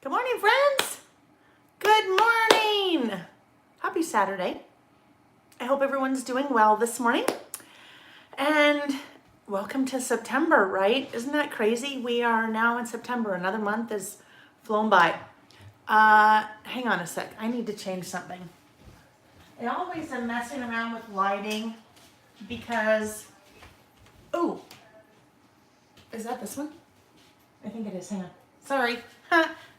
Good morning, friends. Good morning. Happy Saturday. I hope everyone's doing well this morning. And welcome to September, right? Isn't that crazy? We are now in September. Another month has flown by. Hang on a sec. I need to change something. I always am messing around with lighting because, oh, is that this one? I think it is. Hang on. Sorry.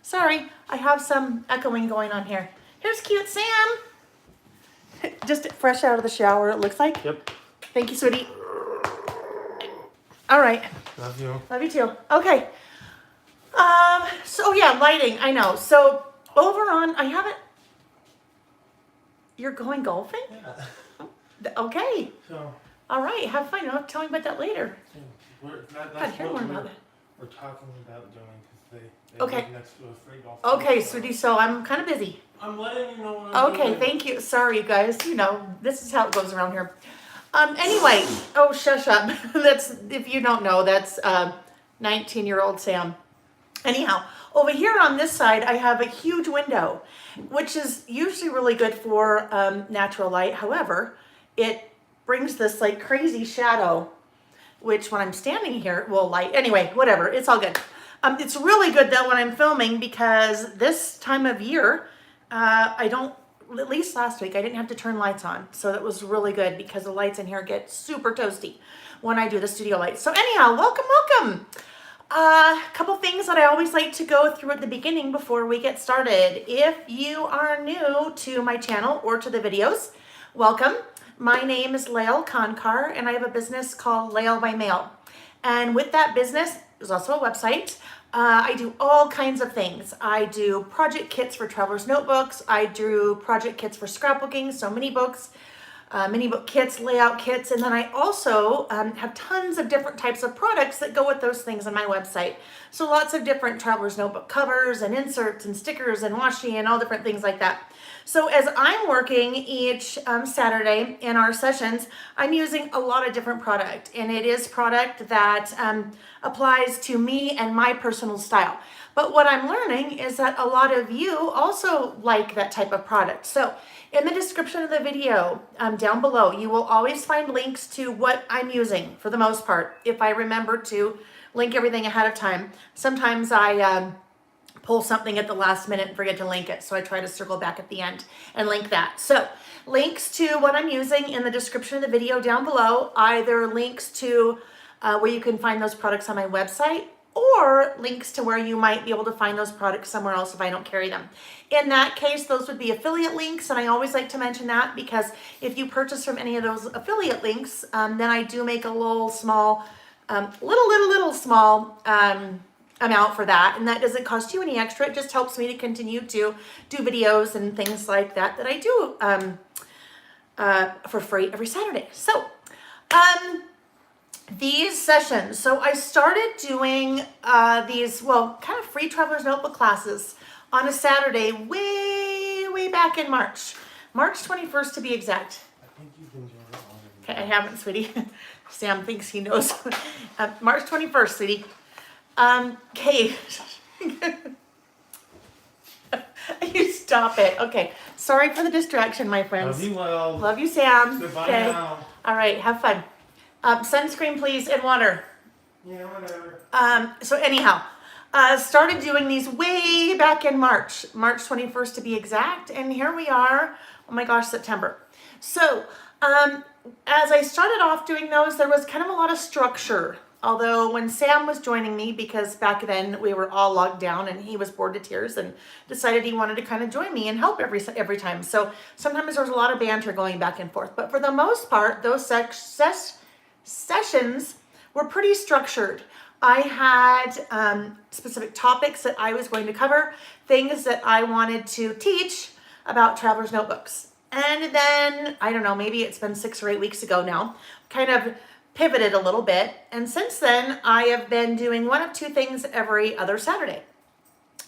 Sorry. I have some echoing going on here. Here's cute Sam. Just fresh out of the shower, it looks like. Yep. Thank you, sweetie. All right. Love you. Love you too. Okay. So yeah, lighting. I know. So over on, I haven't. You're going golfing? Yeah. Okay. So. All right. Have fun. I'll tell me about that later. That's hear more about it. We're talking about doing because they Okay. live next to a free golf. Okay, course. sweetie. So I'm kind of busy. I'm letting you know what I'm doing. Okay. Thank you. Sorry, you guys. You know, this is how it goes around here. Anyway. Oh, shush up. That's, if you don't know, that's 19-year-old Sam. Anyhow, over here on this side, I have a huge window, which is usually really good for natural light. However, it brings this like crazy shadow, which when I'm standing here will light. Anyway, whatever. It's all good. It's really good though when I'm filming because this time of year, I don't, at least last week, I didn't have to turn lights on. So that was really good because the lights in here get super toasty when I do the studio lights. So anyhow, welcome. A couple things that I always like to go through at the beginning before we get started. If you are new to my channel or to the videos, welcome. My name is Lael Konkar and I have a business called Lael by Mail. And with that business, there's also a website. I do all kinds of things. I do project kits for traveler's notebooks. I do project kits for scrapbooking, so mini books, mini book kits, layout kits, and then I also have tons of different types of products that go with those things on my website. So lots of different traveler's notebook covers and inserts and stickers and washi and all different things like that. So as I'm working each Saturday in our sessions, I'm using a lot of different product, and it is product that applies to me and my personal style. But what I'm learning is that a lot of you also like that type of product. So in the description of the video down below, you will always find links to what I'm using for the most part, if I remember to link everything ahead of time. Sometimes I pull something at the last minute and forget to link it, so I try to circle back at the end and link that. So links to what I'm using in the description of the video down below, either links to where you can find those products on my website, or links to where you might be able to find those products somewhere else if I don't carry them. In that case, those would be affiliate links, and I always like to mention that because if you purchase from any of those affiliate links, then I do make a little small, little small amount for that, and that doesn't cost you any extra. It just helps me to continue to do videos and things like that that I do for free every Saturday. So, these sessions, so I started doing these, well, kind of free traveler's notebook classes on a Saturday way back in March 21st to be exact. I think you've been doing it longer. Okay, I haven't, sweetie. Sam thinks he knows. March 21st, sweetie. Okay. You stop it. Okay. Sorry for the distraction, my friends. Love you, Lael. Love you, Sam. Goodbye Okay. now. All right. Have fun. Sunscreen, please, and water. Yeah, whatever. So anyhow, started doing these way back in March 21st to be exact. And here we are. Oh my gosh, September. So, as I started off doing those, there was kind of a lot of structure. Although when Sam was joining me, because back then we were all locked down and he was bored to tears and decided he wanted to kind of join me and help every time. So sometimes there was a lot of banter going back and forth. But for the most part, those sessions were pretty structured. I had specific topics that I was going to cover, things that I wanted to teach about traveler's notebooks. And then, I don't know, maybe it's been 6 or 8 weeks ago now, kind of pivoted a little bit, and since then I have been doing one of two things every other Saturday.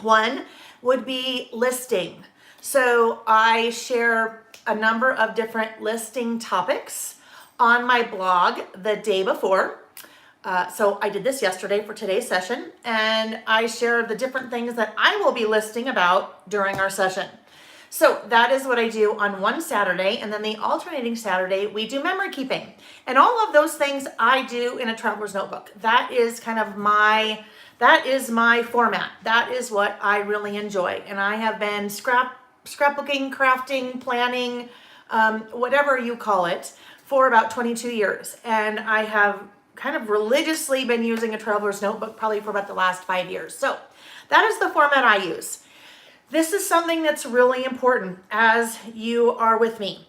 One would be listing. So I share a number of different listing topics on my blog the day before. So I did this yesterday for today's session, and I shared the different things that I will be listing about during our session. So that is what I do on one Saturday, and then the alternating Saturday, we do memory keeping. And all of those things I do in a traveler's notebook. That is kind of my format. That is what I really enjoy. And I have been scrapbooking, crafting, planning, whatever you call it, for about 22 years. And I have kind of religiously been using a traveler's notebook probably for about the last 5 years. So that is the format I use. This is something that's really important as you are with me.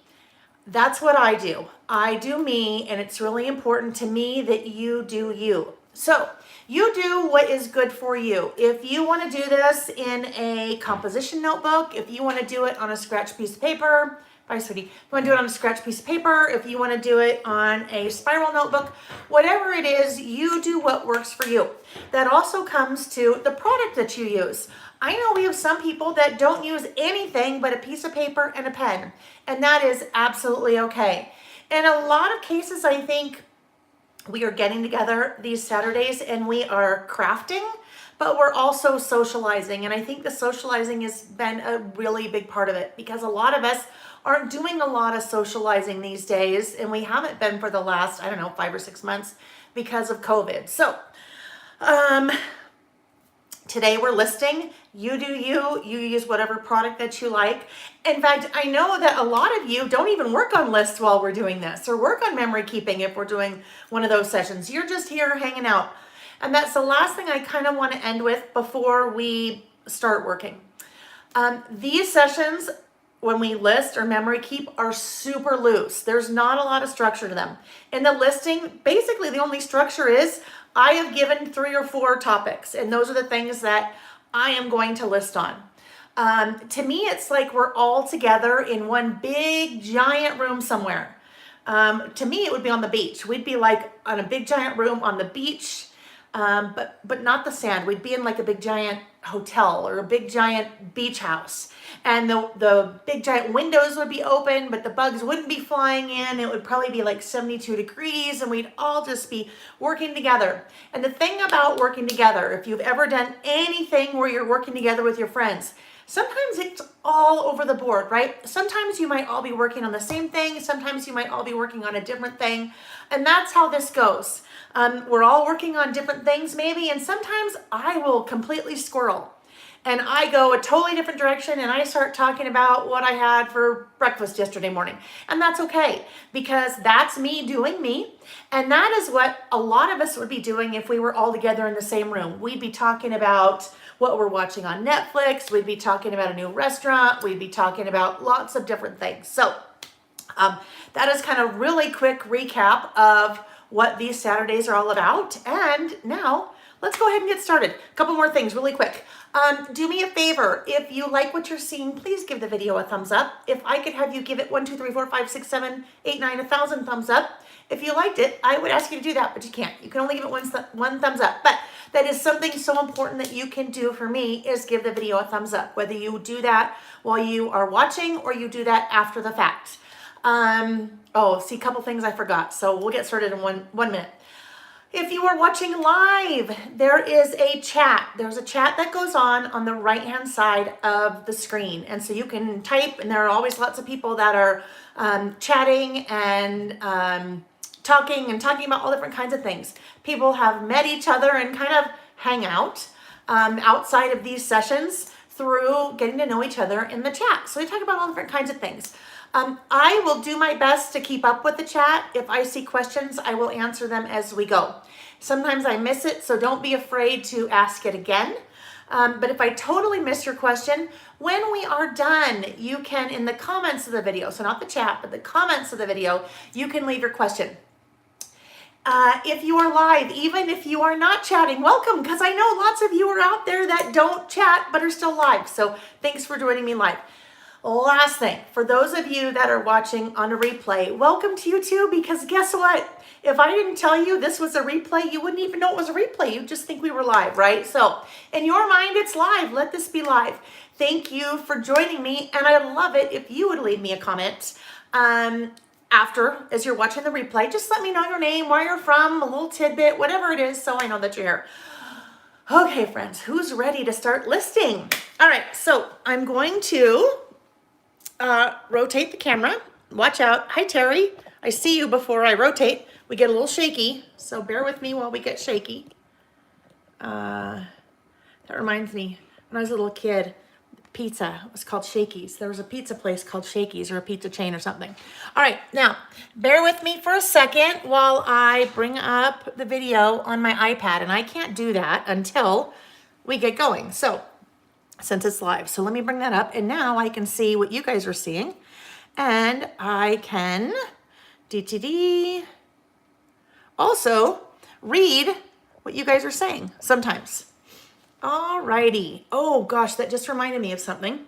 That's what I do. I do me, and it's really important to me that you do you. So you do what is good for you. If you want to do this in a composition notebook, if you want to do it on a scratch piece of paper, bye, sweetie. If you want to do it on a scratch piece of paper, if you want to do it on a spiral notebook, whatever it is, you do what works for you. That also comes to the product that you use. I know we have some people that don't use anything but a piece of paper and a pen, and that is absolutely okay. In a lot of cases, I think we are getting together these Saturdays and we are crafting, but we're also socializing. And I think the socializing has been a really big part of it, because a lot of us aren't doing a lot of socializing these days, and we haven't been for the last, 5 or 6 months because of COVID. So, today we're listing, you do you use whatever product that you like. In fact, I know that a lot of you don't even work on lists while we're doing this, or work on memory keeping if we're doing one of those sessions. You're just here hanging out. And that's the last thing I kind of want to end with before we start working. These sessions, when we list or memory keep, are super loose. There's not a lot of structure to them. In the listing, basically the only structure is I have given 3 or 4 topics, and those are the things that I am going to list on. To me, it's like we're all together in one big giant room somewhere. To me, it would be on the beach. We'd be like on a big giant room on the beach, but not the sand. We'd be in like a big giant hotel or a big giant beach house. And the big giant windows would be open, but the bugs wouldn't be flying in. It would probably be like 72 degrees, and we'd all just be working together. And the thing about working together, if you've ever done anything where you're working together with your friends, sometimes it's all over the board, right? Sometimes you might all be working on the same thing. Sometimes you might all be working on a different thing. And that's how this goes. We're all working on different things maybe, and sometimes I will completely squirrel. And I go a totally different direction, and I start talking about what I had for breakfast yesterday morning. And that's okay, because that's me doing me. And that is what a lot of us would be doing if we were all together in the same room. We'd be talking about what we're watching on Netflix. We'd be talking about a new restaurant. We'd be talking about lots of different things. So that is kind of really quick recap of what these Saturdays are all about. And now let's go ahead and get started. A couple more things really quick. Do me a favor. If you like what you're seeing, please give the video a thumbs up. If I could have you give it 1, 2, 3, 4, 5, 6, 7, 8, 9, 1,000 thumbs up. If you liked it, I would ask you to do that, but you can't. You can only give it one thumbs up. But that is something so important that you can do for me, is give the video a thumbs up. Whether you do that while you are watching or you do that after the fact. See, a couple things I forgot. So we'll get started in one minute. If you are watching live, there is a chat. There's a chat that goes on the right-hand side of the screen. And so you can type, and there are always lots of people that are chatting and talking about all different kinds of things. People have met each other and kind of hang out outside of these sessions through getting to know each other in the chat. So we talk about all different kinds of things. I will do my best to keep up with the chat. If I see questions, I will answer them as we go. Sometimes I miss it, so don't be afraid to ask it again. But if I totally miss your question, when we are done, you can, in the comments of the video, so not the chat, but the comments of the video, you can leave your question. If you are live, even if you are not chatting, welcome, because I know lots of you are out there that don't chat but are still live. So thanks for joining me live. Last thing, for those of you that are watching on a replay, welcome to you too, because guess what? If I didn't tell you this was a replay, you wouldn't even know it was a replay. You'd just think we were live, right? So in your mind, it's live. Let this be live. Thank you for joining me, and I'd love it if you would leave me a comment after, as you're watching the replay, just let me know your name, where you're from, a little tidbit, whatever it is, so I know that you're here. Okay, friends, who's ready to start listing? All right, so I'm going to rotate the camera. Watch out. Hi, Terry. I see you before I rotate. We get a little shaky, so bear with me while we get shaky. That reminds me, when I was a little kid, pizza was called Shakey's. There was a pizza place called Shakey's, or a pizza chain or something. All right, now, bear with me for a second while I bring up the video on my iPad, and I can't do that until we get going. So, since it's live. So let me bring that up, and now I can see what you guys are seeing, and I can also read what you guys are saying sometimes. Alrighty. Oh gosh, that just reminded me of something.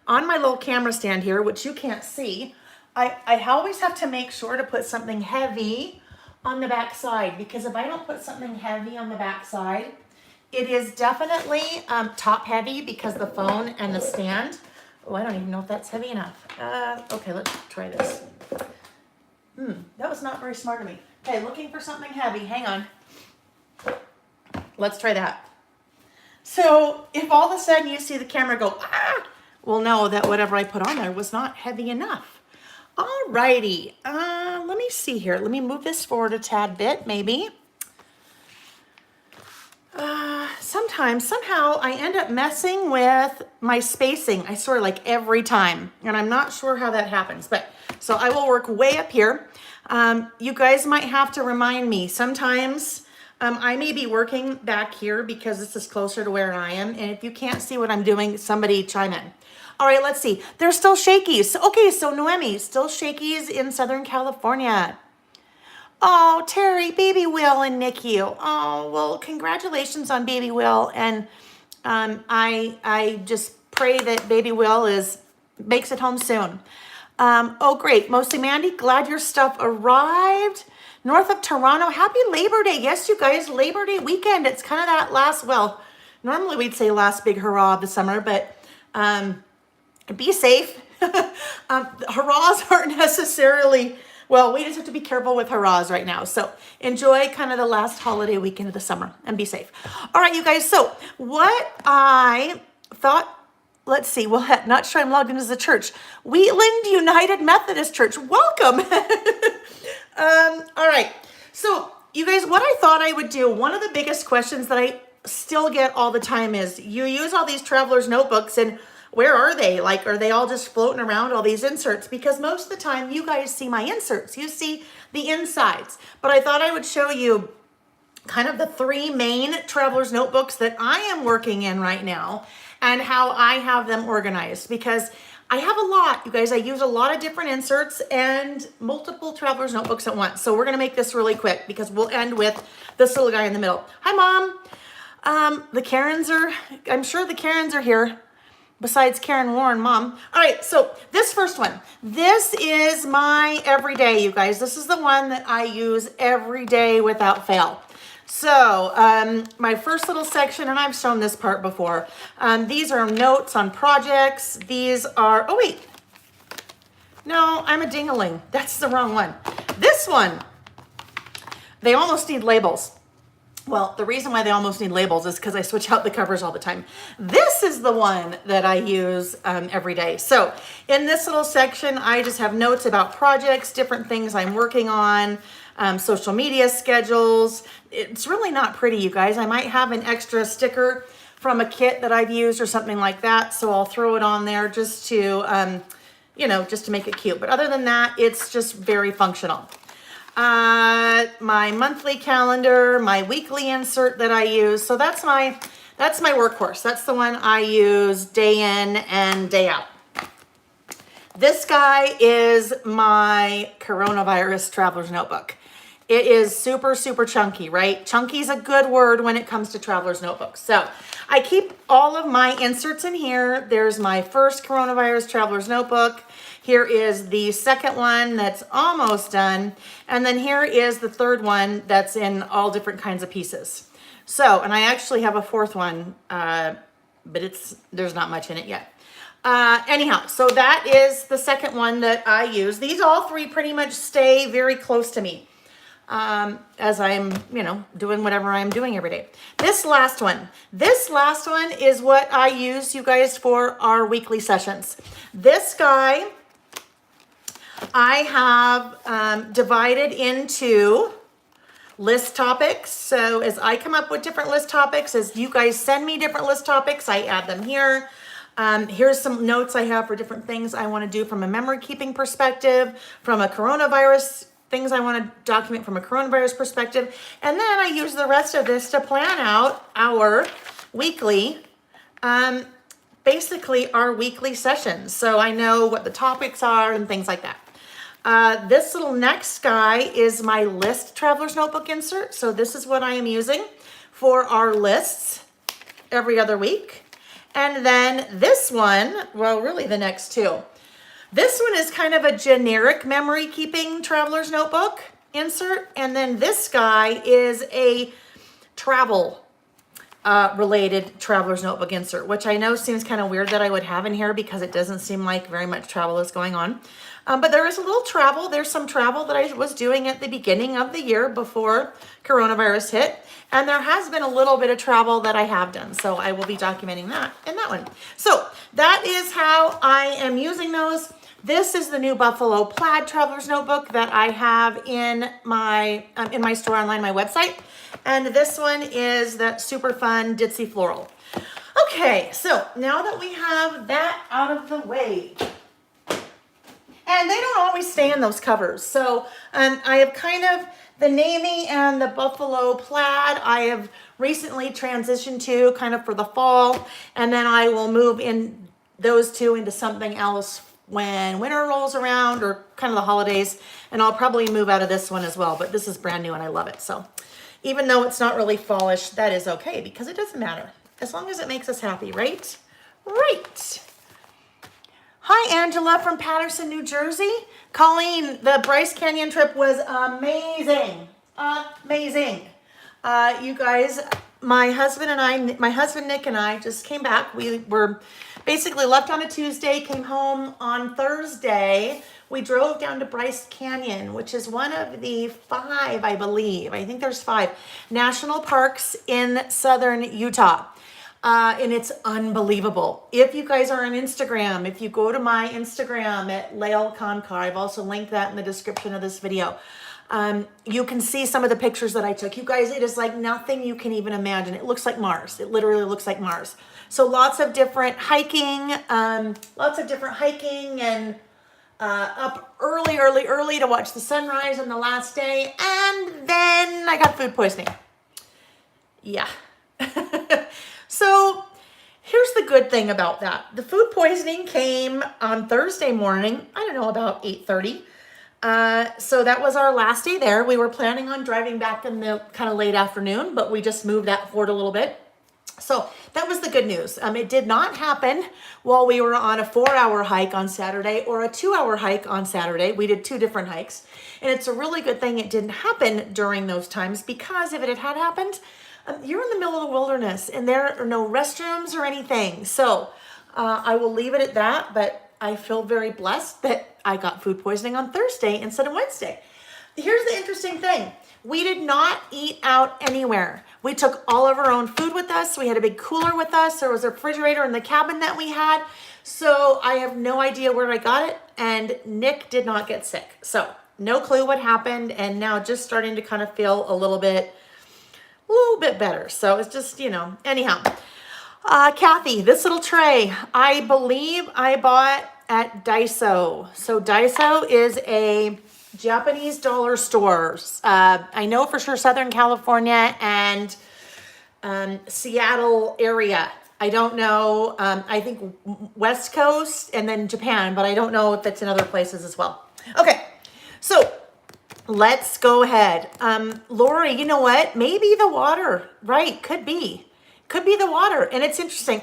On my little camera stand here, which you can't see, I always have to make sure to put something heavy on the back side, because if I don't put something heavy on the back side, it is definitely top heavy because the phone and the stand. Oh, I don't even know if that's heavy enough. Okay, let's try this. That was not very smart of me. Okay, looking for something heavy. Hang on. Let's try that. So if all of a sudden you see the camera go, ah, well, know that whatever I put on there was not heavy enough. Alrighty. Let me see here. Let me move this forward a tad bit, maybe. Sometimes, somehow, I end up messing with my spacing. I swear, like every time. And I'm not sure how that happens. But so I will work way up here. You guys might have to remind me. Sometimes I may be working back here because this is closer to where I am. And if you can't see what I'm doing, somebody chime in. All right, let's see. There's still Shakey's. Okay, so Noemi, still Shakey's in Southern California. Oh, Terry, Baby Will and Nikki. Oh, well, congratulations on Baby Will. And I just pray that Baby Will makes it home soon. Oh, great. Mostly Mandy, glad your stuff arrived. North of Toronto, happy Labor Day. Yes, you guys, Labor Day weekend. It's kind of that last, well, normally we'd say last big hurrah of the summer, but be safe. Hurrahs aren't necessarily... Well, we just have to be careful with hurrahs right now. So enjoy kind of the last holiday weekend of the summer and be safe. All right, you guys. So what I thought, let's see. Well, not sure I'm logged into the church. Wheatland United Methodist Church. Welcome. All right. So you guys, what I thought I would do, one of the biggest questions that I still get all the time is you use all these traveler's notebooks, and where are they? Like, are they all just floating around, all these inserts? Because most of the time you guys see my inserts. You see the insides. But I thought I would show you kind of the three main traveler's notebooks that I am working in right now and how I have them organized. Because I have a lot, you guys. I use a lot of different inserts and multiple traveler's notebooks at once. So we're going to make this really quick because we'll end with this little guy in the middle. Hi, Mom. The Karens I'm sure the Karens are here. Besides Karen Warren, Mom. All right, so this first one. This is my everyday, you guys. This is the one that I use every day without fail. So my first little section, and I've shown this part before. These are notes on projects. These are, oh wait. No, I'm a ding-a-ling. That's the wrong one. This one, they almost need labels. Well, the reason why they almost need labels is because I switch out the covers all the time. This is the one that I use every day. So in this little section, I just have notes about projects, different things I'm working on, social media schedules. It's really not pretty, you guys. I might have an extra sticker from a kit that I've used or something like that. So I'll throw it on there just to, just to make it cute. But other than that, it's just very functional. My monthly calendar, my weekly insert that I use. So that's my workhorse. That's the one I use day in and day out. This guy is my coronavirus traveler's notebook. It is super, super chunky, right? Chunky is a good word when it comes to traveler's notebooks. So I keep all of my inserts in here. There's my first coronavirus traveler's notebook. Here is the second one that's almost done. And then here is the third one that's in all different kinds of pieces. So, and I actually have a fourth one but there's not much in it yet. Anyhow, so that is the second one that I use. These all three pretty much stay very close to me as I'm, doing whatever I'm doing every day. This last one is what I use, you guys, for our weekly sessions. This guy I have divided into list topics. So as I come up with different list topics, as you guys send me different list topics, I add them here. Here's some notes I have for different things I want to do from a memory keeping perspective, from a coronavirus, things I want to document from a coronavirus perspective. And then I use the rest of this to plan out our weekly, basically our weekly sessions. So I know what the topics are and things like that. This little next guy is my list traveler's notebook insert. So this is what I am using for our lists every other week. And then this one, well, really the next two. This one is kind of a generic memory keeping traveler's notebook insert. And then this guy is a travel related traveler's notebook insert, which I know seems kind of weird that I would have in here because it doesn't seem like very much travel is going on. But there is a little travel. There's some travel that I was doing at the beginning of the year before coronavirus hit. And there has been a little bit of travel that I have done. So I will be documenting that in that one. So that is how I am using those. This is the new Buffalo Plaid Traveler's Notebook that I have in my store online, my website. And this one is that super fun Ditzy Floral. Okay, so now that we have that out of the way, and they don't always stay in those covers. So I have kind of the navy and the buffalo plaid I have recently transitioned to kind of for the fall. And then I will move in those two into something else when winter rolls around or kind of the holidays. And I'll probably move out of this one as well. But this is brand new and I love it. So even though it's not really fallish, that is okay because it doesn't matter. As long as it makes us happy, right? Right. Hi, Angela from Patterson, New Jersey. Colleen, the Bryce Canyon trip was amazing. Amazing. You guys, my husband Nick and I just came back. We were basically left on a Tuesday, came home on Thursday. We drove down to Bryce Canyon, which is one of the 5, I believe. I think there's 5 national parks in southern Utah. And it's unbelievable. If you guys are on Instagram, if you go to my Instagram at Lael Concar, I've also linked that in the description of this video. You can see some of the pictures that I took. You guys, it is like nothing you can even imagine. It looks like Mars. It literally looks like Mars. So lots of different hiking and up early to watch the sunrise on the last day. And then I got food poisoning. Yeah. So here's the good thing about that. The food poisoning came on Thursday morning, I don't know, about 8:30. So that was our last day there. We were planning on driving back in the kind of late afternoon, but we just moved that forward a little bit. So that was the good news. It did not happen while we were on a 4-hour hike on Saturday or a 2-hour hike on Saturday. We did 2 different hikes. And it's a really good thing it didn't happen during those times because if it had happened, you're in the middle of the wilderness and there are no restrooms or anything. So I will leave it at that, but I feel very blessed that I got food poisoning on Thursday instead of Wednesday. Here's the interesting thing. We did not eat out anywhere. We took all of our own food with us. We had a big cooler with us. There was a refrigerator in the cabin that we had. So I have no idea where I got it. And Nick did not get sick. So no clue what happened. And now just starting to kind of feel a little bit better. So it's just, anyhow. Kathy, this little tray, I believe I bought at Daiso. So Daiso is a Japanese dollar store. I know for sure Southern California and Seattle area. I don't know. I think West Coast and then Japan, but I don't know if it's in other places as well. Okay, so let's go ahead. Lori, you know what? Maybe the water, right? Could be the water. And it's interesting.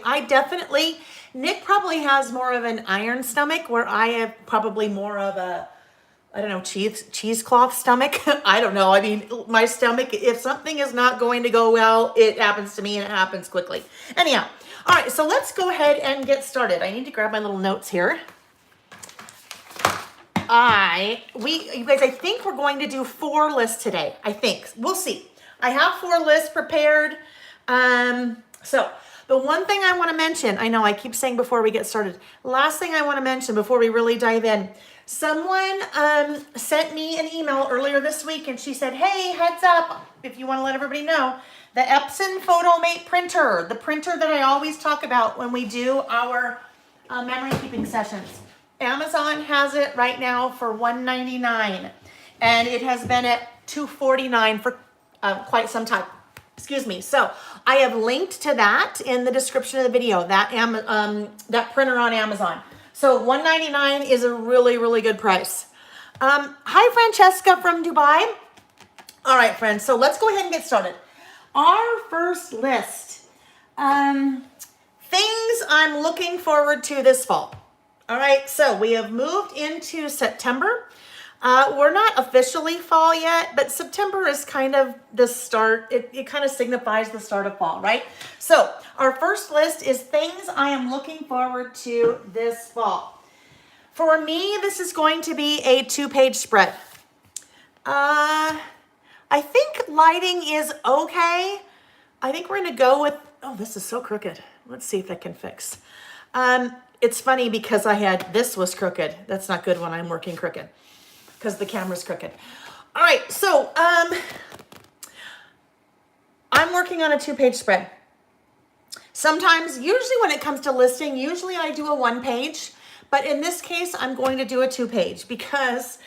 Nick probably has more of an iron stomach where I have probably more of a I don't know, cheesecloth stomach. I don't know. I mean, my stomach, if something is not going to go well, it happens to me and it happens quickly. Anyhow, all right, so let's go ahead and get started. I need to grab my little notes here. You guys, I think we're going to do 4 lists today. I think. We'll see. I have 4 lists prepared. So the one thing I want to mention, I know I keep saying before we get started, last thing I want to mention before we really dive in, someone sent me an email earlier this week and she said, hey, heads up, if you want to let everybody know, the Epson PhotoMate printer, the printer that I always talk about when we do our memory keeping sessions. Amazon has it right now for $199 and it has been at $249 for quite some time. Excuse me. So I have linked to that in the description of the video, that printer on Amazon. So $199 is a really, really good price. Hi, Francesca from Dubai. All right, friends. So let's go ahead and get started. Our first list, things I'm looking forward to this fall. All right. So we have moved into September. We're not officially fall yet, but September is kind of the start. It kind of signifies the start of fall, right? So our first list is things I am looking forward to this fall. For me, this is going to be a 2-page spread. I think lighting is okay. I think we're going to go with, oh, this is so crooked. Let's see if I can fix. It's funny because this was crooked. That's not good when I'm working crooked, because the camera's crooked. All right, so I'm working on a 2-page spread. Sometimes, usually when it comes to listing, usually I do a 1-page, but in this case, I'm going to do a 2-page because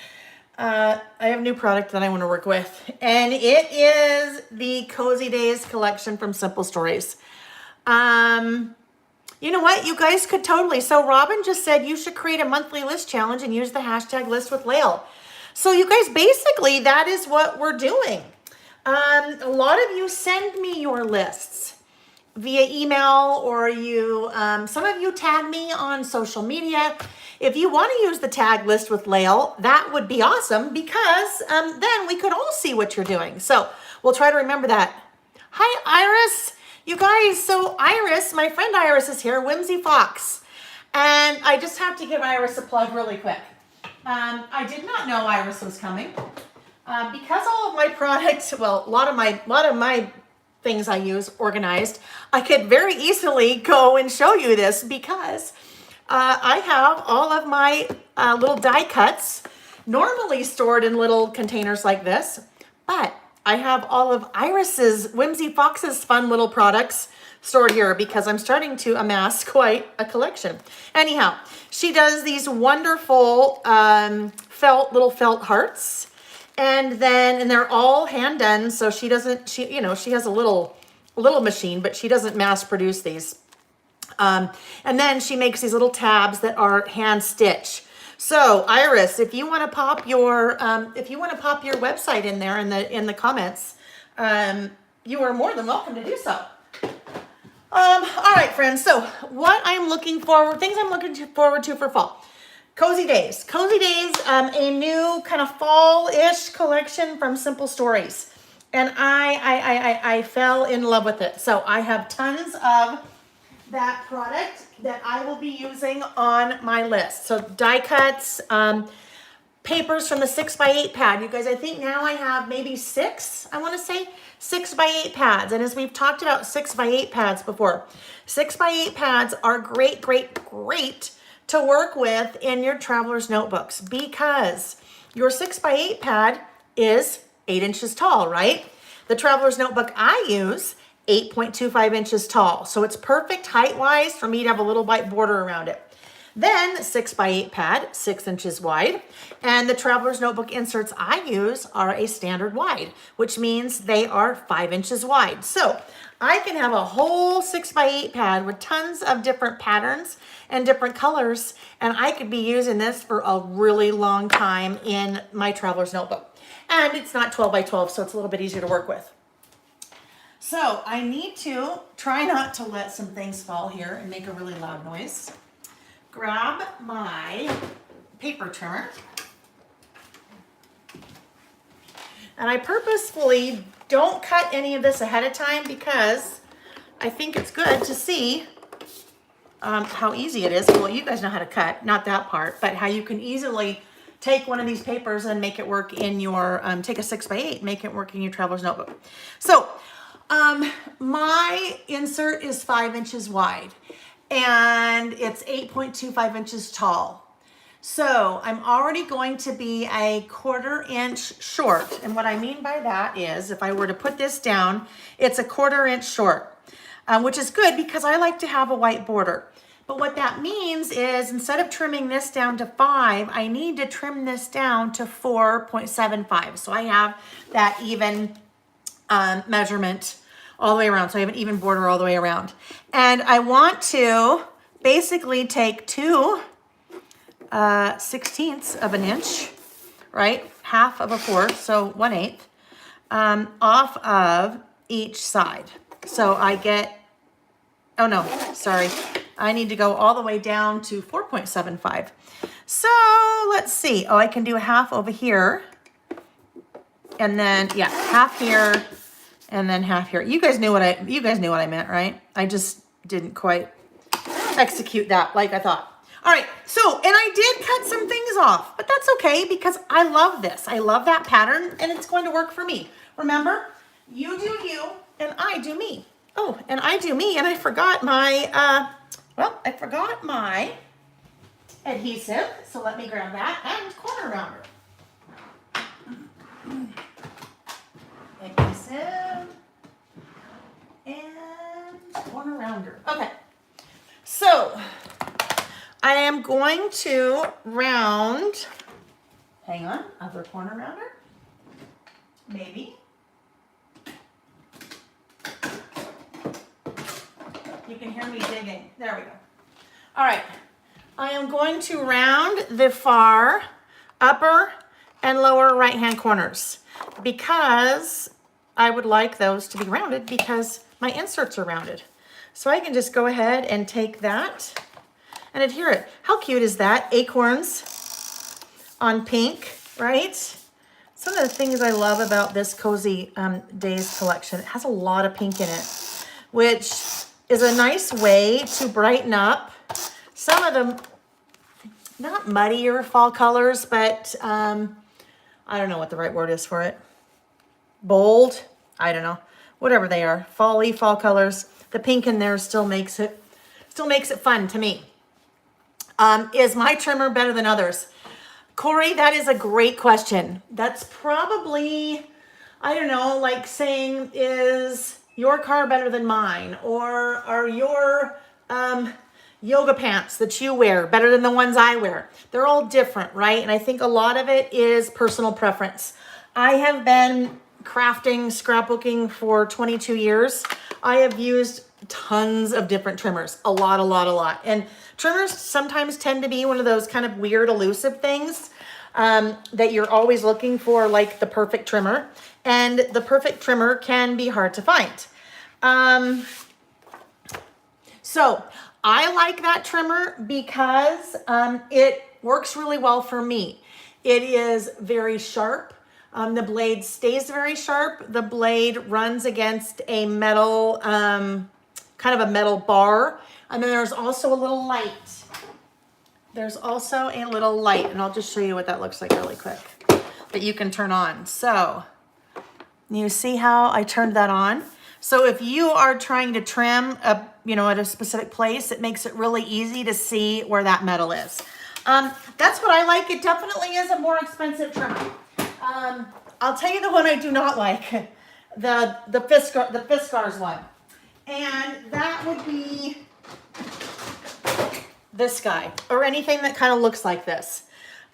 I have a new product that I want to work with, and it is the Cozy Days collection from Simple Stories. You know what? You guys could totally. So Robin just said you should create a monthly list challenge and use the hashtag list with Lael. So you guys, basically, that is what we're doing. A lot of you send me your lists via email, or some of you tag me on social media. If you want to use the tag list with Lael, that would be awesome, because then we could all see what you're doing. So we'll try to remember that. Hi, Iris. You guys, so Iris, my friend Iris is here, Whimsy Fox. And I just have to give Iris a plug really quick. I did not know Iris was coming. Because all of my products, well, a lot of my things I use organized, I could very easily go and show you this, because I have all of my little die cuts normally stored in little containers like this, but I have all of Iris's, Whimsy Fox's fun little products stored here because I'm starting to amass quite a collection. Anyhow, she does these wonderful little felt hearts, and they're all hand done. So she has a little machine, but she doesn't mass produce these. And then she makes these little tabs that are hand stitched. So Iris, if you want to pop your website in there in the comments, you are more than welcome to do so. All right, friends. So things I'm looking forward to for fall. Cozy Days. Cozy Days, a new kind of fall-ish collection from Simple Stories, and I fell in love with it. So I have tons of that product that I will be using on my list. So die cuts, papers from the 6x8 pad. You guys, I think now I have maybe 6, I want to say 6x8 pads. And as we've talked about 6x8 pads before, 6x8 pads are great to work with in your traveler's notebooks, because your 6x8 pad is 8 inches tall, right? The traveler's notebook I use 8.25 inches tall. So it's perfect height-wise for me to have a little white border around it. Then 6x8 pad, 6 inches wide. And the traveler's notebook inserts I use are a standard wide, which means they are 5 inches wide. So I can have a whole 6x8 pad with tons of different patterns and different colors. And I could be using this for a really long time in my traveler's notebook. And it's not 12x12, so it's a little bit easier to work with. So I need to try not to let some things fall here and make a really loud noise. Grab my paper trimmer. And I purposefully don't cut any of this ahead of time because I think it's good to see how easy it is. Well, you guys know how to cut, not that part, but how you can easily take one of these papers and make it work in your, take a 6x8, make it work in your traveler's notebook. So my insert is 5 inches wide and it's 8.25 inches tall. So I'm already going to be a 1/4 inch short. And what I mean by that is if I were to put this down, it's a 1/4 inch short, which is good because I like to have a white border. But what that means is instead of trimming this down to 5, I need to trim this down to 4.75. So I have that even measurement all the way around. So I have an even border all the way around. And I want to basically take 2 16ths of an inch, right? 1/2 of a 4th, so 1/8, off of each side. So I get, oh no, sorry. I need to go all the way down to 4.75. So let's see. Oh, I can do 1/2 over here. And then, yeah, 1/2 here and then 1/2 here. You guys knew what I meant, right? I just didn't quite execute that like I thought. All right, so, and I did cut some things off, but that's okay because I love this. I love that pattern and it's going to work for me. Remember, you do you and I do me. Oh, and I do me and I forgot my, I forgot my adhesive. So let me grab that and corner rounder. Adhesive and corner rounder. Okay, so I am going to round, hang on, other corner rounder, maybe. You can hear me digging. There we go. All right, I am going to round the far upper and lower right-hand corners because I would like those to be rounded because my inserts are rounded. So I can just go ahead and take that and adhere it. How cute is that? Acorns on pink, right? Some of the things I love about this Cozy Days collection, it has a lot of pink in it, which is a nice way to brighten up some of the, not muddier fall colors, but I don't know what the right word is for it. Bold, I don't know, whatever they are, fall colors. The pink in there still makes it fun to me. Is my trimmer better than others? Corey, that is a great question. That's probably, I don't know, like saying, is your car better than mine? Or are your yoga pants that you wear better than the ones I wear? They're all different, right? And I think a lot of it is personal preference. I have been crafting, scrapbooking for 22 years. I have used tons of different trimmers, a lot. And trimmers sometimes tend to be one of those kind of weird, elusive things that you're always looking for, like the perfect trimmer. And the perfect trimmer can be hard to find. So I like that trimmer because it works really well for me. It is very sharp. The blade stays very sharp. The blade runs against a metal, kind of a metal bar. And then there's also a little light. There's also a little light, and I'll just show you what that looks like really quick, that you can turn on. So you see how I turned that on? So if you are trying to trim at a specific place, it makes it really easy to see where that metal is. That's what I like. It definitely is a more expensive trimmer. I'll tell you the one I do not like, the Fiskars one. And that would be this guy, or anything that kind of looks like this.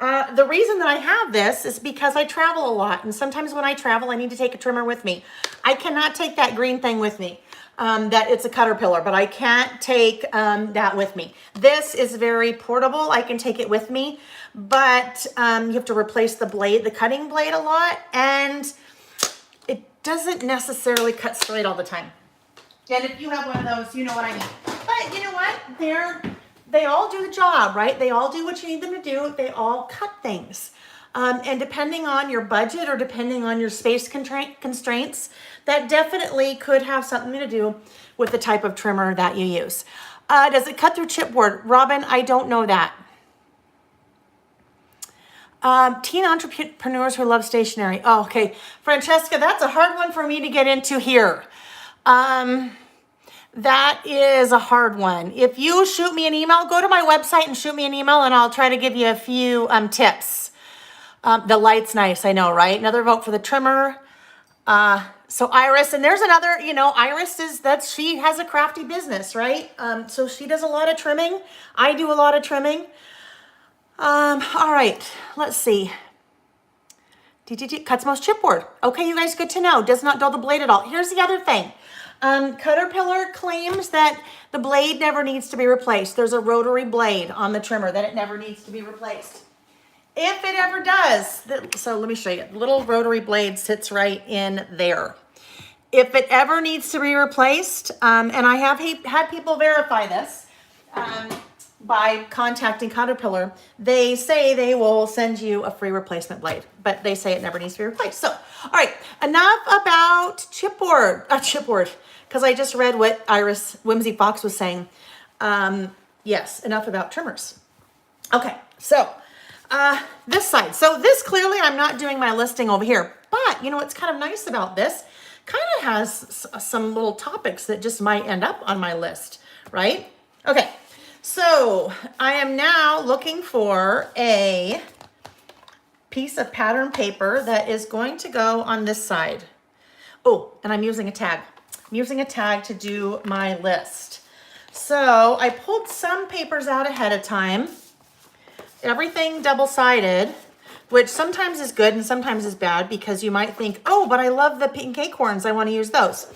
The reason that I have this is because I travel a lot, and sometimes when I travel, I need to take a trimmer with me. I cannot take that green thing with me. That it's a caterpillar, but I can't take that with me. This is very portable. I can take it with me, but you have to replace the blade, the cutting blade a lot, and it doesn't necessarily cut straight all the time. And if you have one of those, you know what I mean. But you know what? They all do the job, right? They all do what you need them to do. They all cut things. And depending on your budget or depending on your space constraints, that definitely could have something to do with the type of trimmer that you use. Does it cut through chipboard? Robin, I don't know that. Teen entrepreneurs who love stationery. Oh, okay. Francesca, that's a hard one for me to get into here. That is a hard one. If you shoot me an email, go to my website and shoot me an email and I'll try to give you a few tips. The light's nice, I know, right? Another vote for the trimmer. So Iris, and there's another, Iris she has a crafty business, right? So she does a lot of trimming. I do a lot of trimming. All right, let's see. Cuts most chipboard. Okay, you guys, good to know. Does not dull the blade at all. Here's the other thing. Caterpillar claims that the blade never needs to be replaced. There's a rotary blade on the trimmer that it never needs to be replaced. If it ever does, so let me show you. The little rotary blade sits right in there. If it ever needs to be replaced, and I have had people verify this by contacting Caterpillar, they say they will send you a free replacement blade, but they say it never needs to be replaced. So, all right, enough about chipboard, because I just read what Iris Whimsy Fox was saying. Yes, enough about trimmers. Okay, so this side. So this clearly I'm not doing my listing over here, but what's kind of nice about this, kind of has some little topics that just might end up on my list, right? Okay, so I am now looking for a piece of pattern paper that is going to go on this side. Oh, and I'm using a tag. I'm using a tag to do my list. So I pulled some papers out ahead of time. Everything double-sided, which sometimes is good and sometimes is bad because you might think, oh, but I love the pink acorns. I want to use those.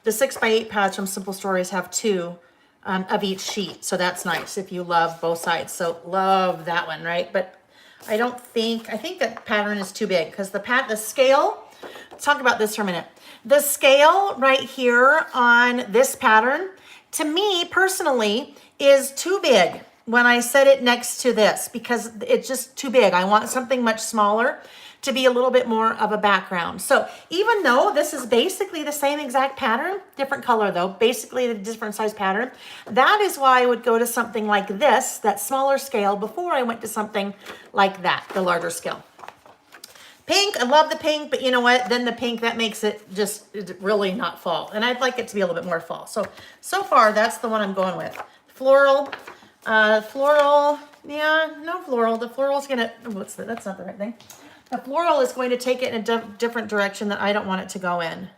The 6x8 pads from Simple Stories have 2 of each sheet. So that's nice if you love both sides. So love that one, right? But I think that pattern is too big because the scale, let's talk about this for a minute. The scale right here on this pattern, to me personally, is too big when I set it next to this because it's just too big. I want something much smaller to be a little bit more of a background. So even though this is basically the same exact pattern, different color though, basically the different size pattern, that is why I would go to something like this, that smaller scale, before I went to something like that, the larger scale. Pink, I love the pink, but you know what? Then the pink, that makes it just really not fall. And I'd like it to be a little bit more fall. So far, that's the one I'm going with. Floral, yeah, no floral. The floral's gonna, that's not the right thing. The floral is going to take it in a different direction that I don't want it to go in.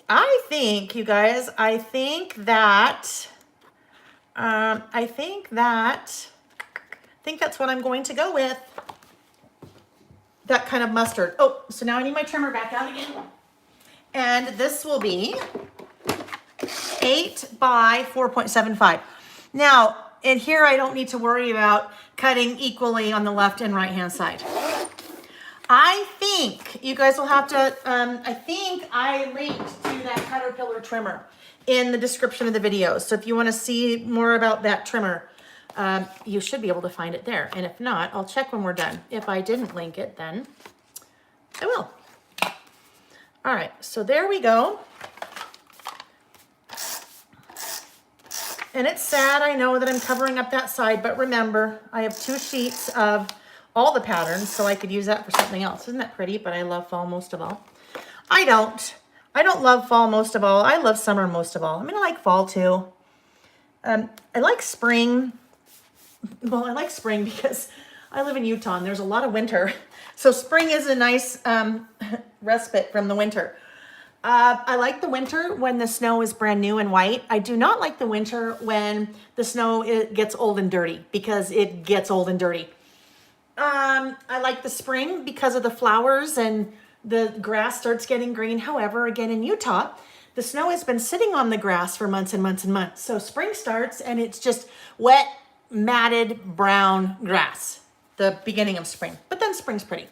I think, you guys, I think that's what I'm going to go with. That kind of mustard. Oh, so now I need my trimmer back out again. And this will be 8 by 4.75. Now, in here, I don't need to worry about cutting equally on the left and right hand side. I think you guys will have to, I think I linked to that Caterpillar trimmer in the description of the video. So if you want to see more about that trimmer, you should be able to find it there. And if not, I'll check when we're done. If I didn't link it, then I will. All right, so there we go. And it's sad, I know that I'm covering up that side, but remember, I have 2 sheets of all the patterns, so I could use that for something else. Isn't that pretty? But I love fall most of all. I don't love fall most of all. I love summer most of all. I mean, I like fall too. I like spring. Well, I like spring because I live in Utah and there's a lot of winter. So spring is a nice respite from the winter. I like the winter when the snow is brand new and white. I do not like the winter when the snow gets old and dirty, because it gets old and dirty. I like the spring because of the flowers and the grass starts getting green. However, again, in Utah, the snow has been sitting on the grass for months and months and months. So spring starts and it's just wet, matted, brown grass, the beginning of spring. But then spring's pretty.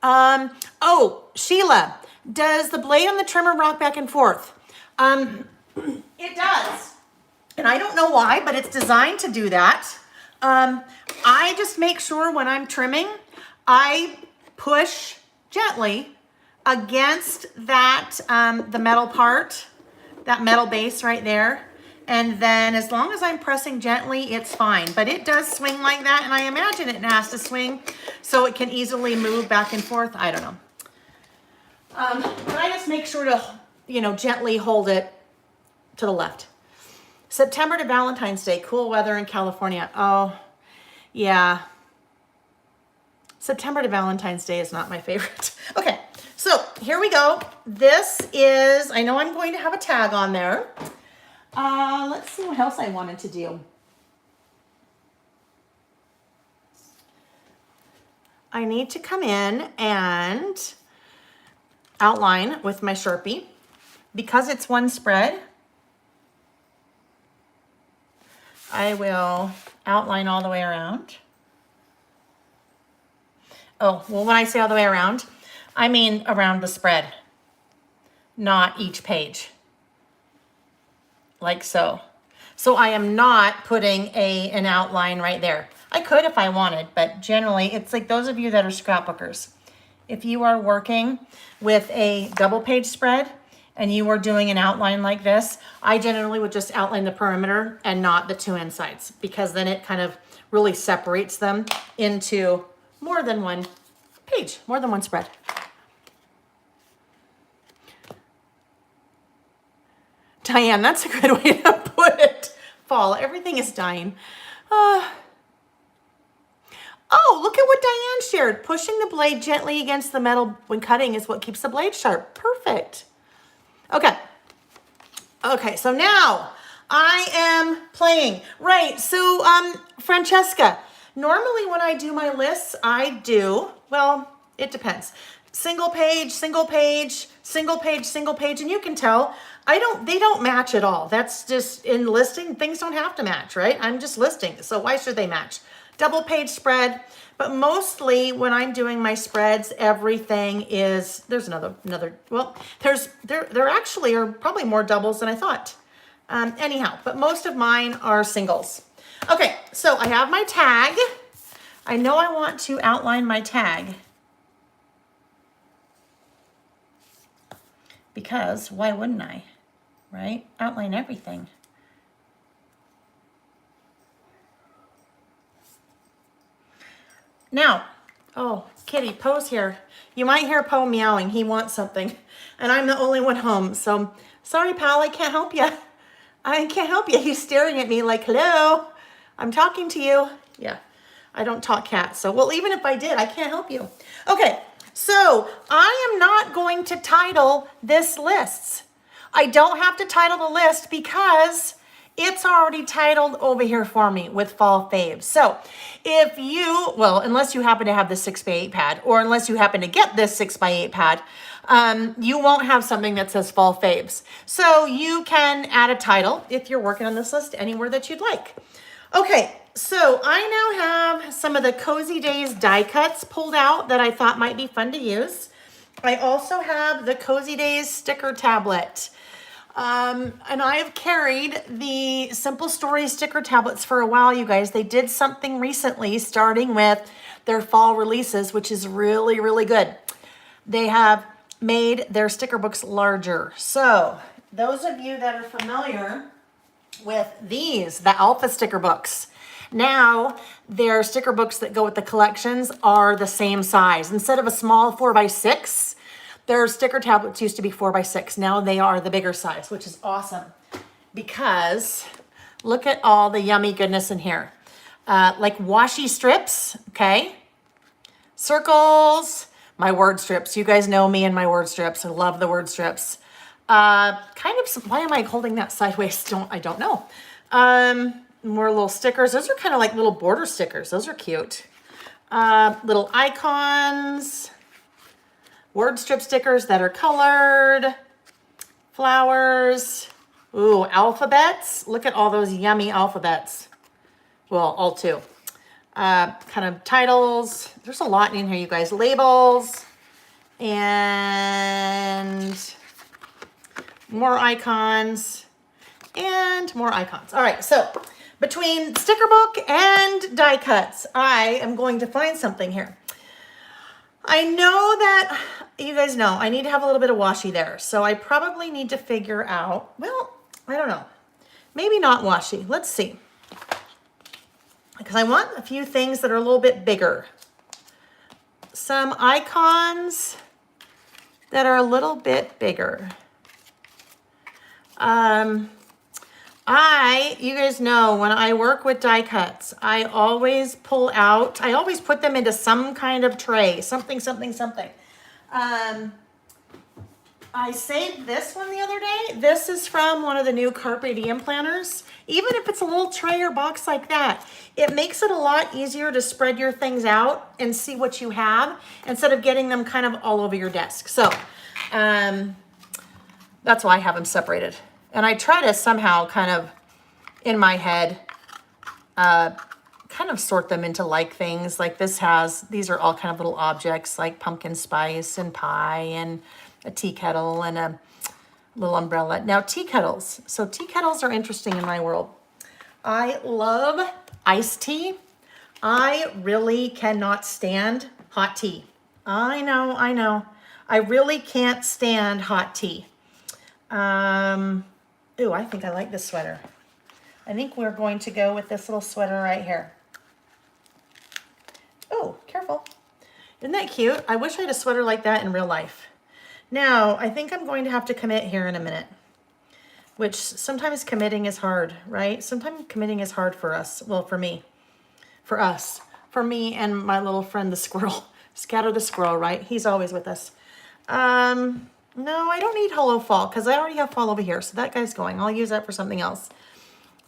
Oh, Sheila, does the blade on the trimmer rock back and forth? It does. And I don't know why, but it's designed to do that. I just make sure when I'm trimming, I push gently against that, the metal part, that metal base right there. And then as long as I'm pressing gently, it's fine. But it does swing like that, and I imagine it has to swing so it can easily move back and forth. I don't know. But I just make sure to, gently hold it to the left. September to Valentine's Day, cool weather in California. Oh, yeah. September to Valentine's Day is not my favorite. Okay, so here we go. This is, I know I'm going to have a tag on there. Let's see what else I wanted to do. I need to come in and outline with my Sharpie. Because it's one spread, I will outline all the way around. Oh, well, when I say all the way around, I mean around the spread, not each page. Like so. So I am not putting an outline right there. I could if I wanted, but generally it's like those of you that are scrapbookers. If you are working with a double page spread and you are doing an outline like this, I generally would just outline the perimeter and not the two insides, because then it kind of really separates them into more than one page, more than one spread. Diane, that's a good way to put it. Fall, everything is dying. Oh, look at what Diane shared. Pushing the blade gently against the metal when cutting is what keeps the blade sharp. Perfect. Okay, so now I am playing. Right, so Francesca, normally when I do my lists, I do, well, it depends. Single page, single page, single page, single page, and you can tell they don't match at all. That's just, in listing, things don't have to match, right? I'm just listing, so why should they match? Double page spread, but mostly when I'm doing my spreads, everything is, there's another, well, there actually are probably more doubles than I thought. Anyhow, but most of mine are singles. Okay, so I have my tag. I know I want to outline my tag, because why wouldn't I, right? Outline everything. Now, oh, Kitty, Poe's here. You might hear Poe meowing. He wants something, and I'm the only one home. So, sorry, pal, I can't help you. I can't help you. He's staring at me like, hello, I'm talking to you. Yeah, I don't talk cat. So, well, even if I did, I can't help you. Okay, so I am not going to title this lists. I don't have to title the list because it's already titled over here for me with fall faves. So if you, well, unless you happen to have the 6x8 pad, or unless you happen to get this 6x8 pad, you won't have something that says fall faves. So you can add a title if you're working on this list anywhere that you'd like. Okay, so I now have some of the Cozy Days die cuts pulled out that I thought might be fun to use. I also have the Cozy Days sticker tablet. And I have carried the Simple Story sticker tablets for a while, you guys. They did something recently, starting with their fall releases, which is really, really good. They have made their sticker books larger. So those of you that are familiar with these, the Alpha sticker books, now their sticker books that go with the collections are the same size. Instead of a small 4x6, their sticker tablets used to be 4x6. Now they are the bigger size, which is awesome, because look at all the yummy goodness in here. Like washi strips, okay? Circles, my word strips. You guys know me and my word strips. I love the word strips. Kind of, why am I holding that sideways? I don't know. More little stickers. Those are kind of like little border stickers. Those are cute. Little icons. Word strip stickers that are colored, flowers, ooh, alphabets. Look at all those yummy alphabets. Well, all two. Kind of titles. There's a lot in here, you guys. Labels and more icons and more icons. All right, so between sticker book and die cuts, I am going to find something here. I know that you guys know I need to have a little bit of washi there. So I probably need to figure out, well, I don't know. Maybe not washi. Let's see. Because I want a few things that are a little bit bigger. Some icons that are a little bit bigger. You guys know when I work with die cuts, I always put them into some kind of tray, something. I saved this one the other day. This is from one of the new Carpe Diem planners. Even if it's a little tray or box like that, it makes it a lot easier to spread your things out and see what you have instead of getting them kind of all over your desk. So that's why I have them separated. And I try to somehow kind of, in my head, kind of sort them into like things. Like these are all kind of little objects like pumpkin spice and pie and a tea kettle and a little umbrella. Now tea kettles. So tea kettles are interesting in my world. I love iced tea. I really cannot stand hot tea. I know. I really can't stand hot tea. Ooh, I think I like this sweater. I think we're going to go with this little sweater right here. Oh, careful. Isn't that cute? I wish I had a sweater like that in real life. Now, I think I'm going to have to commit here in a minute, which sometimes committing is hard, right? Sometimes committing is hard for us. Well, for me, for us, for me and my little friend, the squirrel, Scatter the squirrel, right? He's always with us. No, I don't need Hello Fall because I already have fall over here. So that guy's going. I'll use that for something else.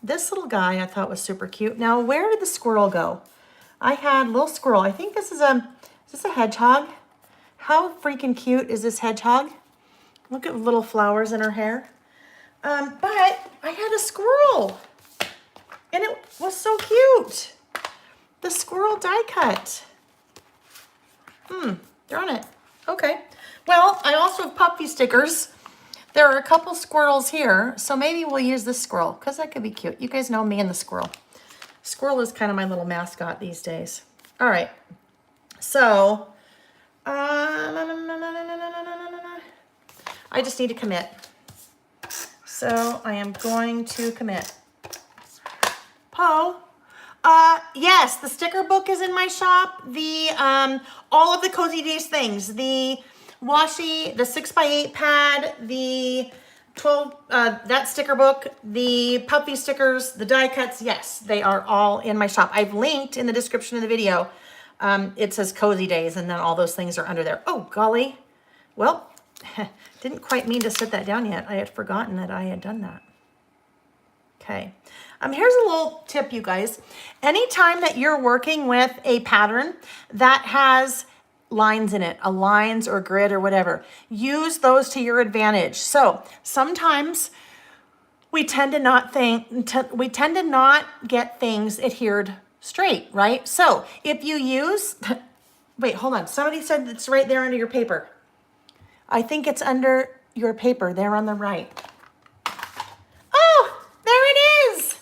This little guy I thought was super cute. Now, where did the squirrel go? I had a little squirrel. I think is this a hedgehog? How freaking cute is this hedgehog? Look at the little flowers in her hair. But I had a squirrel and it was so cute. The squirrel die cut. Darn it. Okay. Well, I also have puppy stickers. There are a couple squirrels here, so maybe we'll use this squirrel because that could be cute. You guys know me and the squirrel. Squirrel is kind of my little mascot these days. All right. So, I just need to commit. So I am going to commit. Poe. Yes, the sticker book is in my shop. The all of the Cozy Days things. The washi, the 6x8 pad, the 12, that sticker book, the puppy stickers, the die cuts. Yes, they are all in my shop. I've linked in the description of the video. It says Cozy Days and then all those things are under there. Oh, golly. Well, didn't quite mean to set that down yet. I had forgotten that I had done that. Okay. Here's a little tip, you guys. Anytime that you're working with a pattern that has lines in it, a lines or grid or whatever, use those to your advantage. So sometimes we tend to not get things adhered straight, right? So if you use, wait, hold on. Somebody said it's right there under your paper. I think it's under your paper there on the right. Oh, there it is.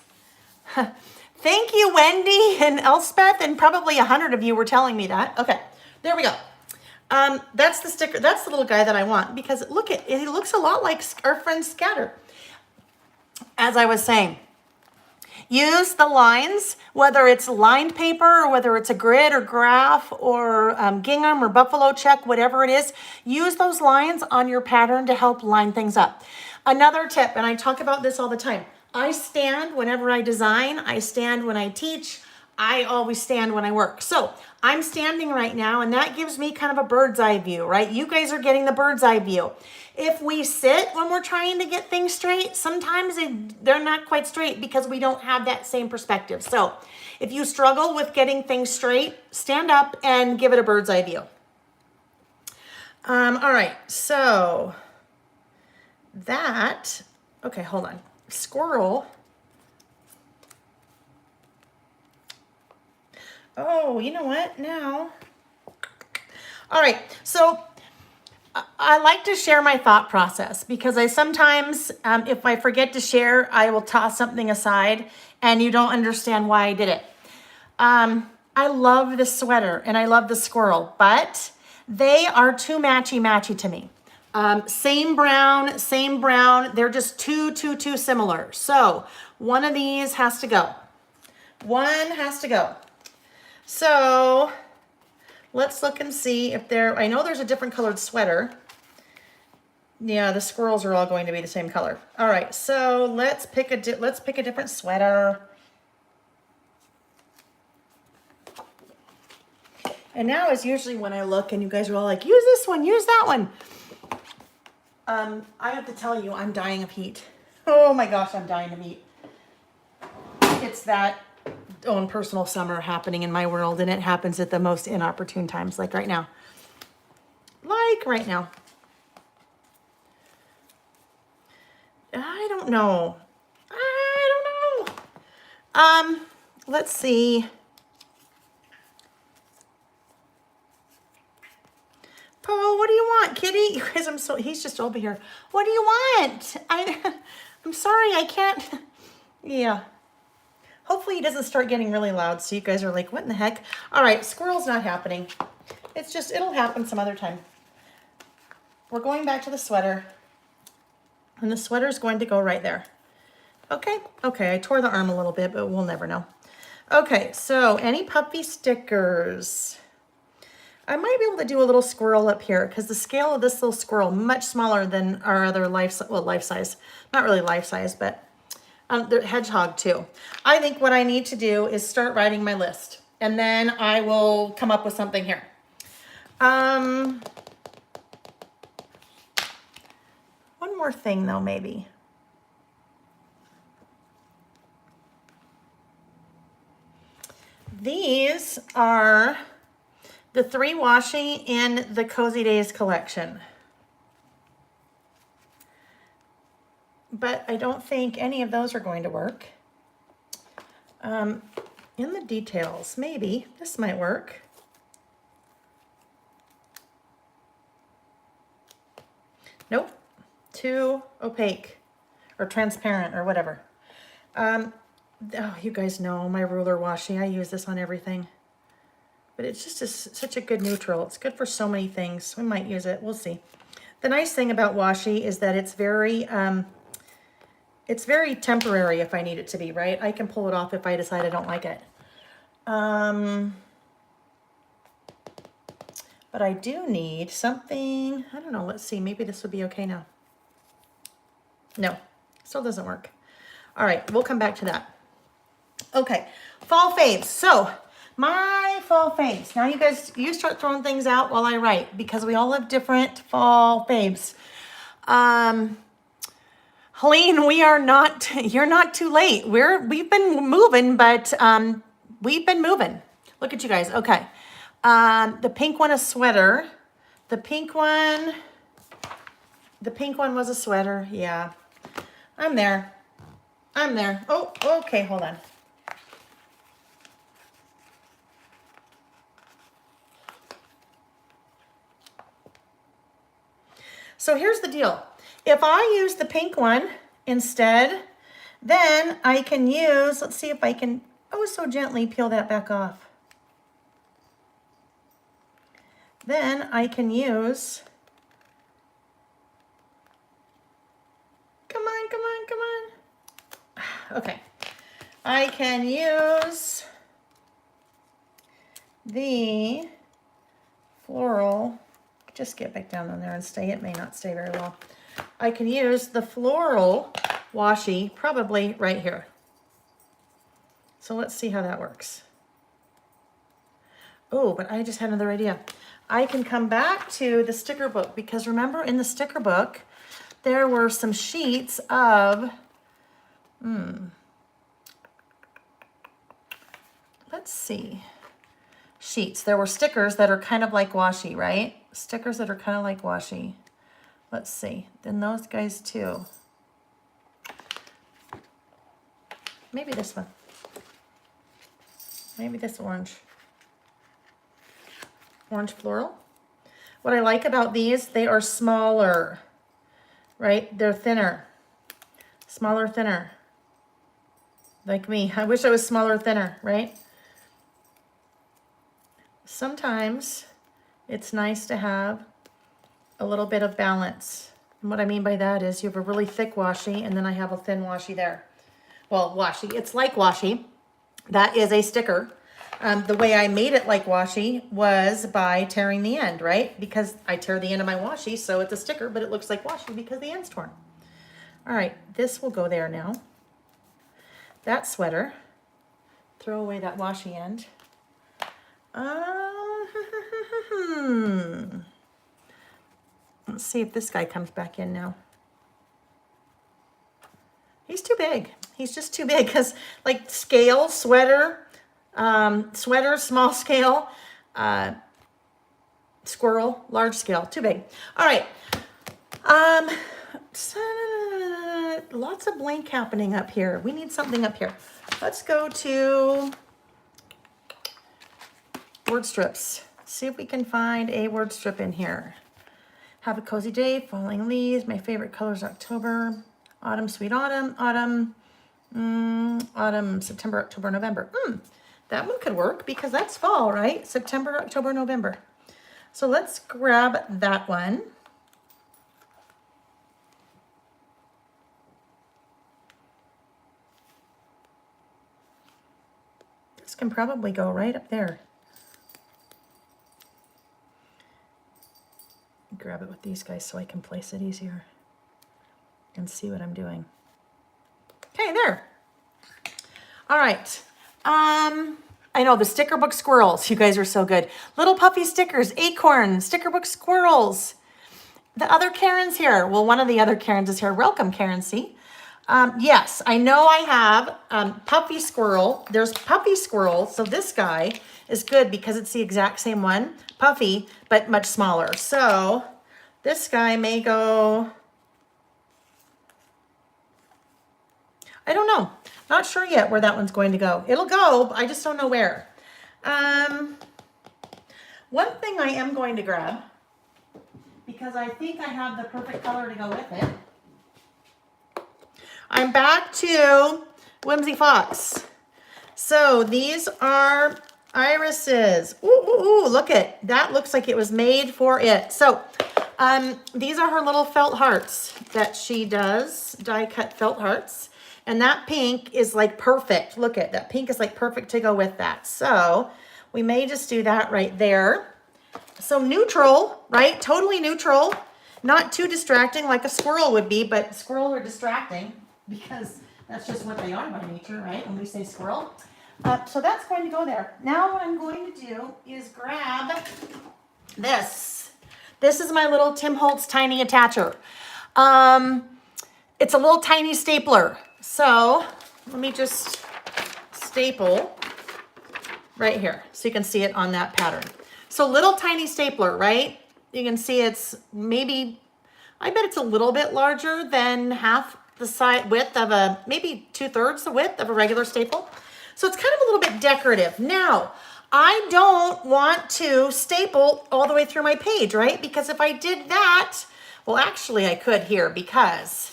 Thank you, Wendy and Elspeth, and probably 100 of you were telling me that. Okay, there we go. That's the sticker. That's the little guy that I want because look at it. He looks a lot like our friend Scatter. As I was saying, use the lines, whether it's lined paper or whether it's a grid or graph or gingham or buffalo check, whatever it is, use those lines on your pattern to help line things up. Another tip, and I talk about this all the time, I stand whenever I design, I stand when I teach, I always stand when I work. So I'm standing right now and that gives me kind of a bird's eye view, right? You guys are getting the bird's eye view. If we sit when we're trying to get things straight, sometimes they're not quite straight because we don't have that same perspective. So if you struggle with getting things straight, stand up and give it a bird's eye view. All right, so that, okay, hold on. Squirrel. Oh, you know what? Now. All right. So I like to share my thought process because I sometimes, if I forget to share, I will toss something aside and you don't understand why I did it. I love this sweater and I love the squirrel, but They are too matchy to me. Same brown. They're just too similar. So one of these has to go. One has to go. So let's look and see if I know there's a different colored sweater. Yeah, the squirrels are all going to be the same color. All right, so let's pick a different sweater. And now is usually when I look and you guys are all like, use this one, use that one. I have to tell you, I'm dying of heat. Oh my gosh, I'm dying of heat. It's that own personal summer happening in my world, and it happens at the most inopportune times, like right now. Like right now. I don't know. Let's see. Poe, what do you want, kitty? You guys, he's just over here. What do you want? I'm sorry, I can't. Yeah. Hopefully he doesn't start getting really loud so you guys are like, what in the heck? All right, squirrel's not happening. It'll happen some other time. We're going back to the sweater. And the sweater's going to go right there. Okay, I tore the arm a little bit, but we'll never know. Okay, so any puppy stickers? I might be able to do a little squirrel up here because the scale of this little squirrel, much smaller than our other life size. Not really life size, but the hedgehog too. I think what I need to do is start writing my list, and then I will come up with something here. One more thing though, maybe. These are the 3 washi in the Cozy Days collection. But I don't think any of those are going to work. In the details, maybe this might work. Nope, too opaque or transparent or whatever. Oh, you guys know my ruler washi. I use this on everything. But it's just such a good neutral. It's good for so many things. We might use it. We'll see. The nice thing about washi is that it's very temporary if I need it to be, right? I can pull it off if I decide I don't like it. But I do need something. I don't know. Let's see. Maybe this would be okay now. No, still doesn't work. All right, we'll come back to that. Okay, fall faves. So my fall faves. Now you start throwing things out while I write because we all have different fall faves. Helene, you're not too late. We've been moving, but we've been moving. Look at you guys. Okay. The pink one, a sweater. The pink one was a sweater. Yeah. I'm there. Oh, okay, hold on. So here's the deal. If I use the pink one instead, then I can use, let's see if I can, so gently peel that back off. Then I can use, come on. Okay. I can use the floral, just get back down on there and stay. It may not stay very well. I can use the floral washi probably right here. So let's see how that works. Oh, but I just had another idea. I can come back to the sticker book because remember in the sticker book, there were some sheets of, let's see, sheets. There were stickers that are kind of like washi, right? Stickers that are kind of like washi. Let's see, then those guys too. Maybe this one. Maybe this orange floral. What I like about these, they are smaller, right? They're thinner, smaller, thinner. Like me, I wish I was smaller, thinner, right? Sometimes it's nice to have a little bit of balance. And what I mean by that is you have a really thick washi and then I have a thin washi there. Well, washi, it's like washi. That is a sticker. The way I made it like washi was by tearing the end, right? Because I tear the end of my washi, so it's a sticker, but it looks like washi because the end's torn. All right, this will go there now. That sweater. Throw away that washi end. Let's see if this guy comes back in now. He's too big. He's just too big because like scale, sweater, sweater, small scale, squirrel, large scale, too big. All right. Lots of blank happening up here. We need something up here. Let's go to word strips. See if we can find a word strip in here. Have a cozy day, falling leaves. My favorite color is October. Autumn, sweet autumn. Autumn, autumn, September, October, November. That one could work because that's fall, right? September, October, November. So let's grab that one. This can probably go right up there. Grab it with these guys so I can place it easier and see what I'm doing. Okay, there. All right. I know the sticker book squirrels. You guys are so good. Little puffy stickers, acorn, sticker book squirrels. The other Karens here. Well, one of the other Karens is here. Welcome, Karen C. Yes, I know I have puffy squirrel. There's puffy squirrel. So this guy is good because it's the exact same one. Puffy, but much smaller. So this guy may go, I don't know. Not sure yet where that one's going to go. It'll go, but I just don't know where. One thing I am going to grab, because I think I have the perfect color to go with it. I'm back to Whimsy Fox. So these are irises. Ooh, look at that. Looks like it was made for it. So these are her little felt hearts that she does, die cut felt hearts. And that pink is like perfect. Look at that pink is like perfect to go with that. So we may just do that right there. So neutral, right? Totally neutral. Not too distracting like a squirrel would be, but squirrels are distracting because that's just what they are by nature, right? When we say squirrel. So that's going to go there. Now what I'm going to do is grab this. This is my little Tim Holtz tiny attacher. It's a little tiny stapler. So let me just staple right here so you can see it on that pattern. So little tiny stapler, right? You can see it's maybe, I bet it's a little bit larger than half the side width of a, maybe 2/3 the width of a regular staple. So it's kind of a little bit decorative. Now, I don't want to staple all the way through my page, right? Because if I did that, well, actually I could here because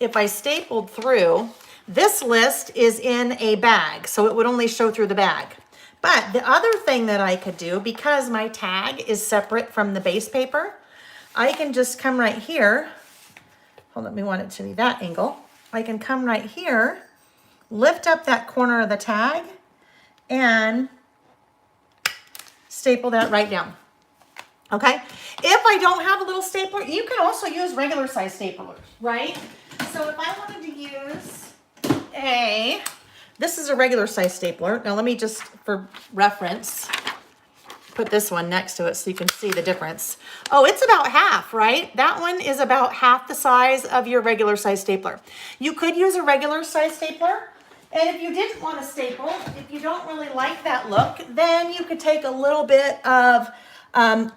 if I stapled through, this list is in a bag, so it would only show through the bag. But the other thing that I could do, because my tag is separate from the base paper, I can just come right here. Hold on, we want it to be that angle. I can come right here, lift up that corner of the tag, and staple that right down. Okay? If I don't have a little stapler, you can also use regular size staplers, right? So if I wanted to use this is a regular size stapler. Now let me just, for reference, put this one next to it so you can see the difference. Oh, it's about half, right? That one is about half the size of your regular size stapler. You could use a regular size stapler. And if you didn't want to staple, if you don't really like that look, then you could take a little bit of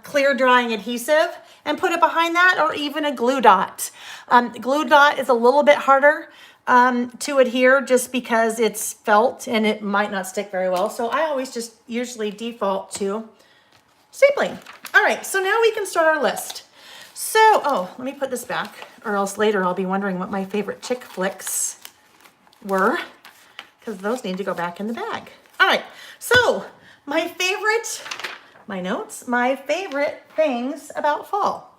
clear drying adhesive and put it behind that, or even a glue dot. Glue dot is a little bit harder to adhere just because it's felt and it might not stick very well. So I always just usually default to stapling. All right, so now we can start our list. So, oh, let me put this back or else later I'll be wondering what my favorite chick flicks were, because those need to go back in the bag. All right, so my favorite my notes, my favorite things about fall.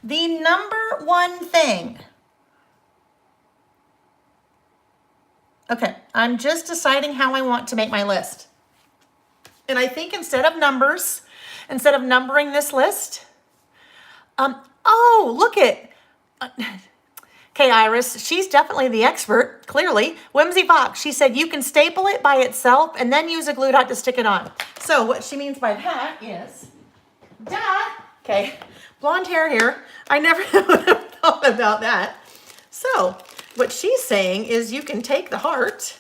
The number one thing. Okay, I'm just deciding how I want to make my list. And I think instead of numbering this list, oh, look it. Okay, Iris, she's definitely the expert, clearly. Whimsy Fox, she said you can staple it by itself and then use a glue dot to stick it on. So what she means by that is, okay, blonde hair here. I never would have thought about that. So what she's saying is you can take the heart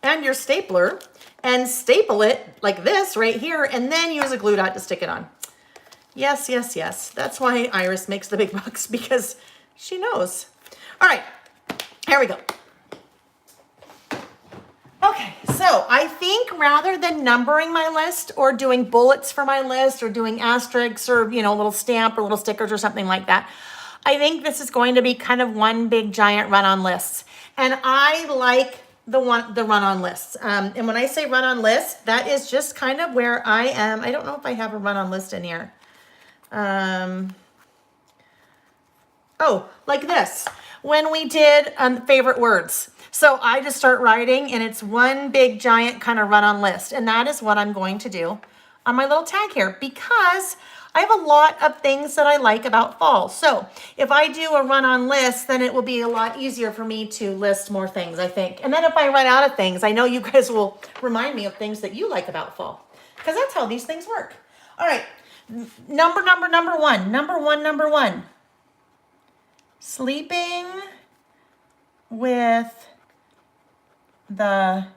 and your stapler and staple it like this right here and then use a glue dot to stick it on. Yes, yes, yes. That's why Iris makes the big bucks, because she knows. All right, here we go. Okay, so I think rather than numbering my list or doing bullets for my list or doing asterisks or, you know, a little stamp or little stickers or something like that, I think this is going to be kind of one big giant run-on list. And I like the run-on lists. And when I say run-on list, that is just kind of where I am. I don't know if I have a run-on list in here. Oh, like this. When we did favorite words. So I just start writing and it's one big giant kind of run-on list. And that is what I'm going to do on my little tag here, because I have a lot of things that I like about fall. So if I do a run-on list, then it will be a lot easier for me to list more things, I think. And then if I run out of things, I know you guys will remind me of things that you like about fall, because that's how these things work. All right, number one. Sleeping with the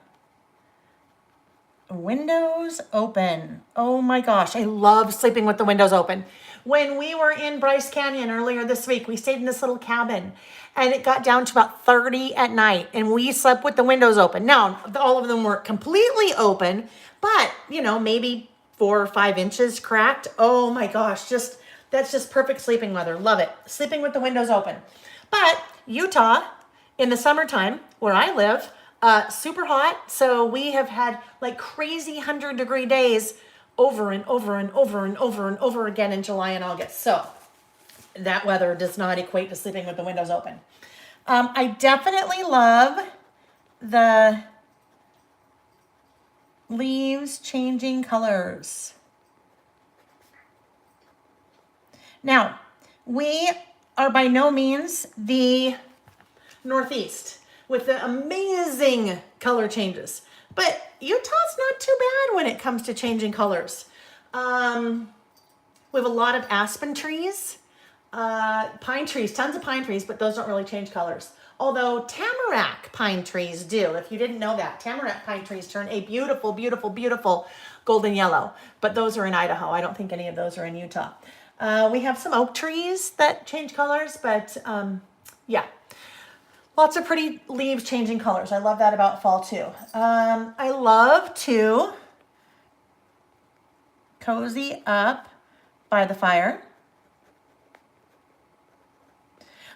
windows open. Oh my gosh, I love sleeping with the windows open. When we were in Bryce Canyon earlier this week, we stayed in this little cabin and it got down to about 30 at night and we slept with the windows open. Now, all of them weren't completely open, but you know, maybe 4 or 5 inches cracked. Oh my gosh, that's just perfect sleeping weather. Love it. Sleeping with the windows open. But Utah, in the summertime, where I live, super hot. So we have had like crazy 100-degree days over and over and over and over and over again in July and August. So that weather does not equate to sleeping with the windows open. I definitely love the leaves changing colors. Now, we are by no means the Northeast with the amazing color changes, but Utah's not too bad when it comes to changing colors. We have a lot of aspen trees, pine trees, tons of pine trees, but those don't really change colors. Although tamarack pine trees do. If you didn't know that, tamarack pine trees turn a beautiful, beautiful, beautiful golden yellow, but those are in Idaho. I don't think any of those are in Utah. We have some oak trees that change colors, but yeah, lots of pretty leaves changing colors. I love that about fall too. I love to cozy up by the fire.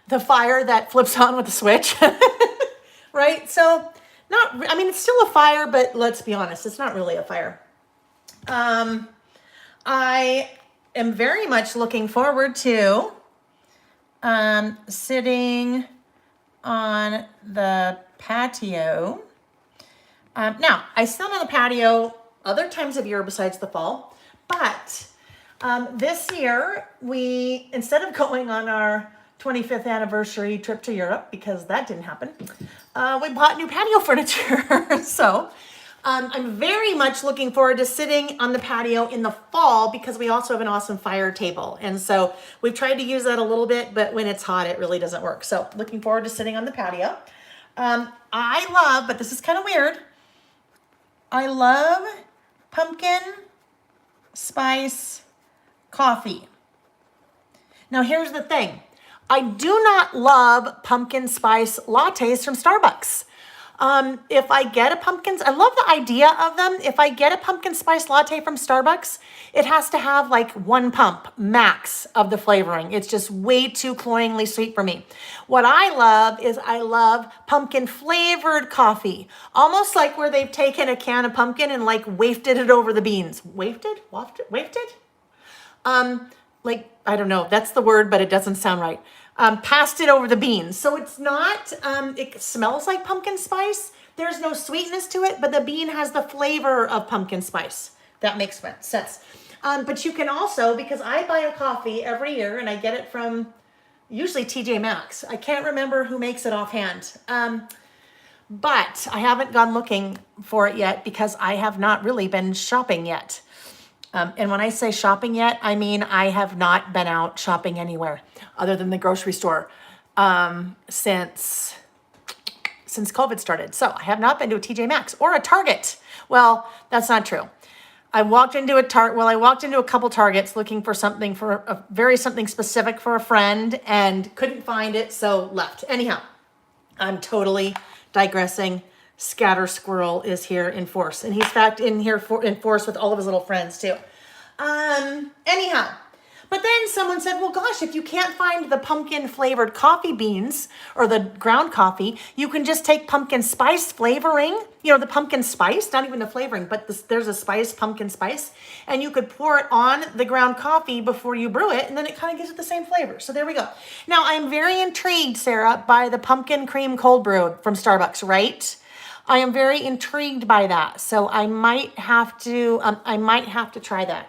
The fire that flips on with the switch, right? So I mean, it's still a fire, but let's be honest, it's not really a fire. I am very much looking forward to sitting on the patio. Now, I sit on the patio other times of year besides the fall, but this year, instead of going on our 25th anniversary trip to Europe, because that didn't happen, we bought new patio furniture. So I'm very much looking forward to sitting on the patio in the fall, because we also have an awesome fire table. And so we've tried to use that a little bit, but when it's hot, it really doesn't work. So looking forward to sitting on the patio. I love, but this is kind of weird, I love pumpkin spice coffee. Now here's the thing. I do not love pumpkin spice lattes from Starbucks. If I get a I love the idea of them. If I get a pumpkin spice latte from Starbucks, it has to have like 1 pump max of the flavoring. It's just way too cloyingly sweet for me. What I love pumpkin flavored coffee. Almost like where they've taken a can of pumpkin and like wafted it over the beans. Wafted? Wafted? Like, I don't know, that's the word, but it doesn't sound right. Passed it over the beans. So it's not, it smells like pumpkin spice. There's no sweetness to it, but the bean has the flavor of pumpkin spice. That makes sense. But you can also, because I buy a coffee every year and I get it from usually TJ Maxx. I can't remember who makes it offhand. But I haven't gone looking for it yet because I have not really been shopping yet. And when I say shopping yet, I mean I have not been out shopping anywhere other than the grocery store since COVID started. So I have not been to a TJ Maxx or a Target. Well, that's not true. I walked into a couple Targets looking for something something specific for a friend and couldn't find it, so left. Anyhow, I'm totally digressing. Scatter Squirrel is here in force, and he's in force with all of his little friends too. Anyhow, but then someone said, well, gosh, if you can't find the pumpkin flavored coffee beans or the ground coffee, you can just take pumpkin spice flavoring, the pumpkin spice, not even the flavoring, but there's a spice, pumpkin spice, and you could pour it on the ground coffee before you brew it, and then it kind of gives it the same flavor. So there we go. Now, I'm very intrigued, Sarah, by the pumpkin cream cold brew from Starbucks, right? I am very intrigued by that, so I might have to try that.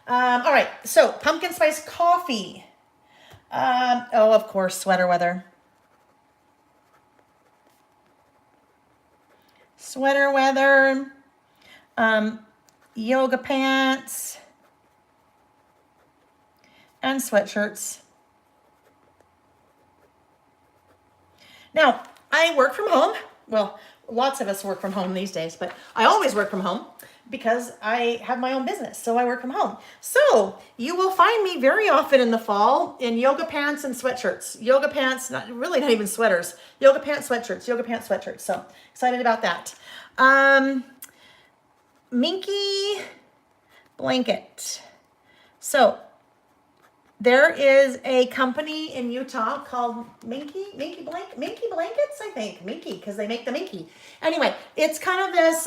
All right, so pumpkin spice coffee. Of course, sweater weather. Sweater weather, yoga pants, and sweatshirts. Now, I work from home. Well, lots of us work from home these days, but I always work from home because I have my own business, so I work from home. So you will find me very often in the fall in yoga pants and sweatshirts. Yoga pants, not even sweaters. Yoga pants, sweatshirts. So excited about that. Minky Blanket. So there is a company in Utah called Minky Blankets, I think. Minky, because they make the Minky. Anyway, it's kind of this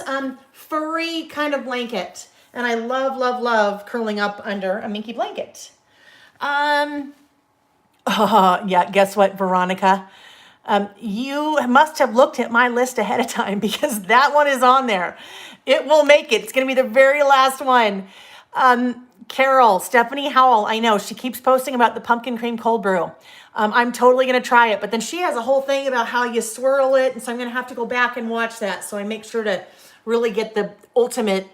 furry kind of blanket. And I love curling up under a Minky blanket. Yeah, guess what, Veronica? You must have looked at my list ahead of time because that one is on there. It will make it. It's going to be the very last one. Stephanie Howell, I know, she keeps posting about the pumpkin cream cold brew. I'm totally going to try it, but then she has a whole thing about how you swirl it, and so I'm going to have to go back and watch that, so I make sure to really get the ultimate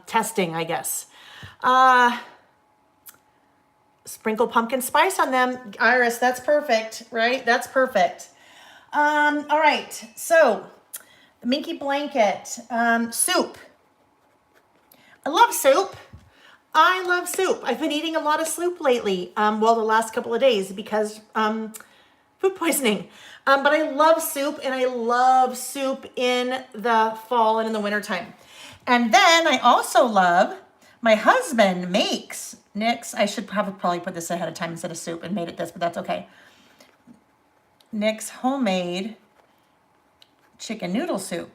testing, I guess. Sprinkle pumpkin spice on them. Iris, that's perfect, right? That's perfect. All right, so the Minky Blanket, soup. I love soup. I've been eating a lot of soup lately, the last couple of days because food poisoning. But I love soup, and I love soup in the fall and in the wintertime. And then I also love, my husband makes Nick's, I should probably put this ahead of time instead of soup and made it this, but that's okay. Nick's homemade chicken noodle soup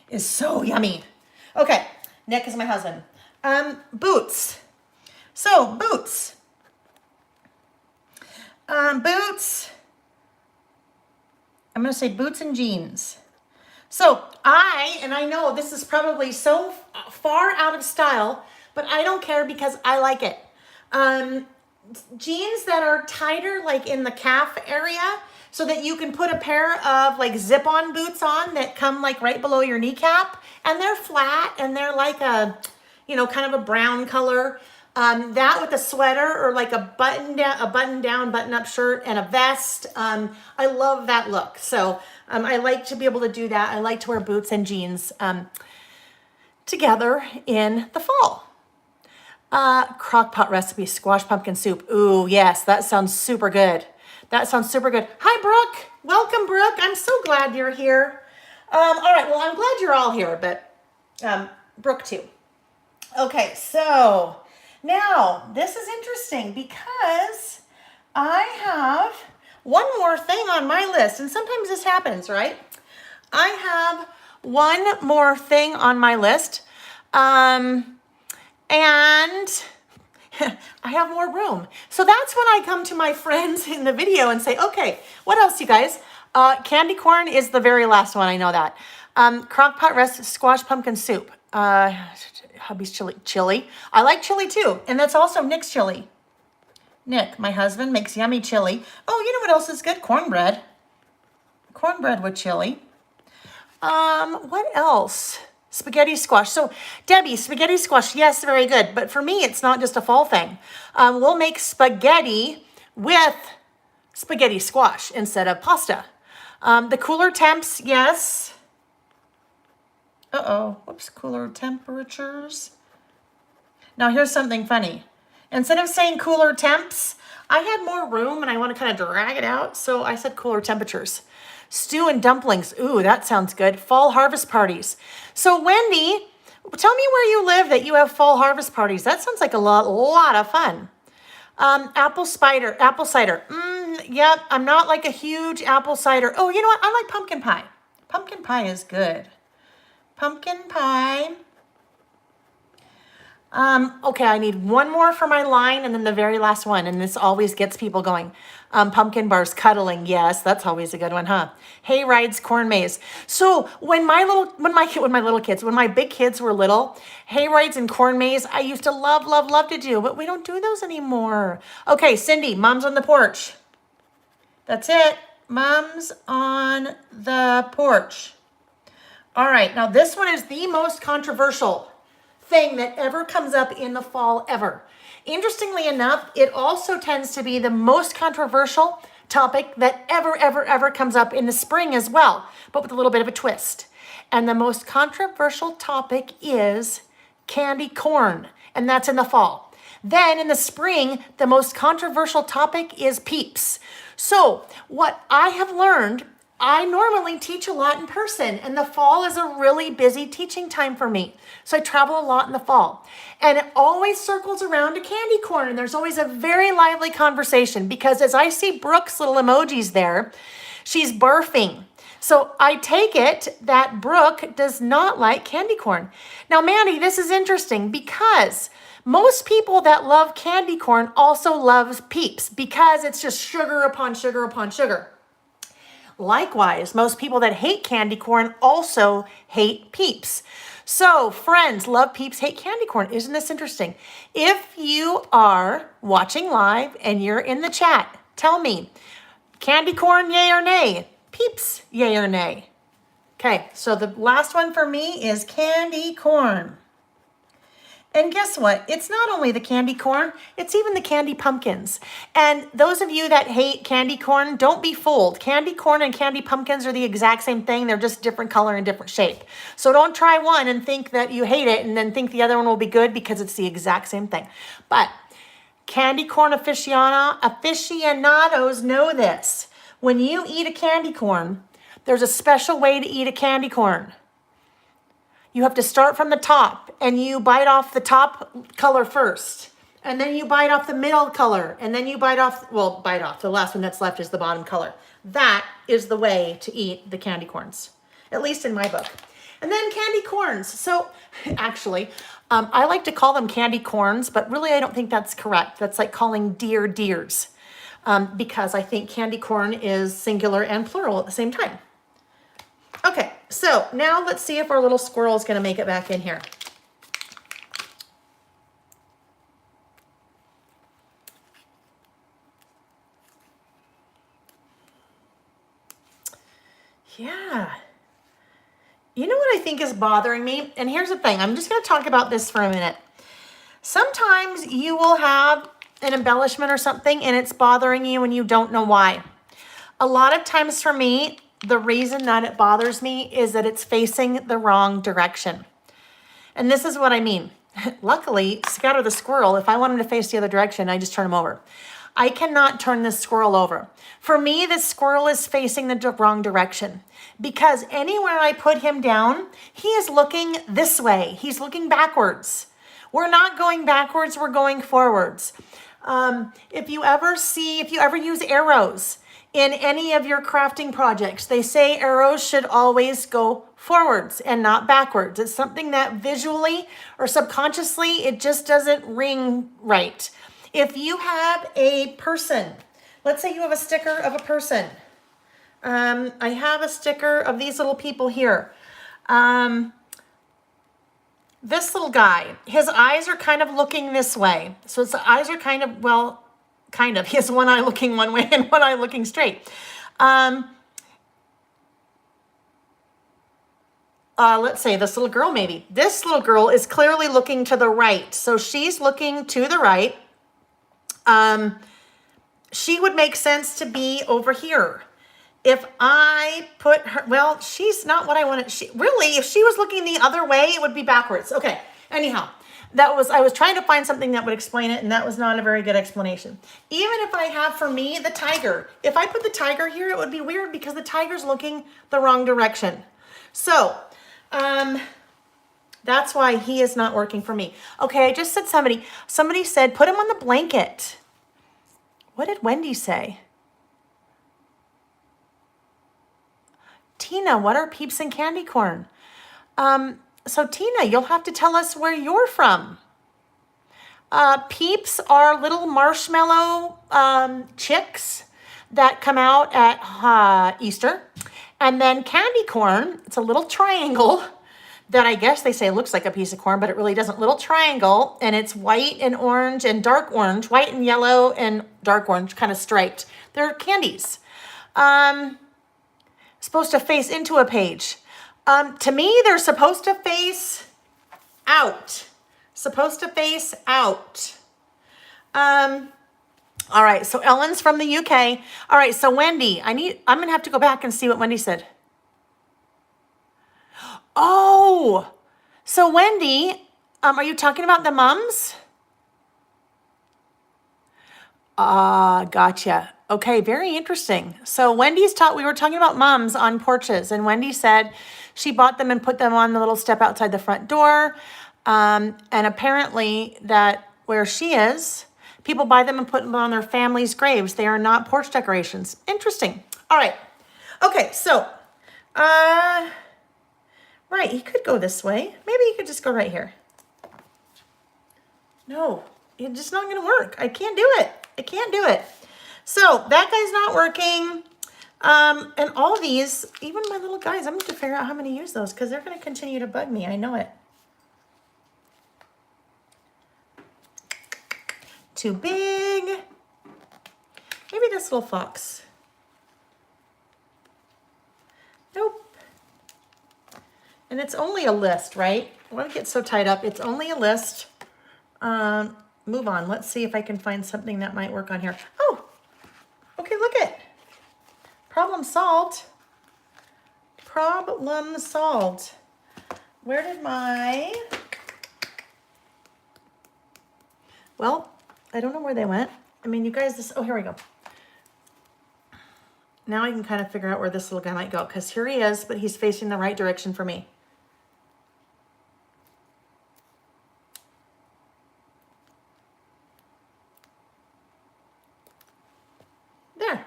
is so yummy. Okay, Nick is my husband. Boots. So, boots. Boots. I'm going to say boots and jeans. So, I know this is probably so far out of style, but I don't care because I like it. Jeans that are tighter, like in the calf area, so that you can put a pair of like zip-on boots on that come like right below your kneecap, and they're flat and they're like a, kind of a brown color. That with a sweater or like a button-down, button-up shirt and a vest. I love that look. So I like to be able to do that. I like to wear boots and jeans together in the fall. Crock pot recipe, squash pumpkin soup. Ooh, yes, that sounds super good. That sounds super good. Hi, Brooke. Welcome, Brooke. I'm so glad you're here. All right, well, I'm glad you're all here, but Brooke too. Okay, so now this is interesting because I have one more thing on my list, and sometimes this happens, right? I have one more thing on my list, and I have more room. So that's when I come to my friends in the video and say, okay, what else, you guys? Candy corn is the very last one, I know that. Crock-pot rest squash pumpkin soup. Hubby's chili. I like chili too, and that's also Nick's chili. Nick, my husband, makes yummy chili. Oh, you know what else is good? Cornbread. Cornbread with chili. What else? Spaghetti squash. So, Debbie, spaghetti squash, yes, very good. But for me, it's not just a fall thing. We'll make spaghetti with spaghetti squash instead of pasta. The cooler temps, yes. Whoops, cooler temperatures. Now, here's something funny. Instead of saying cooler temps, I had more room and I want to kind of drag it out. So I said cooler temperatures. Stew and dumplings. Ooh, that sounds good. Fall harvest parties. So Wendy, tell me where you live that you have fall harvest parties. That sounds like a lot of fun. Apple cider. Yep, I'm not like a huge apple cider. Oh, you know what? I like pumpkin pie. Pumpkin pie is good. Pumpkin pie. Okay, I need one more for my line and then the very last one. And this always gets people going. Pumpkin bars, cuddling. Yes, that's always a good one, huh? Hay rides, corn maze. So when my big kids were little, hay rides and corn maze, I used to love to do, but we don't do those anymore. Okay, Cindy, mom's on the porch. That's it. Mom's on the porch. All right, now this one is the most controversial thing that ever comes up in the fall ever. Interestingly enough, it also tends to be the most controversial topic that ever comes up in the spring as well, but with a little bit of a twist. And the most controversial topic is candy corn, and that's in the fall. Then in the spring, the most controversial topic is Peeps. So what I have learned, I normally teach a lot in person, and the fall is a really busy teaching time for me. So I travel a lot in the fall. And it always circles around to candy corn, and there's always a very lively conversation because as I see Brooke's little emojis there, she's barfing. So I take it that Brooke does not like candy corn. Now, Mandy, this is interesting because most people that love candy corn also love Peeps because it's just sugar upon sugar upon sugar. Likewise, most people that hate candy corn also hate Peeps. So, friends, love Peeps, hate candy corn. Isn't this interesting? If you are watching live and you're in the chat, tell me, candy corn, yay or nay? Peeps, yay or nay? Okay, so the last one for me is candy corn. And guess what? It's not only the candy corn, it's even the candy pumpkins. And those of you that hate candy corn, don't be fooled. Candy corn and candy pumpkins are the exact same thing. They're just different color and different shape. So don't try one and think that you hate it and then think the other one will be good because it's the exact same thing. But candy corn aficionados know this. When you eat a candy corn, there's a special way to eat a candy corn. You have to start from the top and you bite off the top color first. And then you bite off the middle color. And then you bite off. The last one that's left is the bottom color. That is the way to eat the candy corns, at least in my book. And then candy corns. So actually, I like to call them candy corns, but really I don't think that's correct. That's like calling deer deers because I think candy corn is singular and plural at the same time. Okay, so now let's see if our little squirrel is going to make it back in here. Yeah. You know what I think is bothering me? And here's the thing. I'm just going to talk about this for a minute. Sometimes you will have an embellishment or something and it's bothering you and you don't know why. A lot of times for me, the reason that it bothers me is that it's facing the wrong direction. And this is what I mean. Luckily, Scatter the squirrel, if I want him to face the other direction, I just turn him over. I cannot turn this squirrel over. For me, this squirrel is facing the wrong direction because anywhere I put him down, he is looking this way. He's looking backwards. We're not going backwards, we're going forwards. If you ever use arrows in any of your crafting projects, they say arrows should always go forwards and not backwards. It's something that visually or subconsciously, it just doesn't ring right. If you have a person, let's say you have a sticker of a person. I have a sticker of these little people here. This little guy, his eyes are kind of looking this way. So his eyes are kind of, well, kind of. He has one eye looking one way and one eye looking straight. Let's say this little girl maybe. This little girl is clearly looking to the right. So she's looking to the right. She would make sense to be over here. If I put her, well, she's not what I wanted. Really, if she was looking the other way, it would be backwards. Okay, anyhow, I was trying to find something that would explain it, and that was not a very good explanation. Even if I have, for me, the tiger. If I put the tiger here, it would be weird because the tiger's looking the wrong direction. So, that's why he is not working for me. Okay, I just said somebody said, put him on the blanket. What did Wendy say? Tina, what are Peeps and candy corn? So Tina, you'll have to tell us where you're from. Peeps are little marshmallow chicks that come out at Easter. And then candy corn, it's a little triangle that I guess they say looks like a piece of corn, but it really doesn't. Little triangle, and it's white and orange and dark orange, white and yellow and dark orange, kind of striped. They're candies. Supposed to face into a page. To me, they're supposed to face out. Supposed to face out. All right, so Ellen's from the UK. All right, so Wendy, I'm gonna have to go back and see what Wendy said. Oh, so Wendy, are you talking about the mums? Gotcha. Okay, very interesting. So we were talking about mums on porches, and Wendy said she bought them and put them on the little step outside the front door. And apparently that where she is, people buy them and put them on their family's graves. They are not porch decorations. Interesting. All right. Okay, so, right, he could go this way. Maybe he could just go right here. No, it's just not going to work. I can't do it. I can't do it. So that guy's not working. And all these, even my little guys, I'm going to have to figure out how I'm going to use those because they're going to continue to bug me. I know it. Too big. Maybe this little fox. Nope. And it's only a list, right? I want to get so tied up. It's only a list. Move on. Let's see if I can find something that might work on here. Oh, okay, look it. Problem solved. Problem solved. Where did my... Well, I don't know where they went. I mean, you guys, oh, here we go. Now I can kind of figure out where this little guy might go because here he is, but he's facing the right direction for me. There.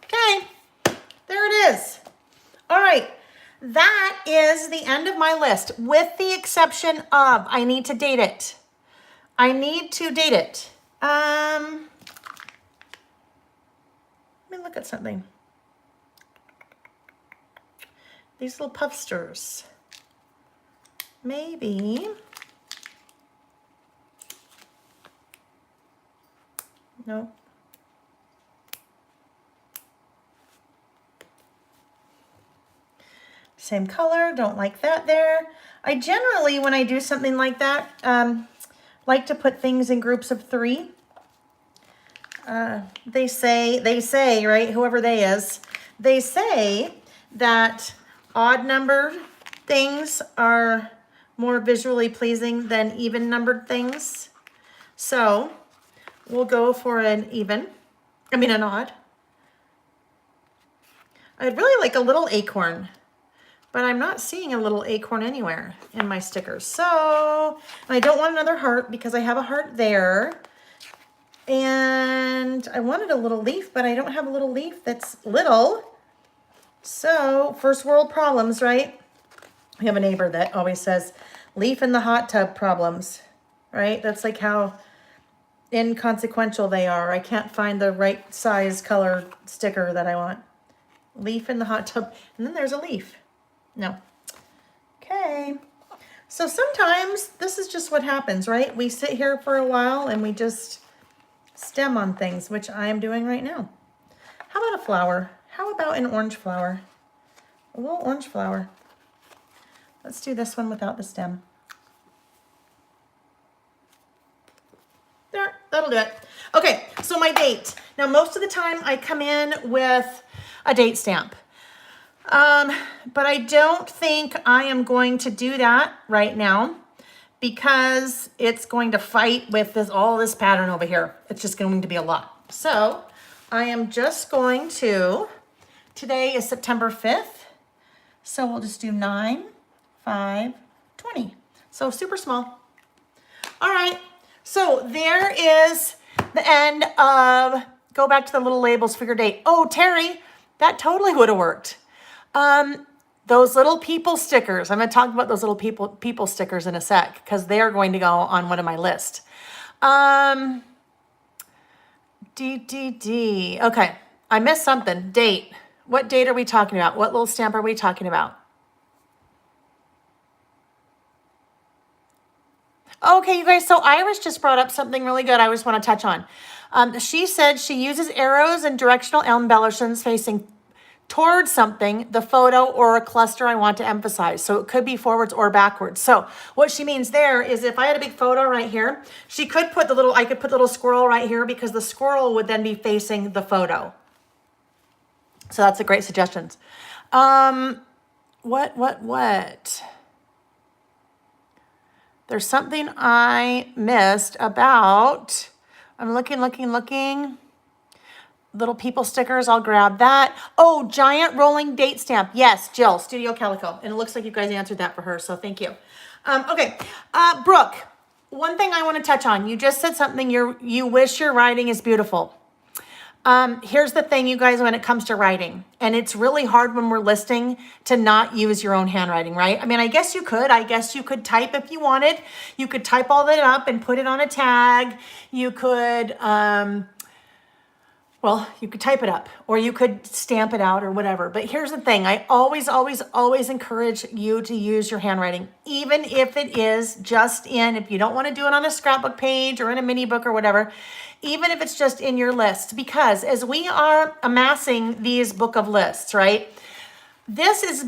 Okay. There it is. All right. That is the end of my list with the exception of I need to date it. I need to date it. Let me look at something. These little puffsters. Maybe. No. Same color, don't like that there. I generally, when I do something like that, like to put things in groups of 3. They say, right, whoever they is, they say that odd numbered things are more visually pleasing than even numbered things. So we'll go for an even. I mean, a nod. I'd really like a little acorn, but I'm not seeing a little acorn anywhere in my stickers. So I don't want another heart because I have a heart there. And I wanted a little leaf, but I don't have a little leaf that's little. So first world problems, right? We have a neighbor that always says, leaf in the hot tub problems, right? That's like how inconsequential they are. I can't find the right size color sticker that I want. Leaf in the hot tub. And then there's a leaf. No. Okay. So sometimes this is just what happens, right? We sit here for a while and we just stem on things, which I am doing right now. How about a flower? How about an orange flower? A little orange flower. Let's do this one without the stem. There, that'll do it. Okay, so my date. Now, most of the time I come in with a date stamp. But I don't think I am going to do that right now because it's going to fight with all this pattern over here. It's just going to be a lot. So I am just going to, today is September 5th. So we'll just do 9, 5, 20. So super small. All right. So there is the end of, go back to the little labels for your date. Oh, Terry, that totally would have worked. Those little people stickers. I'm going to talk about those little people stickers in a sec because they are going to go on one of my lists. Okay, I missed something. Date. What date are we talking about? What little stamp are we talking about? Okay, you guys, so Iris just brought up something really good I just want to touch on. She said she uses arrows and directional embellishments facing towards something, the photo or a cluster I want to emphasize. So it could be forwards or backwards. So what she means there is if I had a big photo right here, she could put I could put the little squirrel right here because the squirrel would then be facing the photo. So that's a great suggestion. What? There's something I missed about, I'm looking. Little people stickers, I'll grab that. Oh, giant rolling date stamp. Yes, Jill, Studio Calico. And it looks like you guys answered that for her, so thank you. Okay, Brooke, one thing I want to touch on. You just said something, you wish your writing is beautiful. Here's the thing, you guys, when it comes to writing, and it's really hard when we're listing to not use your own handwriting, right? I mean, I guess you could type if you wanted. You could type all that up and put it on a tag. You could, well, you could type it up or you could stamp it out or whatever. But here's the thing. I always encourage you to use your handwriting, even if it is just if you don't want to do it on a scrapbook page or in a mini book or whatever, even if it's just in your list, because as we are amassing these book of lists, right? This is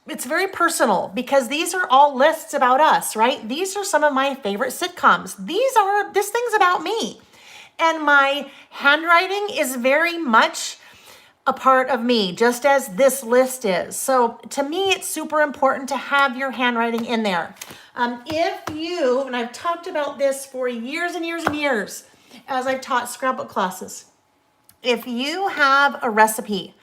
it's very personal because these are all lists about us, right? These are some of my favorite sitcoms. This thing's about me. And my handwriting is very much a part of me, just as this list is. So to me, it's super important to have your handwriting in there. And I've talked about this for years and years and years as I've taught scrapbook classes. If you have a recipe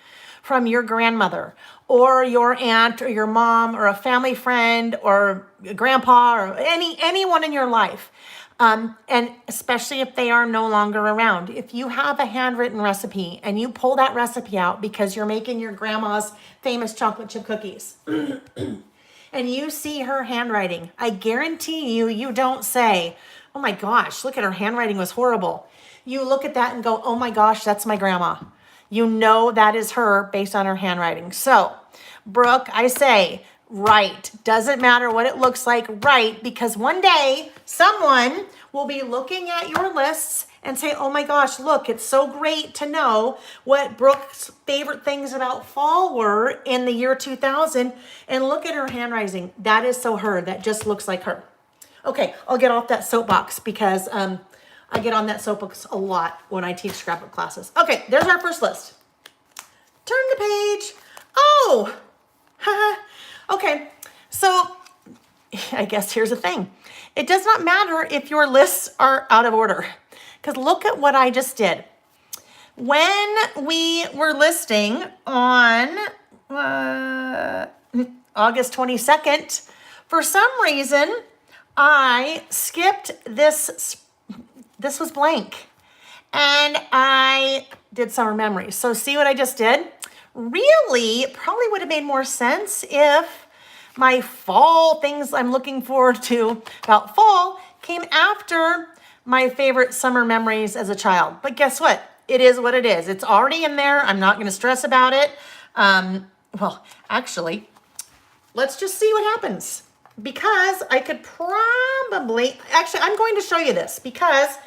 from your grandmother or your aunt or your mom or a family friend or a grandpa or anyone in your life, and especially if they are no longer around, if you have a handwritten recipe and you pull that recipe out because you're making your grandma's famous chocolate chip cookies and you see her handwriting, I guarantee you don't say, oh my gosh, look at her handwriting was horrible. You look at that and go, oh my gosh, that's my grandma. You know that is her based on her handwriting. So, Brooke, I say, write. Doesn't matter what it looks like, write, because one day someone will be looking at your lists and say, oh my gosh, look, it's so great to know what Brooke's favorite things about fall were in the year 2000, and look at her handwriting. That is so her. That just looks like her. Okay, I'll get off that soapbox because I get on that soapbox a lot when I teach scrapbook classes. Okay, there's our first list. Turn the page. Oh, okay, so I guess here's the thing. It does not matter if your lists are out of order, because look at what I just did. when we were listing on August 22nd, for some reason, I skipped this. This was blank. And I did summer memories. So see what I just did? Really, probably would have made more sense if my fall things I'm looking forward to about fall came after my favorite summer memories as a child. But guess what? It is what it is. It's already in there. I'm not going to stress about it. Well, actually, let's just see what happens. Because I could probably, actually, I'm going to show you this because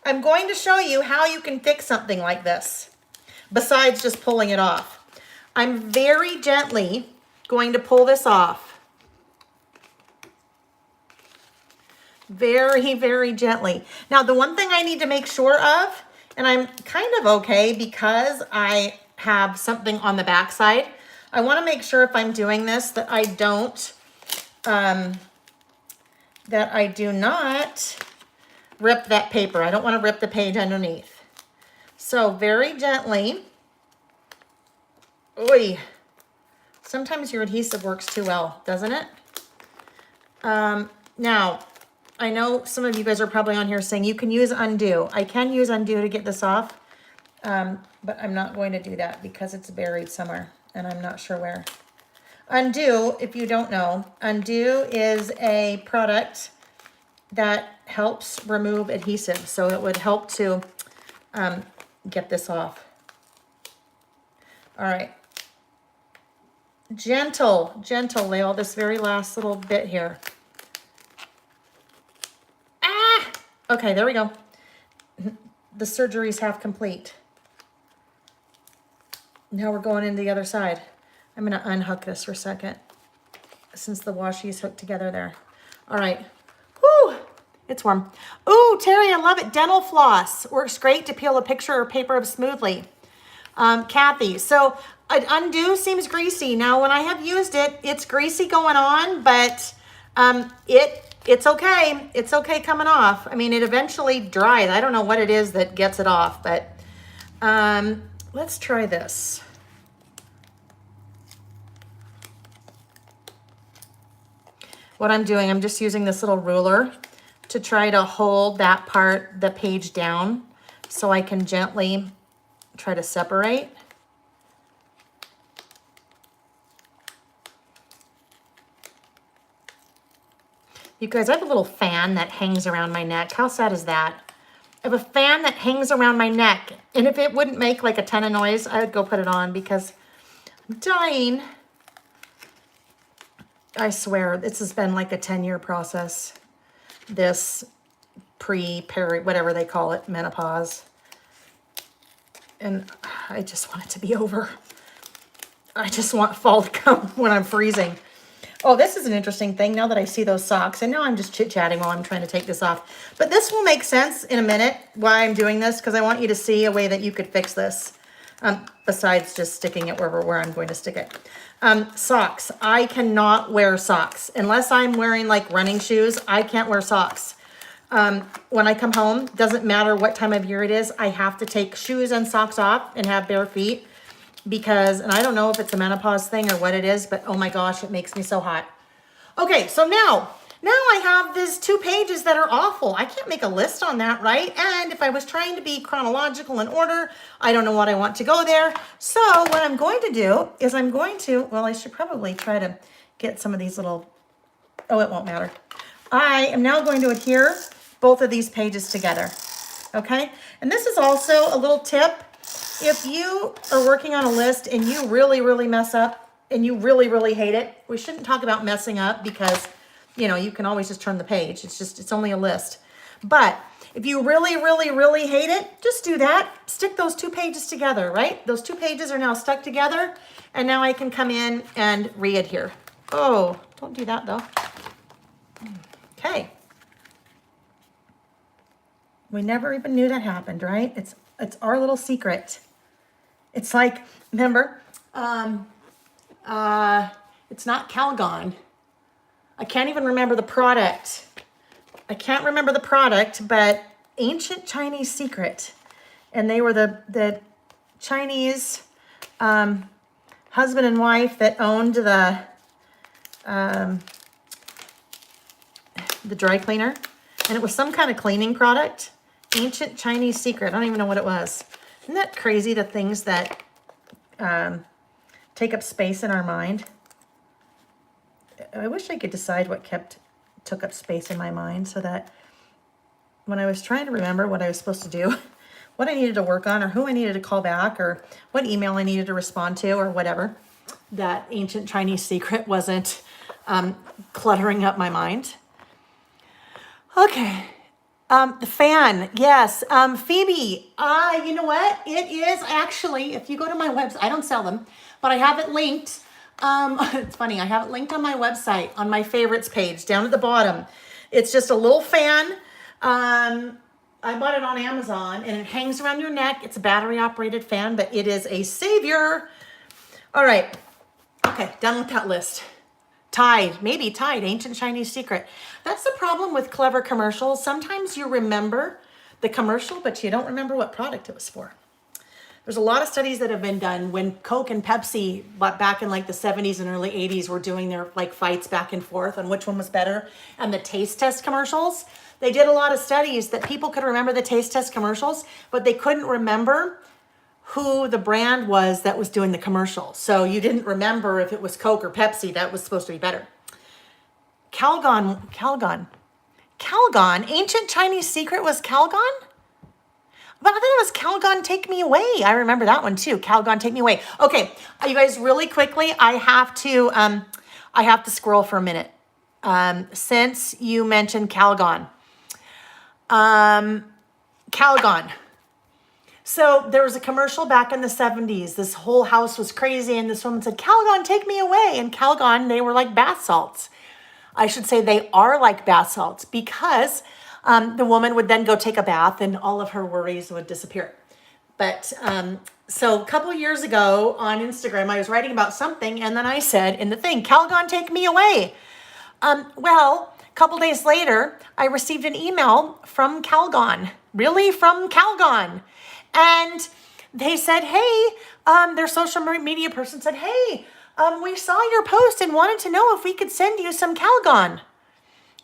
I'm going to show you how you can fix something like this besides just pulling it off. I'm very gently going to pull this off. Very, very gently. Now, the one thing I need to make sure of, and I'm kind of okay because I have something on the back side. I want to make sure if I'm doing this that I don't, that I do not rip that paper. I don't want to rip the page underneath. So very gently. Oy. Sometimes your adhesive works too well, doesn't it? Now, I know some of you guys are probably on here saying you can use undo. I can use undo to get this off, but I'm not going to do that because it's buried somewhere and I'm not sure where. Undo, if you don't know, undo is a product that helps remove adhesive. So it would help to get this off. All right. Gentle, Lael, this very last little bit here. Ah! Okay, there we go. The surgery's half complete. Now we're going into the other side. I'm going to unhook this for a second since the washi is hooked together there. All right. Whew, it's warm. Ooh, Terry, I love it. Dental floss works great to peel a picture or paper up smoothly. Kathy, so an undo seems greasy. Now, when I have used it, it's greasy going on, but it's okay. It's okay coming off. I mean, it eventually dries. I don't know what it is that gets it off, but let's try this. What I'm doing, I'm just using this little ruler to try to hold that part, the page down, so I can gently try to separate. You guys, I have a little fan that hangs around my neck. How sad is that? I have a fan that hangs around my neck. And if it wouldn't make like a ton of noise, I would go put it on because I'm dying. I swear, this has been like a 10-year process. This peri, whatever they call it, menopause. And I just want it to be over. I just want fall to come when I'm freezing. Oh, this is an interesting thing now that I see those socks. And now I'm just chit-chatting while I'm trying to take this off. But this will make sense in a minute why I'm doing this, because I want you to see a way that you could fix this, besides just sticking it where I'm going to stick it. Socks. I cannot wear socks. Unless I'm wearing like running shoes, I can't wear socks. When I come home, doesn't matter what time of year it is, I have to take shoes and socks off and have bare feet because, and I don't know if it's a menopause thing or what it is, but oh my gosh, it makes me so hot. Okay, so now I have these 2 pages that are awful. I can't make a list on that, right? And if I was trying to be chronological in order, I don't know what I want to go there. So what I'm going to do is well, I should probably try to get some of these little, oh, it won't matter. I am now going to adhere both of these pages together, okay? And this is also a little tip. If you are working on a list and you really, really mess up and you really, really hate it, we shouldn't talk about messing up because, you know, you can always just turn the page. It's only a list. But if you really, really, really hate it, just do that. Stick those 2 pages together, right? Those 2 pages are now stuck together, and now I can come in and re-adhere. Oh, don't do that though. Okay. We never even knew that happened, right? It's our little secret. It's like, remember, it's not Calgon. I can't even remember the product. I can't remember the product, but ancient Chinese secret. And they were the Chinese husband and wife that owned the dry cleaner. And it was some kind of cleaning product. Ancient Chinese secret. I don't even know what it was. Isn't that crazy, the things that take up space in our mind? I wish I could decide what took up space in my mind so that when I was trying to remember what I was supposed to do, what I needed to work on, or who I needed to call back, or what email I needed to respond to, or whatever, that ancient Chinese secret wasn't cluttering up my mind. Okay. The fan, yes. Phoebe, you know what? It is actually, if you go to my website, I don't sell them, but I have it linked. It's funny, I have it linked on my website, on my favorites page, down at the bottom. It's just a little fan. I bought it on Amazon, and it hangs around your neck. It's a battery-operated fan, but it is a savior. All right. Okay, done with that list. Tide, maybe Tide, ancient Chinese secret. That's the problem with clever commercials. Sometimes you remember the commercial, but you don't remember what product it was for. There's a lot of studies that have been done when Coke and Pepsi, back in like the 70s and early 80s, were doing their like fights back and forth on which one was better, and the taste test commercials. They did a lot of studies that people could remember the taste test commercials, but they couldn't remember who the brand was that was doing the commercial. So you didn't remember if it was Coke or Pepsi that was supposed to be better. Calgon, ancient Chinese secret was Calgon? But I thought it was Calgon, Take Me Away. I remember that one too. Calgon, Take Me Away. Okay, you guys, really quickly, I have to scroll for a minute. Since you mentioned Calgon. Calgon. So there was a commercial back in the 70s. This whole house was crazy, and this woman said, Calgon, take me away. And Calgon, they were like bath salts. I should say they are like bath salts, because the woman would then go take a bath and all of her worries would disappear. But so a couple of years ago on Instagram, I was writing about something, and then I said in the thing, Calgon, take me away. Well, a couple days later, I received an email from Calgon. Really? From Calgon. And they said, hey, their social media person said, hey, we saw your post and wanted to know if we could send you some Calgon.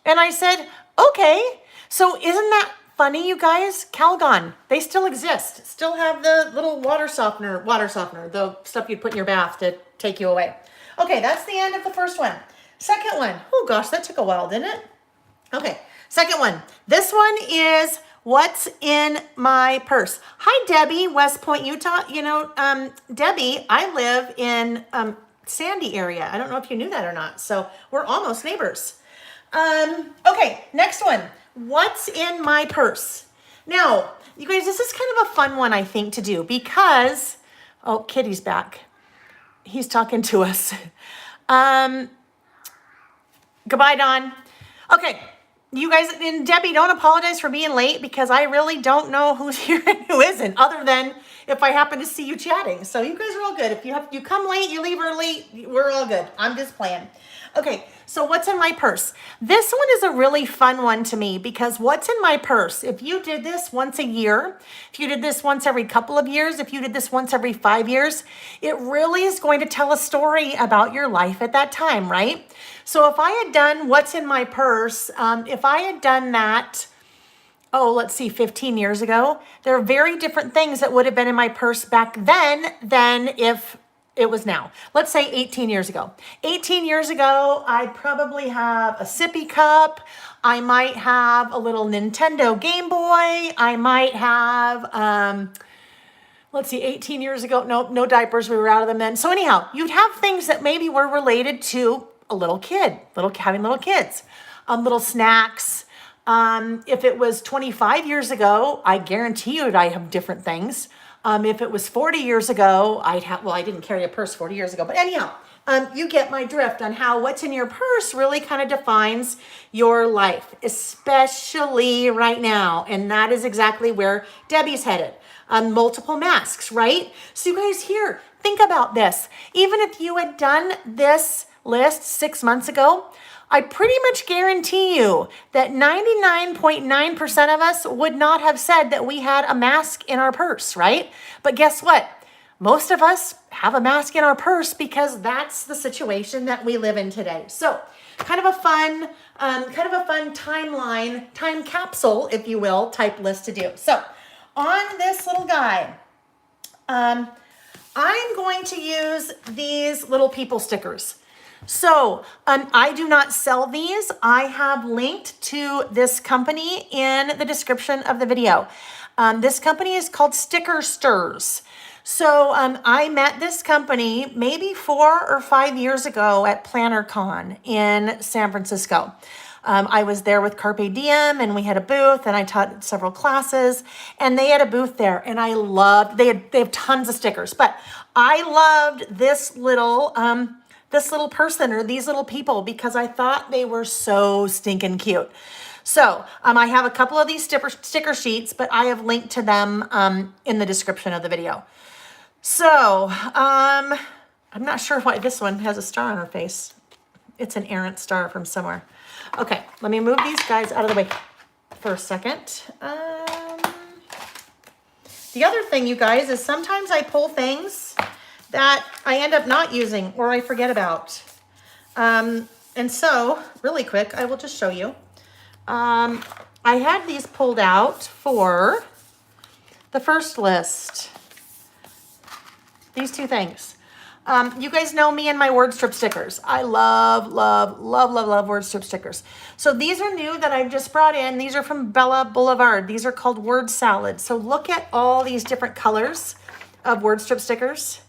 And I said, okay. So isn't that funny, you guys? Calgon, they still exist. Still have the little water softener, the stuff you'd put in your bath to take you away. Okay, that's the end of the first one. Second one. Oh gosh, that took a while, didn't it? Okay, second one. This one is what's in my purse. Hi, Debbie, West Point, Utah. You know, Debbie, I live in Sandy area. I don't know if you knew that or not. So we're almost neighbors. Okay, next one. What's in my purse? Now, you guys, this is kind of a fun one, I think, to do because, oh, Kitty's back. He's talking to us. Goodbye, Don. Okay, you guys, and Debbie, don't apologize for being late because I really don't know who's here and who isn't, other than if I happen to see you chatting. So you guys are all good. If you come late, you leave early, we're all good. I'm just playing. Okay, so what's in my purse? This one is a really fun one to me because what's in my purse? If you did this once a year, if you did this once every couple of years, if you did this once every 5 years, it really is going to tell a story about your life at that time, right? So if I had done what's in my purse, if I had done that, let's see, 15 years ago, there are very different things that would have been in my purse back then than if it was now. Let's say 18 years ago. 18 years ago, I'd probably have a sippy cup. I might have a little Nintendo Game Boy. I might have, let's see, 18 years ago, no diapers. We were out of them then. So anyhow, you'd have things that maybe were related to a little kid, having little kids, little snacks. If it was 25 years ago, I guarantee you I have different things. If it was 40 years ago, I didn't carry a purse 40 years ago, but anyhow, you get my drift on how what's in your purse really kind of defines your life, especially right now. And that is exactly where Debbie's headed. Multiple masks, right? So you guys here, think about this. Even if you had done this list 6 months ago, I pretty much guarantee you that 99.9% of us would not have said that we had a mask in our purse, right? But guess what? most of us have a mask in our purse because that's the situation that we live in today. So kind of a fun timeline, time capsule, if you will, type list to do. So on this little guy, I'm going to use these little people stickers. So I do not sell these. I have linked to this company in the description of the video. This company is called Sticker Stirs. So I met this company maybe 4 or 5 years ago at PlannerCon in San Francisco. I was there with Carpe Diem and we had a booth and I taught several classes and they had a booth there and I loved, they have tons of stickers, but I loved this little person or these little people because I thought they were so stinking cute. So I have a couple of these sticker sheets, but I have linked to them in the description of the video. So I'm not sure why this one has a star on her face. It's an errant star from somewhere. Okay, let me move these guys out of the way for a second. The other thing, you guys, is sometimes I pull things that I end up not using or I forget about. And so, really quick, I will just show you. I had these pulled out for the first list. These two things. You guys know me and my word strip stickers. I love word strip stickers. So these are new that I've just brought in. These are from Bella Boulevard. These are called word salad. So look at all these different colors of word strip stickers.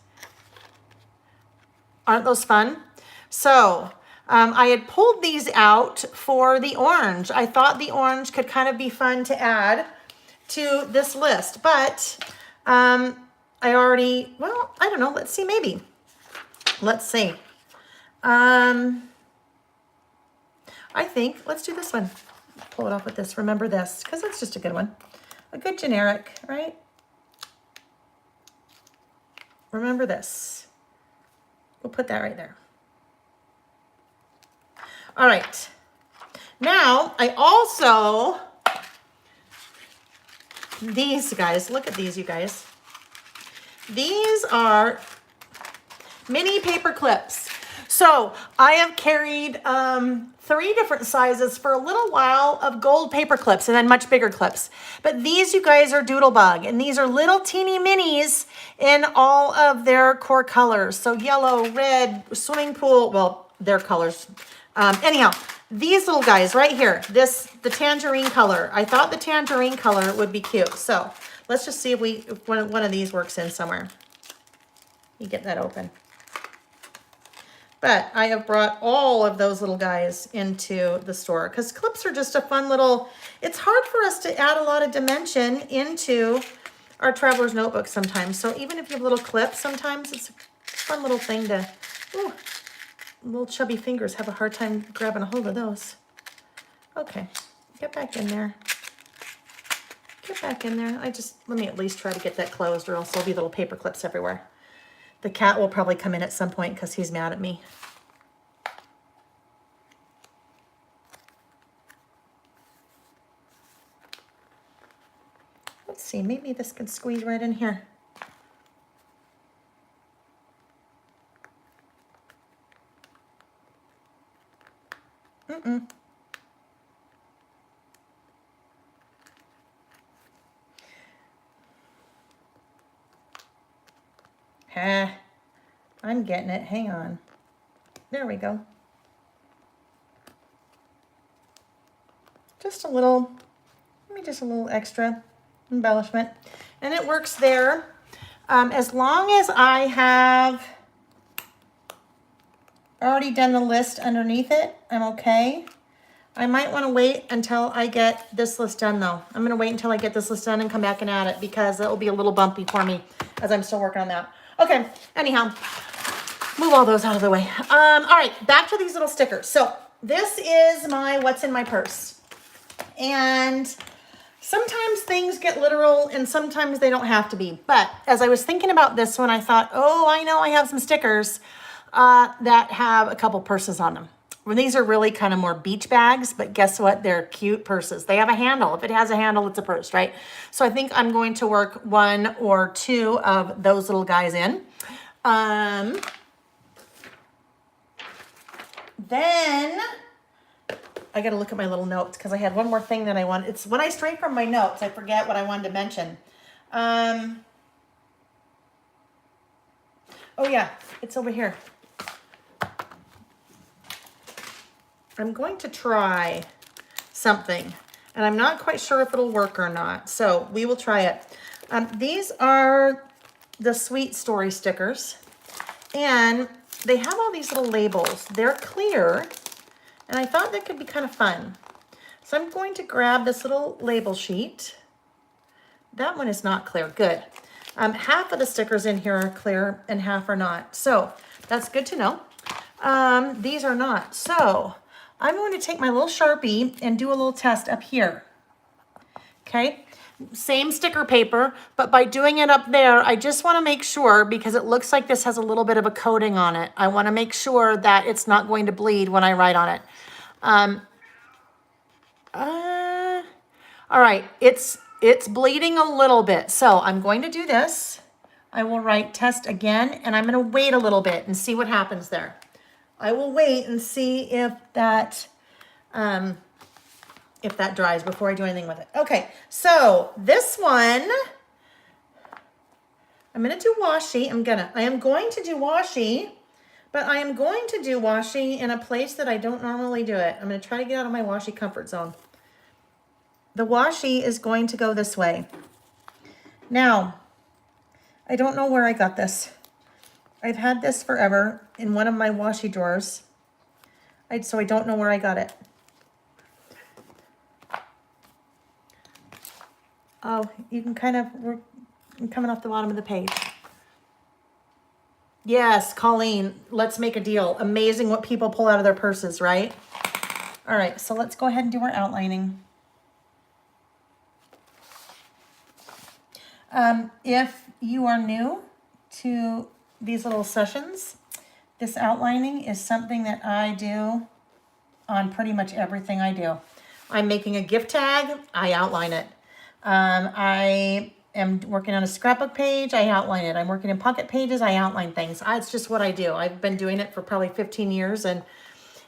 Aren't those fun? So I had pulled these out for the orange. I thought the orange could kind of be fun to add to this list, but I don't know. Let's see, maybe. Let's see. I think, let's do this one. Pull it off with this. Remember this, because that's just a good one. A good generic, right? Remember this. We'll put that right there. All right. Now, I also, these guys, look at these, you guys. These are mini paper clips. So I have carried 3 different sizes for a little while of gold paper clips and then much bigger clips. But these, you guys, are Doodlebug, and these are little teeny minis in all of their core colors. So yellow, red, swimming pool, well, their colors. Anyhow, these little guys right here, the tangerine color. I thought the tangerine color would be cute. So let's just see if one of these works in somewhere. You get that open. But I have brought all of those little guys into the store because clips are just a fun little, it's hard for us to add a lot of dimension into our traveler's notebook sometimes. So even if you have little clips, sometimes it's a fun little thing to, ooh, little chubby fingers have a hard time grabbing a hold of those. Okay, get back in there. Get back in there. Let me at least try to get that closed or else there'll be little paper clips everywhere. The cat will probably come in at some point because he's mad at me. Let's see, maybe this can squeeze right in here. I'm getting it. Hang on. There we go. Just a little extra embellishment. And it works there. As long as I have already done the list underneath it, I'm okay. I might want to wait until I get this list done though. I'm going to wait until I get this list done and come back and add it because it will be a little bumpy for me as I'm still working on that. Okay, anyhow, move all those out of the way. All right, back to these little stickers. So this is my what's in my purse. And sometimes things get literal and sometimes they don't have to be. But as I was thinking about this one, I thought, oh, I know I have some stickers that have a couple purses on them. Well, these are really kind of more beach bags, but guess what? They're cute purses. They have a handle. If it has a handle, it's a purse, right? So I think I'm going to work 1 or 2 of those little guys in. Then I got to look at my little notes because I had one more thing that I want. It's when I stray from my notes, I forget what I wanted to mention. Oh yeah, it's over here. I'm going to try something, and I'm not quite sure if it'll work or not. So we will try it. These are the Sweet Story stickers, and they have all these little labels. They're clear, and I thought that could be kind of fun. So I'm going to grab this little label sheet. That one is not clear. Good. Half of the stickers in here are clear and half are not. So that's good to know. These are not. So I'm going to take my little Sharpie and do a little test up here. Okay. Same sticker paper, but by doing it up there, I just want to make sure, because it looks like this has a little bit of a coating on it. I want to make sure that it's not going to bleed when I write on it. All right. It's bleeding a little bit. So I'm going to do this. I will write test again, and I'm going to wait a little bit and see what happens there. I will wait and see if that dries before I do anything with it. Okay, so this one, I'm going to do washi. I am going to do washi, but I am going to do washi in a place that I don't normally do it. I'm going to try to get out of my washi comfort zone. The washi is going to go this way. Now, I don't know where I got this. I've had this forever in one of my washi drawers. So I don't know where I got it. Oh, you can kind of, I'm coming off the bottom of the page. Yes, Colleen, let's make a deal. Amazing what people pull out of their purses, right? All right, so let's go ahead and do our outlining. If you are new to these little sessions, this outlining is something that I do on pretty much everything I do. I'm making a gift tag, I outline it. I am working on a scrapbook page, I outline it. I'm working in pocket pages, I outline things. It's just what I do. I've been doing it for probably 15 years, and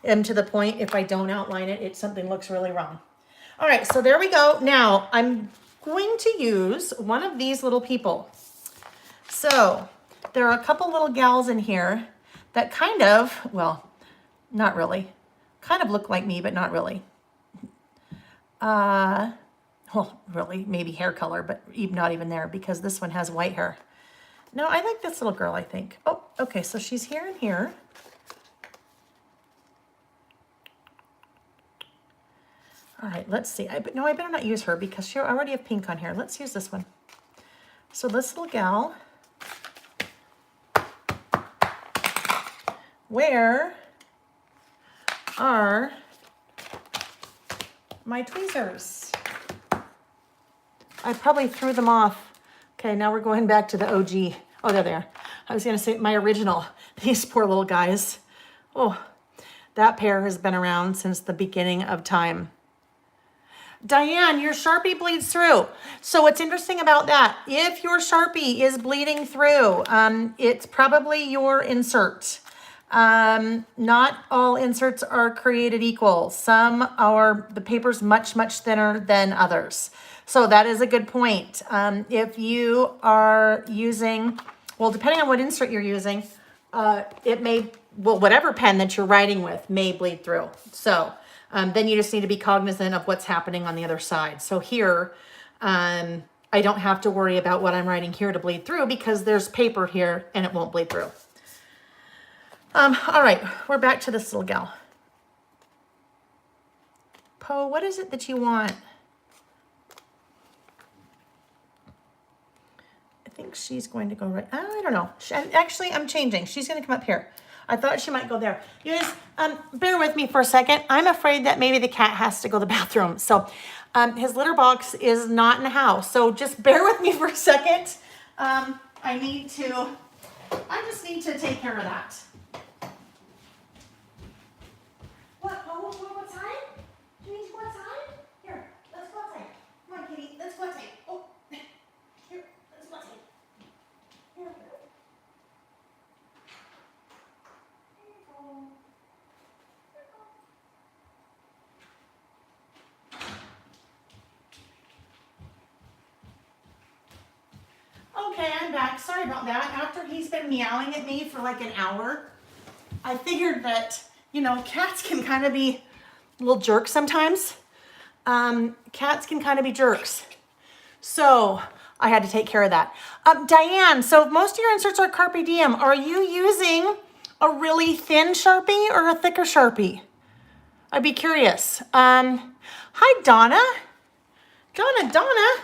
am to the point, if I don't outline it, something looks really wrong. All right, so there we go. Now, I'm going to use one of these little people. So there are a couple little gals in here that kind of, well, not really, kind of look like me, but not really. Well, really, maybe hair color, but not even there, because this one has white hair. No, I like this little girl, I think. Oh, okay, so she's here and here. All right, let's see. No, I better not use her because I already have pink on here. Let's use this one. So this little gal, where are my tweezers? I probably threw them off. Okay, now we're going back to the OG. Oh, there they are. I was going to say my original. These poor little guys. Oh, that pair has been around since the beginning of time. Diane, your Sharpie bleeds through. So what's interesting about that, if your Sharpie is bleeding through, it's probably your insert. Not all inserts are created equal. Some are, the paper's much, much thinner than others. So that is a good point. If you are using, well, depending on what insert you're using, it may, well, whatever pen that you're writing with may bleed through. So then you just need to be cognizant of what's happening on the other side. So here, I don't have to worry about what I'm writing here to bleed through because there's paper here and it won't bleed through. All right, we're back to this little gal. Poe, what is it that you want? I think she's going to go right, I don't know. Actually, I'm changing. She's going to come up here. I thought she might go there. You guys, bear with me for a second. I'm afraid that maybe the cat has to go to the bathroom. So his litter box is not in the house. So just bear with me for a second. I just need to take care of that. back. Sorry about that. After he's been meowing at me for like an hour, I figured that, you know, cats can kind of be little jerks sometimes. Cats can kind of be jerks. So I had to take care of that. Diane, so most of your inserts are Carpe Diem. Are you using a really thin Sharpie or a thicker Sharpie? I'd be curious. Hi, Donna. Donna.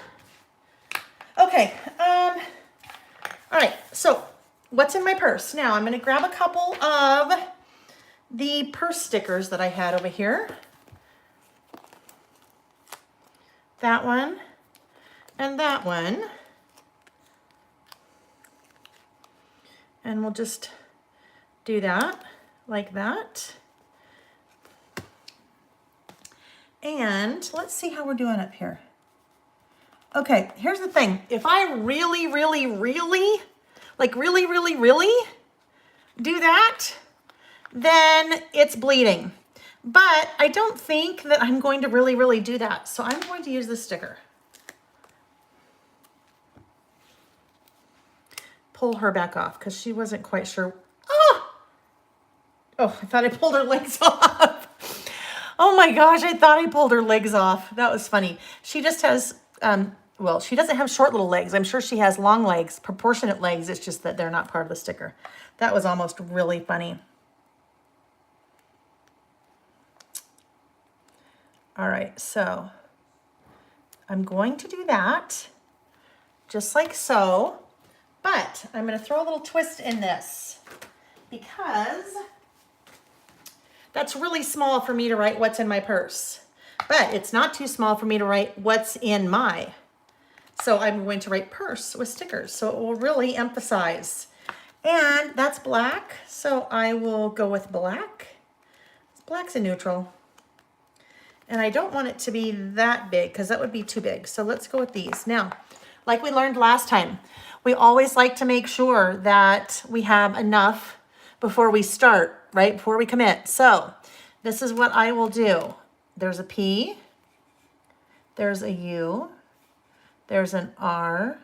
Okay. All right. So what's in my purse? Now I'm going to grab a couple of the purse stickers that I had over here. That one and that one. And we'll just do that like that. And let's see how we're doing up here. Okay, here's the thing. If I really do that, then it's bleeding. But I don't think that I'm going to really do that. So I'm going to use this sticker. Pull her back off because she wasn't quite sure. Oh, I thought I pulled her legs off. Oh my gosh, I thought I pulled her legs off. That was funny. She just has, well, she doesn't have short little legs. I'm sure she has long legs, proportionate legs. It's just that they're not part of the sticker. That was almost really funny. All right, so I'm going to do that just like so, but I'm going to throw a little twist in this because that's really small for me to write what's in my purse, but it's not too small for me to write what's in my. So I'm going to write purse with stickers, so it will really emphasize. And that's black, so I will go with black. Black's a neutral. And I don't want it to be that big because that would be too big. So let's go with these. Now, like we learned last time, we always like to make sure that we have enough before we start, right? Before we commit. So this is what I will do. There's a P, there's a U, there's an R,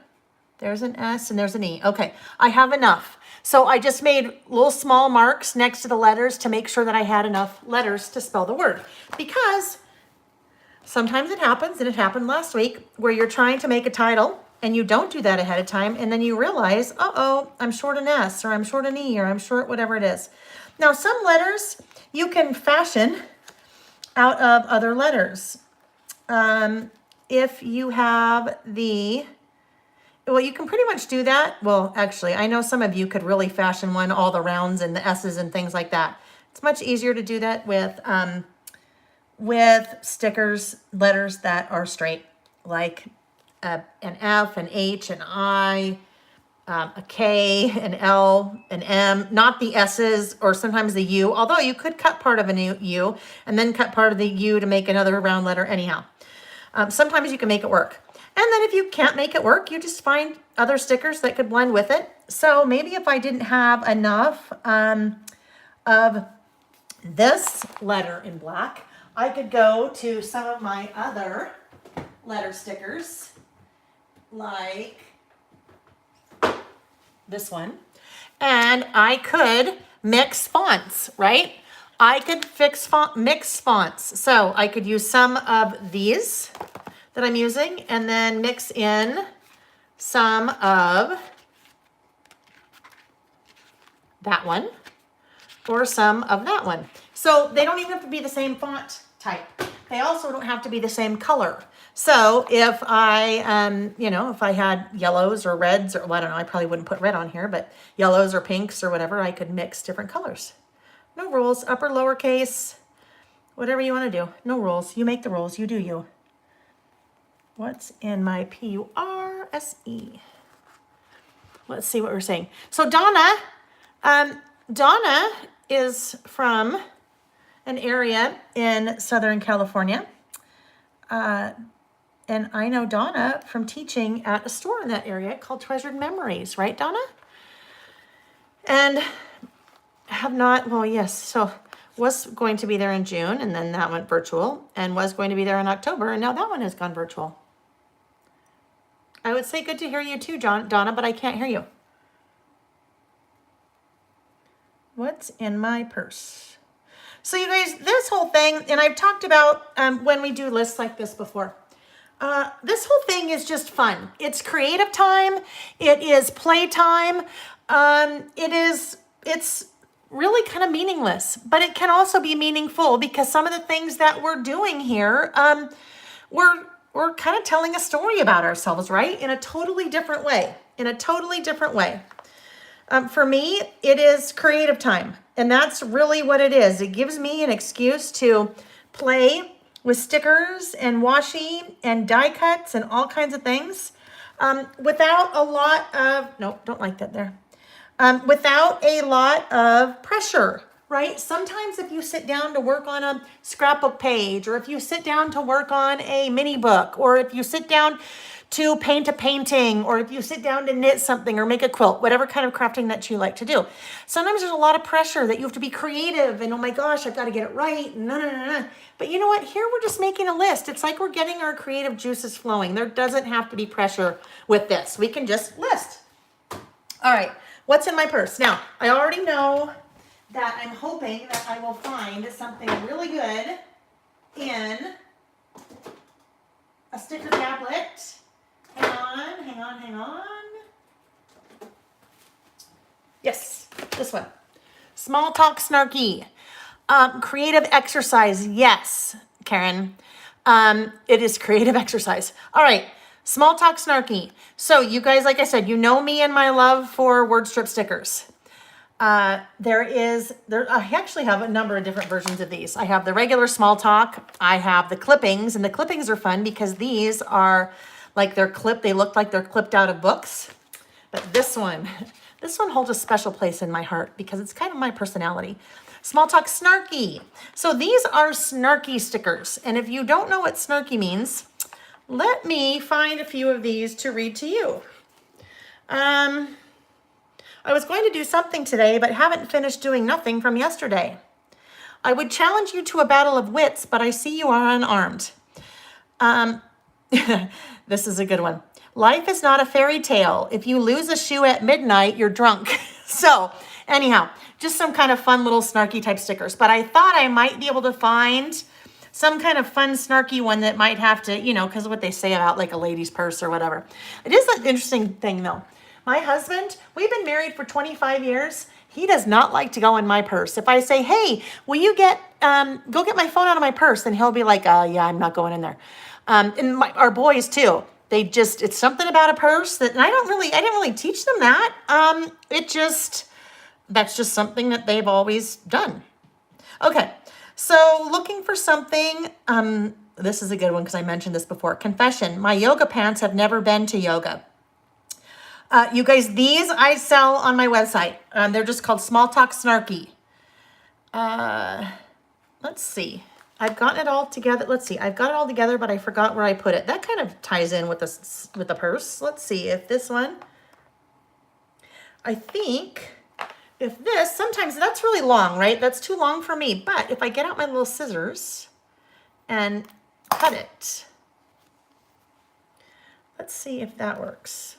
there's an S, and there's an E. Okay, I have enough. So I just made little small marks next to the letters to make sure that I had enough letters to spell the word. Because sometimes it happens, and it happened last week, where you're trying to make a title and you don't do that ahead of time, and then you realize, uh-oh, I'm short an S, or I'm short an E, or I'm short whatever it is. Now, some letters you can fashion out of other letters. If you have well, you can pretty much do that. Well, actually, I know some of you could really fashion one, all the rounds and the S's and things like that. It's much easier to do that with stickers, letters that are straight, like an F, an H, an I, a K, an L, an M, not the S's or sometimes the U, although you could cut part of a U and then cut part of the U to make another round letter anyhow. Sometimes you can make it work. And then if you can't make it work, you just find other stickers that could blend with it. So maybe if I didn't have enough of this letter in black, I could go to some of my other letter stickers, like this one, and I could mix fonts, right? I could mix fonts. So I could use some of these that I'm using and then mix in some of that one or some of that one. So they don't even have to be the same font type. They also don't have to be the same color. So if I, if I had yellows or reds, or well, I don't know, I probably wouldn't put red on here, but yellows or pinks or whatever, I could mix different colors. No rules, upper, lowercase, whatever you want to do. No rules. You make the rules. You do you. What's in my P-U-R-S-E? Let's see what we're saying. So Donna is from an area in Southern California. And I know Donna from teaching at a store in that area called Treasured Memories, right, Donna? And have not, well, yes, so was going to be there in June, and then that went virtual, and was going to be there in October, and now that one has gone virtual. I would say good to hear you too, Donna, but I can't hear you. What's in my purse? So you guys, this whole thing, and I've talked about when we do lists like this before. This whole thing is just fun. It's creative time. It is play time. It's really kind of meaningless, but it can also be meaningful because some of the things that we're doing here, we're kind of telling a story about ourselves, right? In a totally different way. For me, it is creative time, and that's really what it is. It gives me an excuse to play with stickers and washi and die cuts and all kinds of things without a lot of, nope, don't like that there. Without a lot of pressure, right? Sometimes if you sit down to work on a scrapbook page, or if you sit down to work on a mini book, or if you sit down to paint a painting, or if you sit down to knit something or make a quilt, whatever kind of crafting that you like to do. Sometimes there's a lot of pressure that you have to be creative and, oh my gosh, I've got to get it right. No. But you know what? Here we're just making a list. It's like we're getting our creative juices flowing. There doesn't have to be pressure with this. We can just list. All right. What's in my purse? Now, I already know that I'm hoping that I will find something really good in a sticker tablet. Hang on. Yes, this one. Small talk snarky. Creative exercise. Yes, Karen. It is creative exercise. All right. Small talk snarky. So you guys, like I said, you know me and my love for word strip stickers. I actually have a number of different versions of these. I have the regular small talk. I have the clippings, and the clippings are fun because these are like they look like they're clipped out of books. But this one holds a special place in my heart because it's kind of my personality. Small talk snarky. So these are snarky stickers. And if you don't know what snarky means, let me find a few of these to read to you. I was going to do something today, but haven't finished doing nothing from yesterday. I would challenge you to a battle of wits, but I see you are unarmed. This is a good one. Life is not a fairy tale. If you lose a shoe at midnight, you're drunk. So anyhow, just some kind of fun little snarky type stickers. But I thought I might be able to find some kind of fun snarky one that might have to, because of what they say about like a lady's purse or whatever. It is an interesting thing though. My husband, we've been married for 25 years. He does not like to go in my purse. If I say, hey, will you go get my phone out of my purse? And he'll be like, yeah, I'm not going in there. And our boys too. It's something about a purse that, and I didn't really teach them that. That's just something that they've always done. Okay. So looking for something, this is a good one because I mentioned this before. Confession, my yoga pants have never been to yoga. You guys, these I sell on my website. They're just called Small Talk Snarky. Let's see. I've gotten it all together. Let's see. I've got it all together, but I forgot where I put it. That kind of ties in with the purse. Let's see if this one. I think if this, sometimes that's really long, right? That's too long for me. But if I get out my little scissors and cut it, let's see if that works.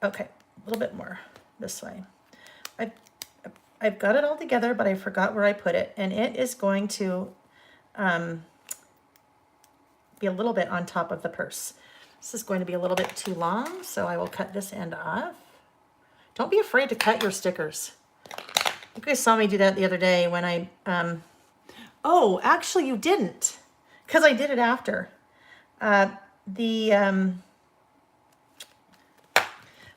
Okay, a little bit more this way. I've got it all together, but I forgot where I put it. And it is going to be a little bit on top of the purse. This is going to be a little bit too long, so I will cut this end off. Don't be afraid to cut your stickers. You guys saw me do that the other day when I, oh, actually you didn't, because I did it after.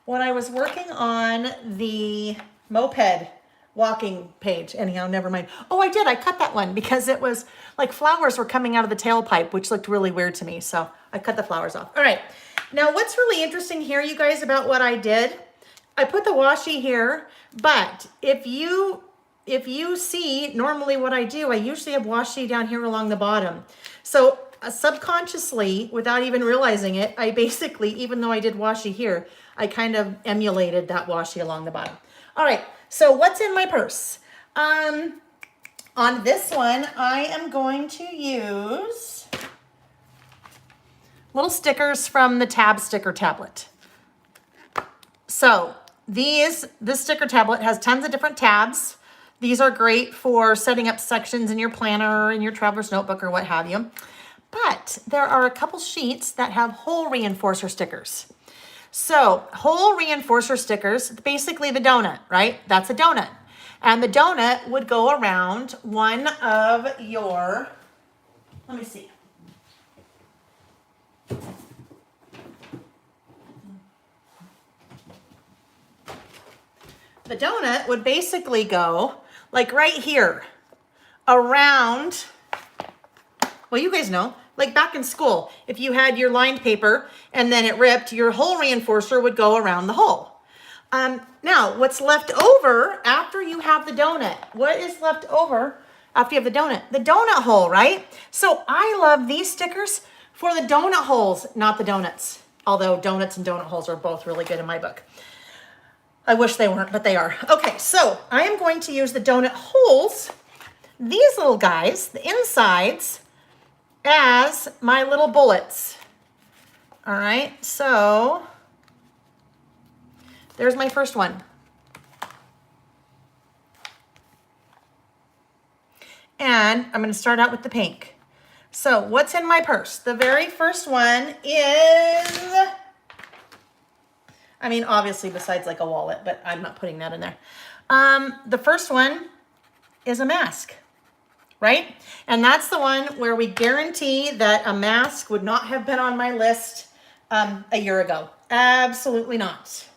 When I was working on the moped walking page, anyhow, never mind. Oh, I did. I cut that one because it was like flowers were coming out of the tailpipe, which looked really weird to me. So I cut the flowers off. All right. Now, what's really interesting here, you guys, about what I did, I put the washi here, but if you see normally what I do, I usually have washi down here along the bottom. So subconsciously, without even realizing it, I basically, even though I did washi here, I kind of emulated that washi along the bottom. All right, so what's in my purse? On this one, I am going to use little stickers from the tab sticker tablet. So this sticker tablet has tons of different tabs. These are great for setting up sections in your planner, in your traveler's notebook, or what have you. But there are a couple sheets that have hole reinforcer stickers. So hole reinforcer stickers, basically the donut, right? That's a donut. And the donut would go around one of your, let me see. The donut would basically go like right here around, well, you guys know, like back in school, if you had your lined paper and then it ripped, your hole reinforcer would go around the hole. Now, what's left over after you have the donut? What is left over after you have the donut? The donut hole, right? So I love these stickers for the donut holes, not the donuts. Although donuts and donut holes are both really good in my book. I wish they weren't, but they are. Okay, so I am going to use the donut holes, these little guys, the insides, as my little bullets. All right, so there's my first one. And I'm going to start out with the pink. So what's in my purse? The very first one is, I mean, obviously besides like a wallet, but I'm not putting that in there. The first one is a mask, right? And that's the one where we guarantee that a mask would not have been on my list a year ago. Absolutely not.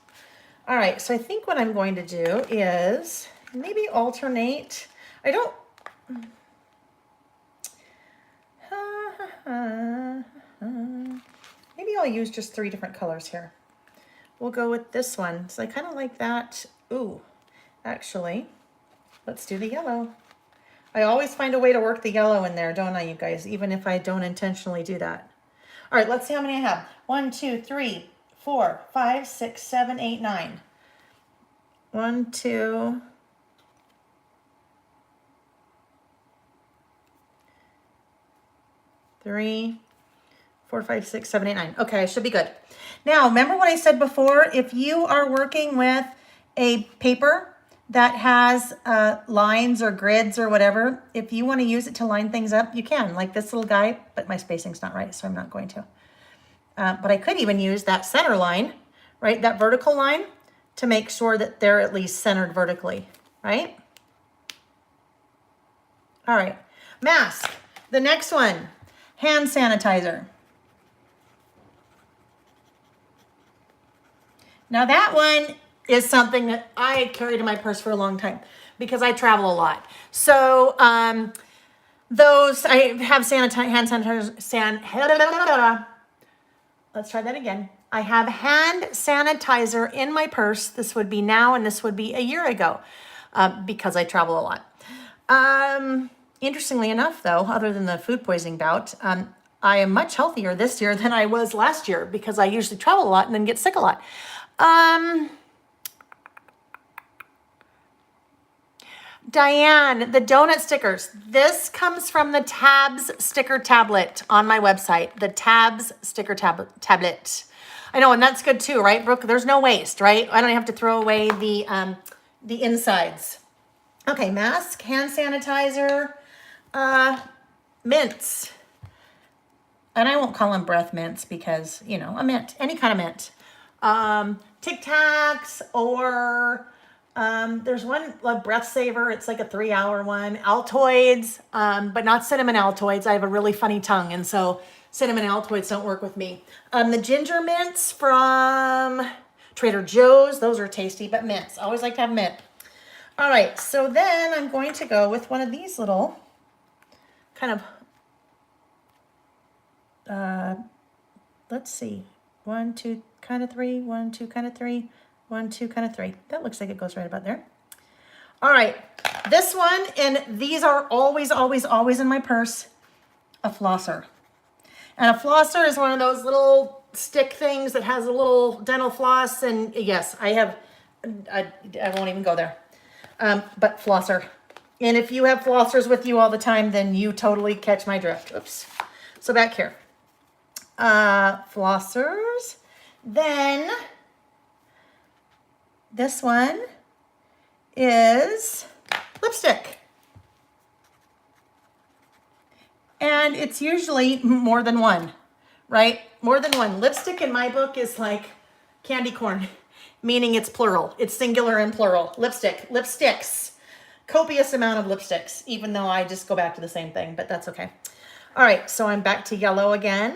All right, so I think what I'm going to do is maybe alternate. I don't, maybe I'll use just 3 different colors here. We'll go with this one. So I kind of like that. Ooh, actually, let's do the yellow. I always find a way to work the yellow in there, don't I, you guys? Even if I don't intentionally do that. All right, let's see how many I have. 1, 2, 3, 4, 5, 6, 7, 8, 9. 1, 2, 3, 4, 5, 6, 7, 8, 9. Okay, I should be good. Now, remember what I said before? If you are working with a paper that has lines or grids or whatever, if you want to use it to line things up, you can, like this little guy, but my spacing's not right, so I'm not going to. But I could even use that center line, right? That vertical line to make sure that they're at least centered vertically, right? All right, mask. The next one, hand sanitizer. Now that one is something that I carried in my purse for a long time because I travel a lot. So those, I have hand sanitizer, let's try that again. I have hand sanitizer in my purse. This would be now and this would be a year ago because I travel a lot. Interestingly enough though, other than the food poisoning bout, I am much healthier this year than I was last year because I usually travel a lot and then get sick a lot. Diane, the donut stickers. This comes from the Tabs sticker tablet on my website. The Tabs sticker tablet. I know, and that's good too, right, Brooke? There's no waste, right? I don't have to throw away the insides. Okay, mask, hand sanitizer, mints. And I won't call them breath mints because, you know, a mint, any kind of mint. Tic Tacs or there's one, a breath saver. It's like a 3-hour one. Altoids, but not cinnamon Altoids. I have a really funny tongue, and so cinnamon Altoids don't work with me. The ginger mints from Trader Joe's. Those are tasty, but mints. I always like to have mint. All right, so then I'm going to go with one of these little kind of, let's see, 1, 2, kind of 3, 1, 2, kind of 3, 1, 2, kind of 3. That looks like it goes right about there. All right, this one, and these are always, always, always in my purse, a flosser. And a flosser is one of those little stick things that has a little dental floss, and yes, I won't even go there, but flosser. And if you have flossers with you all the time, then you totally catch my drift. Oops. So back here. flossers. Then this one is lipstick. And it's usually more than one, right? More than one. Lipstick in my book is like candy corn, meaning it's plural. It's singular and plural. Lipstick, lipsticks. Copious amount of lipsticks, even though I just go back to the same thing, but that's okay. All right, so I'm back to yellow again.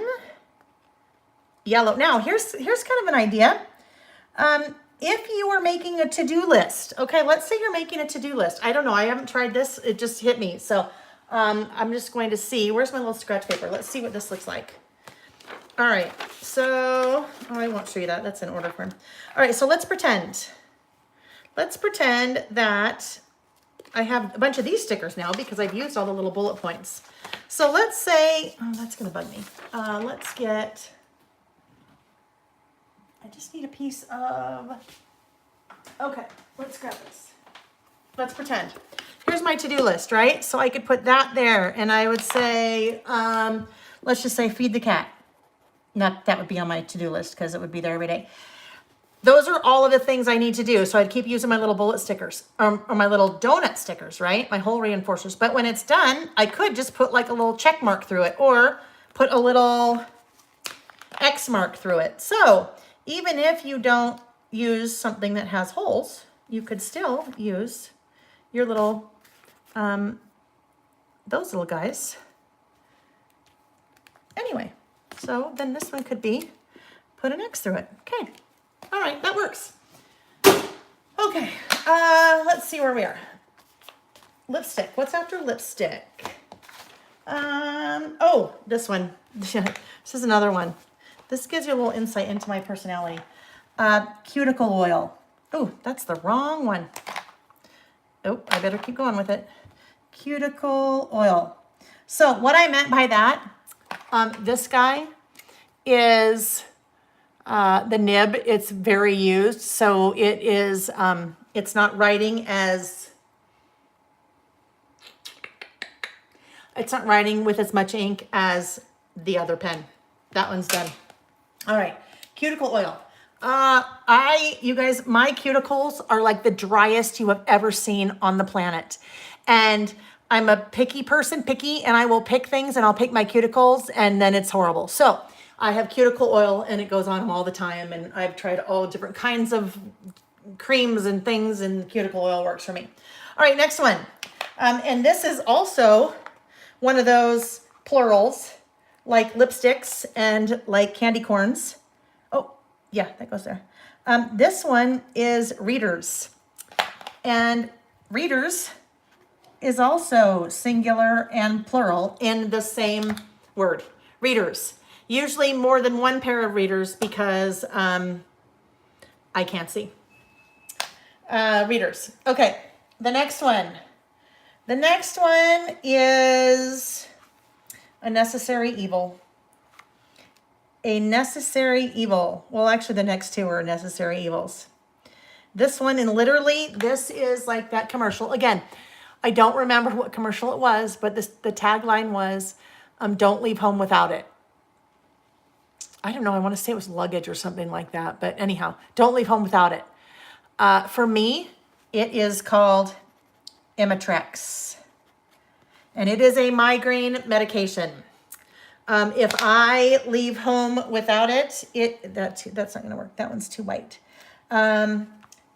Yellow. Now, here's kind of an idea. If you are making a to-do list, okay, let's say you're making a to-do list. I don't know. I haven't tried this. It just hit me. So I'm just going to see. Where's my little scratch paper? Let's see what this looks like. All right, so I won't show you that. That's in order form. All right, so let's pretend. Let's pretend that I have a bunch of these stickers now because I've used all the little bullet points. So let's say, oh, that's going to bug me. Let's get, I just need a piece of, okay, let's grab this. Let's pretend. Here's my to-do list, right? So I could put that there and I would say, let's just say feed the cat. Not that would be on my to-do list because it would be there every day. Those are all of the things I need to do. So I'd keep using my little bullet stickers or my little donut stickers, right? My hole reinforcers. But when it's done, I could just put like a little check mark through it or put a little X mark through it. So even if you don't use something that has holes, you could still use your little, those little guys. Anyway, so then this one could be, put an X through it. Okay. All right, that works. Okay, let's see where we are. Lipstick. What's after lipstick? Oh, this one. This is another one. This gives you a little insight into my personality. Cuticle oil. Oh, that's the wrong one. Oh, I better keep going with it. Cuticle oil. So what I meant by that, this guy is the nib. It's very used. So it is, it's not writing as, it's not writing with as much ink as the other pen. That one's done. All right, cuticle oil. You guys, my cuticles are like the driest you have ever seen on the planet. And I'm a picky person, and I will pick things and I'll pick my cuticles and then it's horrible. So I have cuticle oil and it goes on them all the time. And I've tried all different kinds of creams and things and cuticle oil works for me. All right, next one. And this is also one of those plurals like lipsticks and like candy corns. Oh, yeah, that goes there. This one is readers. And readers is also singular and plural in the same word. Readers. Usually more than one pair of readers because I can't see. Readers. Okay, the next one. The next one is a necessary evil. A necessary evil. Well, actually the next two are necessary evils. This one, and literally this is like that commercial. Again, I don't remember what commercial it was, but the tagline was, don't leave home without it. I don't know, I want to say it was luggage or something like that, but anyhow, don't leave home without it. For me, it is called Imitrex, and it is a migraine medication. If I leave home without it, that's not going to work. That one's too white. I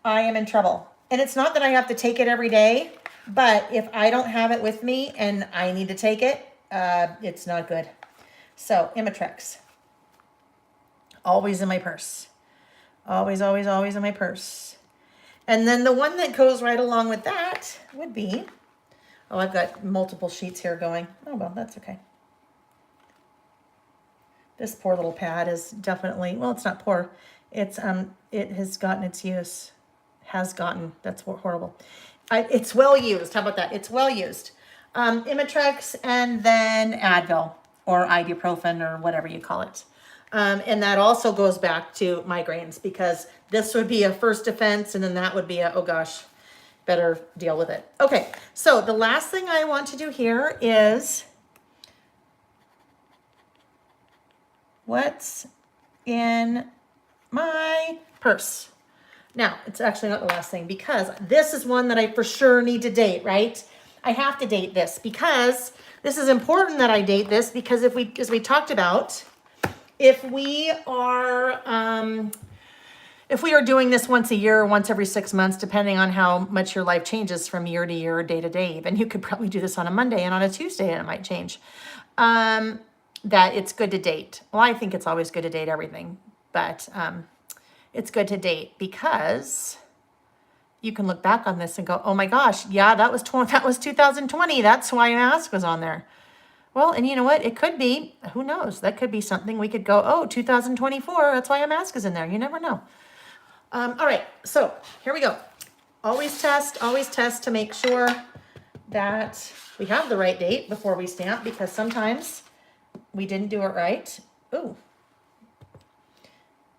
am in trouble. And it's not that I have to take it every day, but if I don't have it with me and I need to take it, it's not good. So Imitrex. Always in my purse. Always, always, always in my purse. And then the one that goes right along with that would be, oh, I've got multiple sheets here going. Oh, well, that's okay. This poor little pad is definitely, well, it's not poor. It's, it has gotten its use. Has gotten, that's horrible. It's well used. How about that? It's well used. Imitrex and then Advil or ibuprofen or whatever you call it. And that also goes back to migraines because this would be a first offense and then that would be a, oh gosh, better deal with it. Okay, so the last thing I want to do here is What's in my purse? Now, it's actually not the last thing because this is one that I for sure need to date, right? I have to date this because this is important that I date this because as we talked about, if we are doing this once a year or once every 6 months, depending on how much your life changes from year to year or day to day, even you could probably do this on a Monday and on a Tuesday and it might change. That it's good to date. Well, I think it's always good to date everything, but it's good to date because you can look back on this and go, oh my gosh, yeah, that was 2020. That's why my mask was on there. Well, and you know what? It could be, who knows? That could be something we could go, oh, 2024, that's why a mask is in there. You never know. All right, so here we go. Always test to make sure that we have the right date before we stamp because sometimes we didn't do it right. Ooh,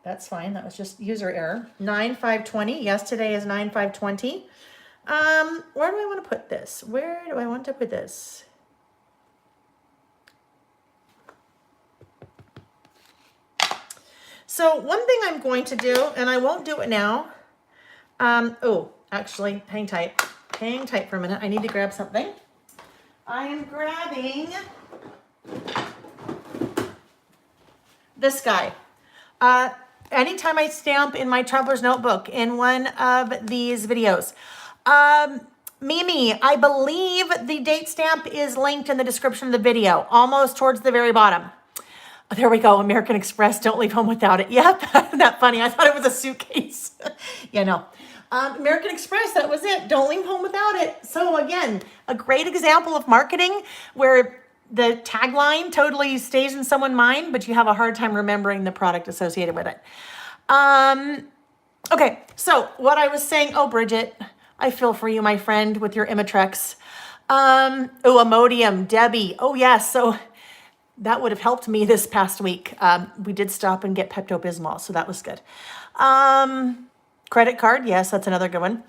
that's fine. That was just user error. 9/5/20. Yes, today is 9/5/20. Where do I want to put this? Where do I want to put this? So one thing I'm going to do, and I won't do it now. Oh, actually, hang tight. Hang tight for a minute. I need to grab something. I am grabbing this guy. Anytime I stamp in my Traveler's Notebook in one of these videos, Mimi, I believe the date stamp is linked in the description of the video, almost towards the very bottom. There we go. American Express. Don't leave home without it. Yep. Isn't that funny? I thought it was a suitcase. You know, American Express. That was it. Don't leave home without it. So again, a great example of marketing where the tagline totally stays in someone's mind, but you have a hard time remembering the product associated with it. Okay. So what I was saying, oh, Bridget, I feel for you, my friend, with your Imitrex. Oh, Imodium, Debbie. Oh yes. So that would have helped me this past week. We did stop and get Pepto-Bismol, so that was good. Credit card, yes, that's another good one.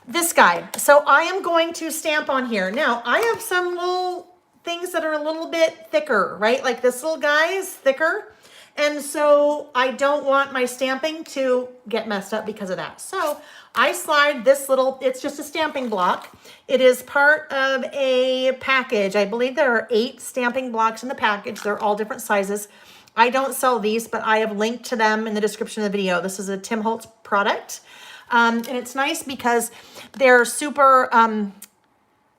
This guy. So I am going to stamp on here. Now, I have some little things that are a little bit thicker, right? Like this little guy is thicker. And so I don't want my stamping to get messed up because of that. So I slide this little, it's just a stamping block. It is part of a package. I believe there are 8 stamping blocks in the package. They're all different sizes. I don't sell these, but I have linked to them in the description of the video. This is a Tim Holtz product. And it's nice because they're super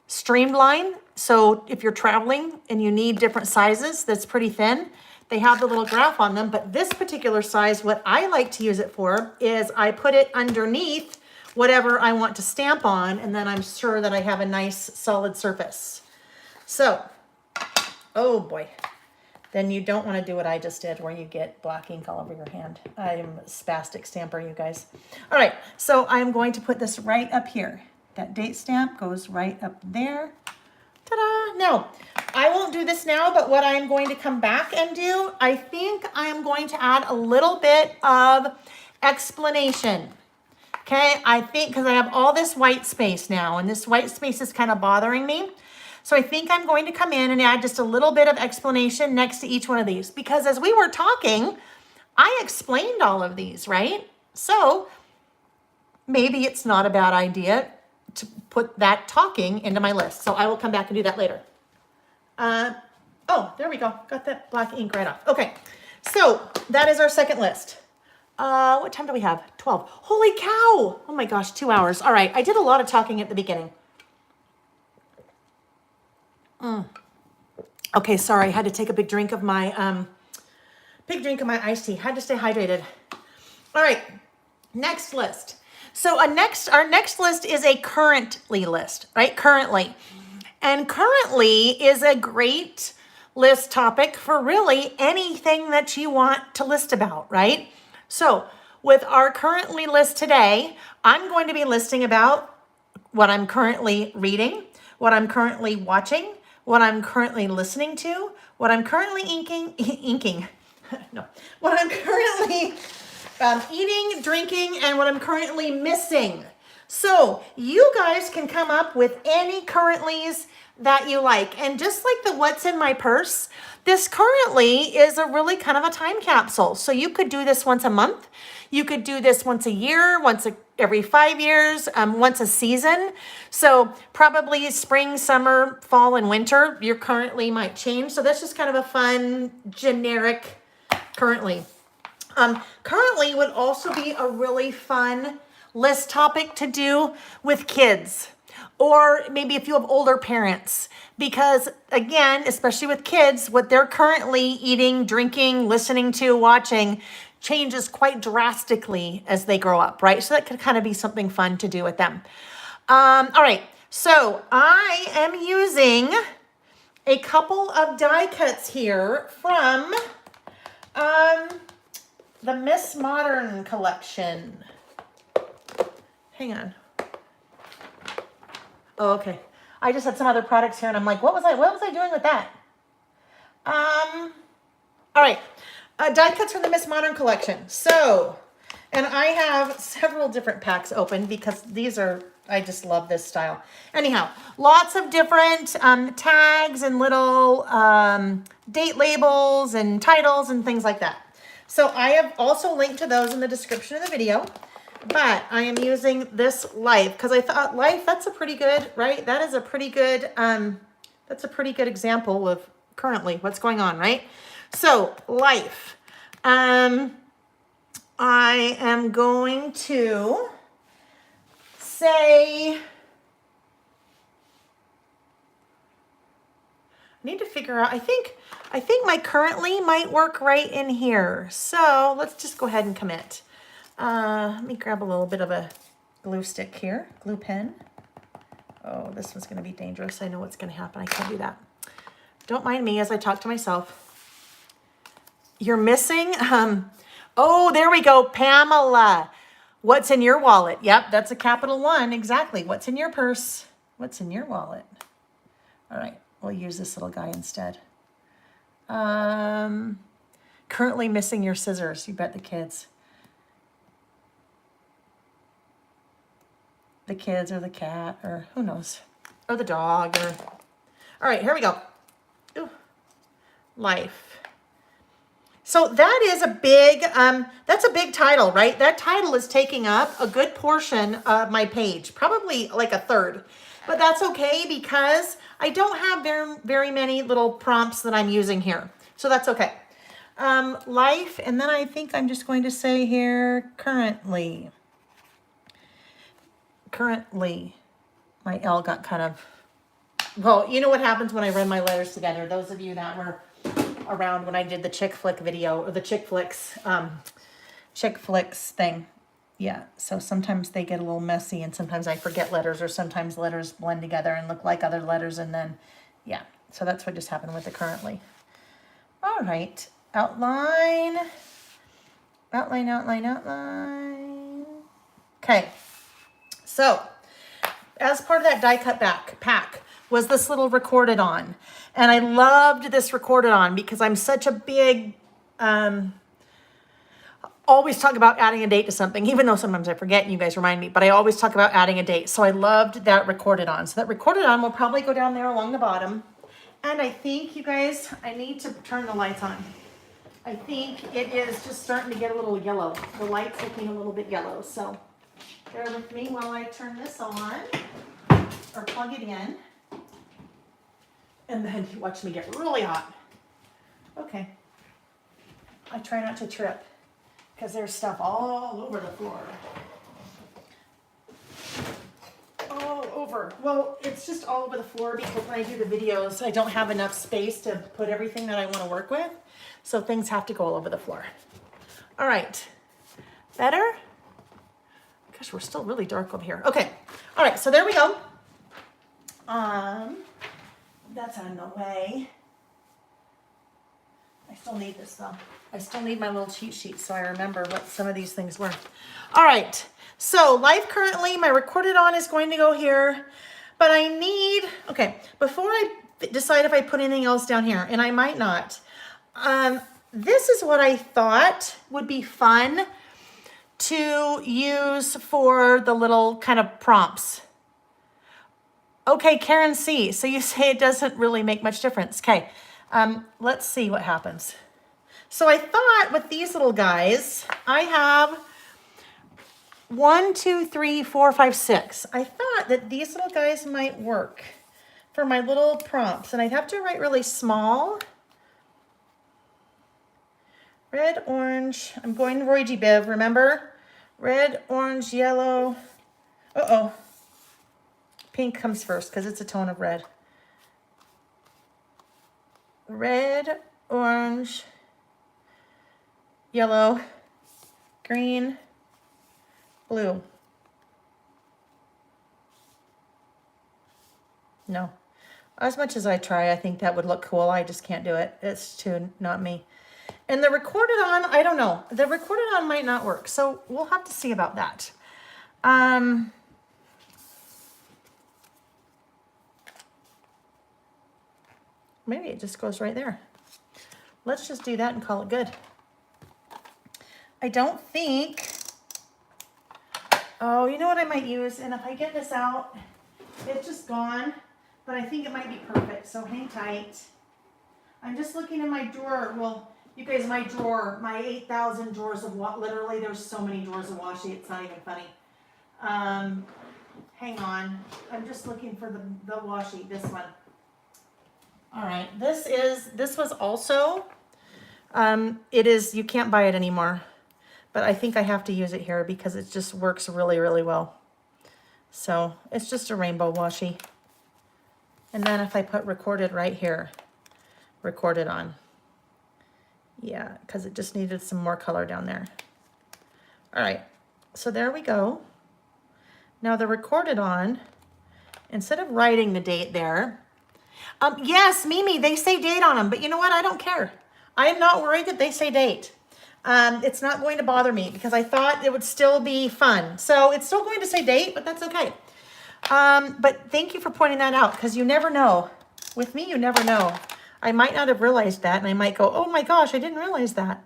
streamlined. So if you're traveling and you need different sizes, that's pretty thin. They have the little graph on them, but this particular size, what I like to use it for is I put it underneath whatever I want to stamp on, and then I'm sure that I have a nice solid surface. So, oh boy, then you don't want to do what I just did where you get black ink all over your hand. I'm a spastic stamper, you guys. All right, so I'm going to put this right up here. That date stamp goes right up there. Ta-da! Now, I won't do this now, but what I am going to come back and do, I think I am going to add a little bit of explanation. Okay, I think because I have all this white space now, and this white space is kind of bothering me. So I think I'm going to come in and add just a little bit of explanation next to each one of these. Because as we were talking, I explained all of these, right? So maybe it's not a bad idea to put that talking into my list. So I will come back and do that later. Oh, there we go. Got that black ink right off. Okay, so that is our second list. What time do we have? 12. Holy cow! Oh my gosh, 2 hours. All right, I did a lot of talking at the beginning. Okay, sorry, I had to take a big drink of my iced tea. Had to stay hydrated. All right, next list. So our next list is a currently list, right? Currently. And currently is a great list topic for really anything that you want to list about, right? So with our currently list today, I'm going to be listing about what I'm currently reading, what I'm currently watching, what I'm currently listening to, what I'm currently what I'm currently eating, drinking, and what I'm currently missing. So you guys can come up with any currentlies that you like. And just like the what's in my purse, this currently is a really kind of a time capsule. So you could do this once a month. You could do this once a year, every 5 years, once a season. So probably spring, summer, fall, and winter, your currently might change. So that's just kind of a fun, generic currently. Currently would also be a really fun list topic to do with kids, or maybe if you have older parents, because again, especially with kids, what they're currently eating, drinking, listening to, watching changes quite drastically as they grow up, right? So that could kind of be something fun to do with them. All right, so I am using a couple of die cuts here from the Miss Modern collection. Hang on. Oh, okay. I just had some other products here and I'm like, what was I doing with that? All right. Die cuts from the Miss Modern collection. So, and I have several different packs open because I just love this style. Anyhow, lots of different tags and little date labels and titles and things like that. So I have also linked to those in the description of the video, but I am using this Life because I thought Life, that's a pretty good, right? That is a pretty good, that's a pretty good example of currently what's going on, right? So Life, I am going to say, I need to figure out, I think my currently might work right in here. So let's just go ahead and commit. Let me grab a little bit of a glue stick here, glue pen. Oh, this one's going to be dangerous. I know what's going to happen. I can't do that. Don't mind me as I talk to myself. You're missing, oh, there we go, Pamela. What's in your wallet? Yep, that's a capital one. Exactly. What's in your purse? What's in your wallet? All right, we'll use this little guy instead. Currently missing your scissors. You bet the kids. The kids or the cat or who knows. Or the dog or... All right, here we go. Ooh. Life. So that is a big, that's a big title, right? That title is taking up a good portion of my page, probably like a third. But that's okay because I don't have very many little prompts that I'm using here. So that's okay. Life, and then I think I'm just going to say here, currently. Currently, my L got kind of, well, you know what happens when I run my letters together. Those of you that were around when I did the chick flick video, or the chick flicks thing. Yeah, so sometimes they get a little messy and sometimes I forget letters, or sometimes letters blend together and look like other letters, and then, yeah. So that's what just happened with the currently. All right, outline. Okay, so as part of that die cut pack was this little recorded on. And I loved this recorded on because I'm such a big, always talk about adding a date to something, even though sometimes I forget and you guys remind me, but I always talk about adding a date. So I loved that recorded on. So that recorded on will probably go down there along the bottom. And I think, you guys, I need to turn the lights on. I think it is just starting to get a little yellow. The light's looking a little bit yellow. So bear with me while I turn this on or plug it in. And then you watch me get really hot. Okay. I try not to trip because there's stuff all over the floor. All over. Well, it's just all over the floor because when I do the videos, I don't have enough space to put everything that I want to work with. So things have to go all over the floor. All right. Better? Gosh, we're still really dark over here. Okay. All right. So there we go. That's out of the way. I still need this though. I still need my little cheat sheet so I remember what some of these things were. All right, so life currently, my recorded on is going to go here, but I need, okay, before I decide if I put anything else down here, and I might not, this is what I thought would be fun to use for the little kind of prompts? Okay, Karen C. So you say it doesn't really make much difference. Okay, let's see what happens. So I thought with these little guys, I have 1, 2, 3, 4, 5, 6. I thought that these little guys might work for my little prompts. And I'd have to write really small. Red, orange. I'm going Roy G. Biv, remember? Red, orange, yellow. Uh-oh. Pink comes first because it's a tone of red. Red, orange, yellow, green, blue. No. As much as I try, I think that would look cool. I just can't do it. It's too not me. And the recorded on, I don't know. The recorded on might not work. So we'll have to see about that. Maybe it just goes right there. Let's just do that and call it good. I don't think, oh, you know what I might use? And if I get this out, it's just gone, but I think it might be perfect. So hang tight. I'm just looking in my drawer. Well, you guys, my drawer, my 8,000 drawers of literally there's so many drawers of washi, it's not even funny. Hang on. I'm just looking for the washi, this one. All right, this was also, it is, you can't buy it anymore, but I think I have to use it here because it just works really, really well. So it's just a rainbow washi. And then if I put recorded right here, recorded on. Yeah, because it just needed some more color down there. All right, so there we go. Now the recorded on, instead of writing the date there, yes, Mimi, they say date on them, but you know what? I don't care. I am not worried that they say date. It's not going to bother me because I thought it would still be fun. So it's still going to say date, but that's okay. But thank you for pointing that out because you never know. With me, you never know. I might not have realized that and I might go, oh my gosh, I didn't realize that.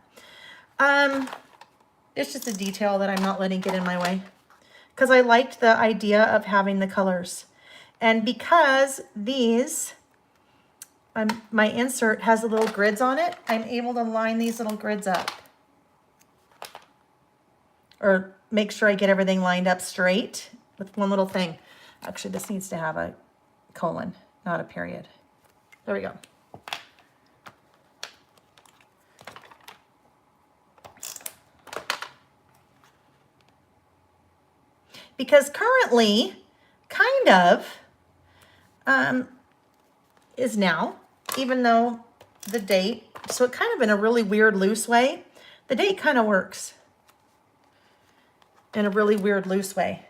It's just a detail that I'm not letting get in my way because I liked the idea of having the colors. And because these, my insert has the little grids on it, I'm able to line these little grids up. Or make sure I get everything lined up straight with one little thing. Actually, this needs to have a colon, not a period. There we go. Because currently, kind of, is now, even though the date, so it kind of in a really weird loose way, the date kind of works in a really weird loose way.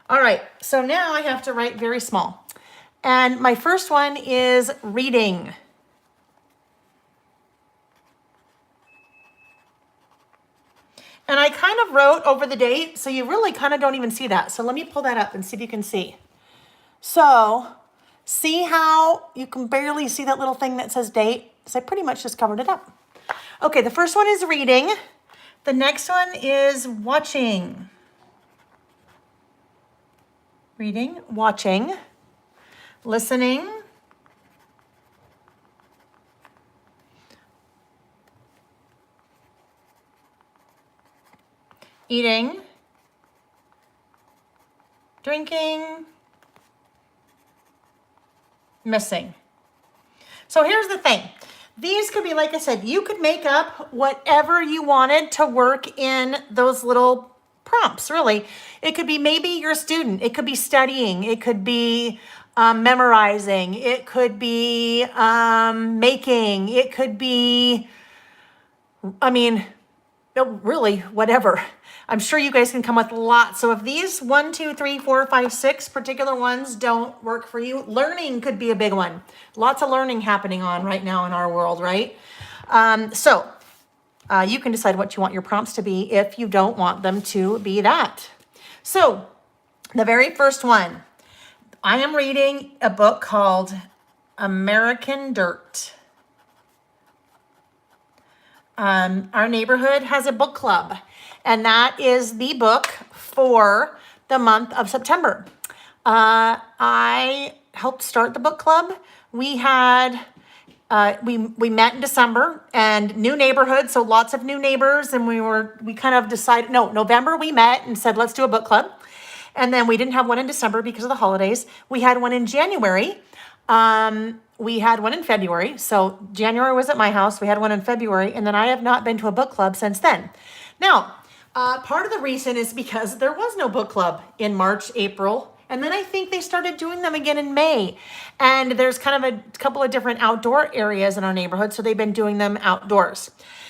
All right, so now I have to write very small. And my first one is reading. And I kind of wrote over the date, so you really kind of don't even see that. So let me pull that up and see if you can see. So see how you can barely see that little thing that says date? So I pretty much just covered it up. Okay, the first one is reading. The next one is watching. Reading, watching, listening, eating, drinking, missing. So here's the thing. These could be, like I said, you could make up whatever you wanted to work in those little prompts, really. It could be maybe you're a student. It could be studying. It could be memorizing. It could be making. It could be, I mean, really, whatever. I'm sure you guys can come up with lots. So if these 1, 2, 3, 4, 5, 6 particular ones don't work for you, learning could be a big one. Lots of learning happening on right now in our world, right? You can decide what you want your prompts to be if you don't want them to be that. So the very first one, I am reading a book called American Dirt. our neighborhood has a book club, and that is the book for the month of September. I helped start the book club. We had we met in December, and new neighborhood, so lots of new neighbors, and we kind of decided, no, November we met and said, let's do a book club. And then we didn't have one in December because of the holidays. We had one in January. We had one in February. So January was at my house. We had one in February, and then I have not been to a book club since then. Now, part of the reason is because there was no book club in March, April, and then I think they started doing them again in May. And there's kind of a couple of different outdoor areas in our neighborhood, so they've been doing them outdoors.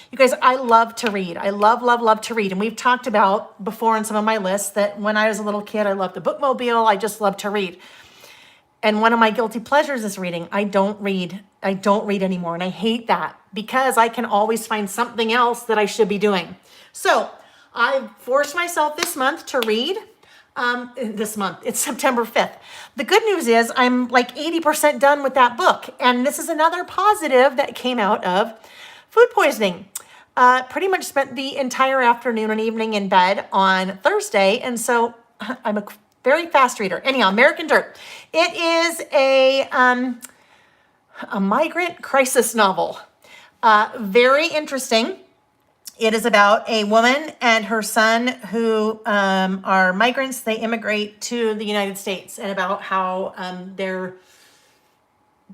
You guys, I love to read. I love, love, love to read. And we've talked about before in some of my lists that when I was a little kid, I loved the bookmobile. I just love to read. And one of my guilty pleasures is reading. I don't read anymore. And I hate that because I can always find something else that I should be doing. So I forced myself this month to read. This month, it's September 5th. The good news is I'm like 80% done with that book. And this is another positive that came out of food poisoning. Pretty much spent the entire afternoon and evening in bed on Thursday. And so I'm a very fast reader. Anyhow, American Dirt. It is a migrant crisis novel. Very interesting. It is about a woman and her son who are migrants. They immigrate to the United States, and about how their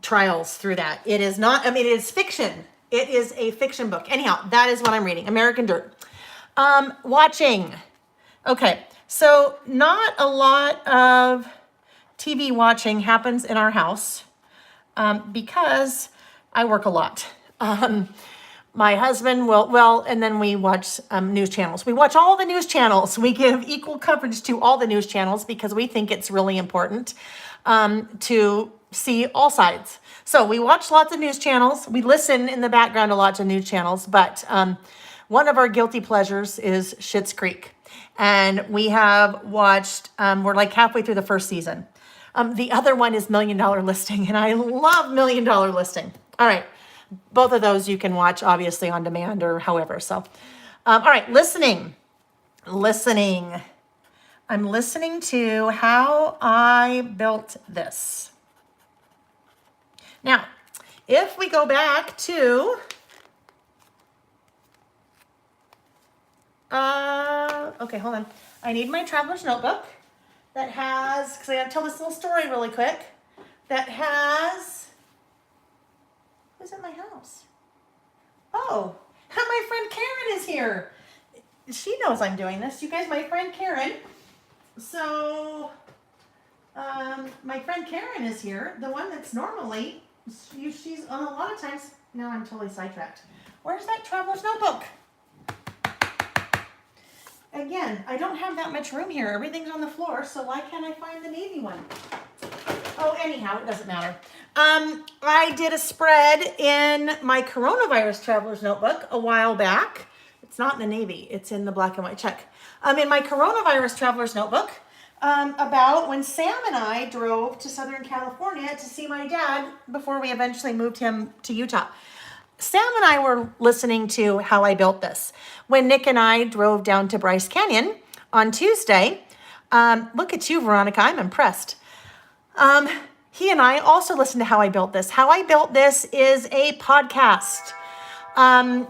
trials through that. It is not, it is fiction. It is a fiction book. Anyhow, that is what I'm reading. American Dirt. Watching. Okay, so not a lot of TV watching happens in our house because I work a lot. My husband will, and then we watch news channels. We watch all the news channels. We give equal coverage to all the news channels because we think it's really important to see all sides. So we watch lots of news channels. We listen in the background to lots of news channels, but one of our guilty pleasures is Schitt's Creek. And we have watched, we're like halfway through the first season. The other one is Million Dollar Listing, and I love Million Dollar Listing. All right. Both of those you can watch, obviously, on demand or however. So, all right, listening. I'm listening to How I Built This. Now, if we go back to, okay, hold on. I need my traveler's notebook that has, because I got to tell this little story really quick, that has, who's in my house? Oh, my friend Karen is here. She knows I'm doing this. You guys, my friend Karen. So, my friend Karen is here. The one that's normally, she's on a lot of times. Now I'm totally sidetracked. Where's that traveler's notebook? Again, I don't have that much room here. Everything's on the floor, so why can't I find the navy one? Oh, anyhow, it doesn't matter. I did a spread in my coronavirus traveler's notebook a while back. It's not in the navy. It's in the black and white check. In my coronavirus traveler's notebook about when Sam and I drove to Southern California to see my dad before we eventually moved him to Utah. Sam and I were listening to How I Built This. When Nick and I drove down to Bryce Canyon on Tuesday, look at you, Veronica, I'm impressed. He and I also listened to How I Built This. How I Built This is a podcast. Hang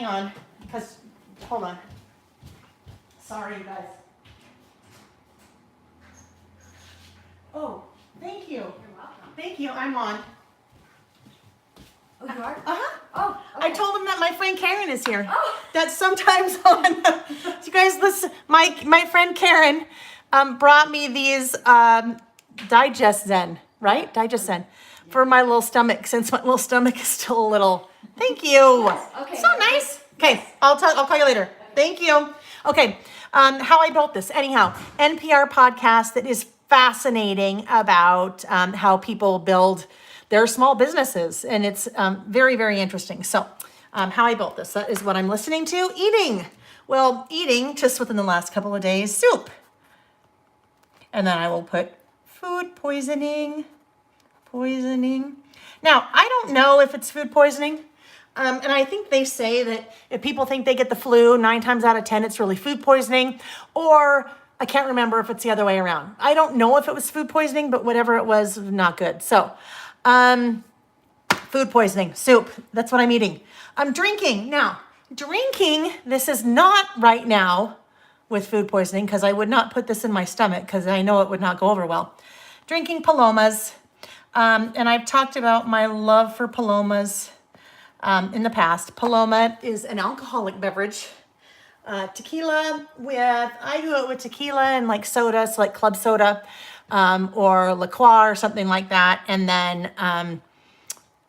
on, because, hold on. Sorry, you guys. Oh, thank you. You're welcome. Thank you, I'm on. Oh, you are? Uh-huh. Oh, okay. I told him that my friend Karen is here. Oh. That's sometimes on. You guys, listen. My friend Karen brought me these Digest Zen, right? Digest Zen for my little stomach, since my little stomach is still a little. Thank you. Yes, okay. So nice. Okay, I'll call you later. Okay. Thank you. Okay, How I Built This. Anyhow, NPR podcast that is fascinating about how people build their small businesses, and it's very, very interesting. So, How I Built This, that is what I'm listening to. Eating just within the last couple of days, soup. And then I will put food poisoning. Now, I don't know if it's food poisoning. And I think they say that if people think they get the flu, 9 times out of 10, it's really food poisoning, or I can't remember if it's the other way around. I don't know if it was food poisoning, but whatever it was, not good. So, food poisoning, soup, that's what I'm eating. I'm drinking. Now, this is not right now with food poisoning, because I would not put this in my stomach because I know it would not go over well. Drinking Palomas. And I've talked about my love for Palomas in the past. Paloma is an alcoholic beverage. Tequila I do it with tequila and like soda, so like club soda or liqueur or something like that. And then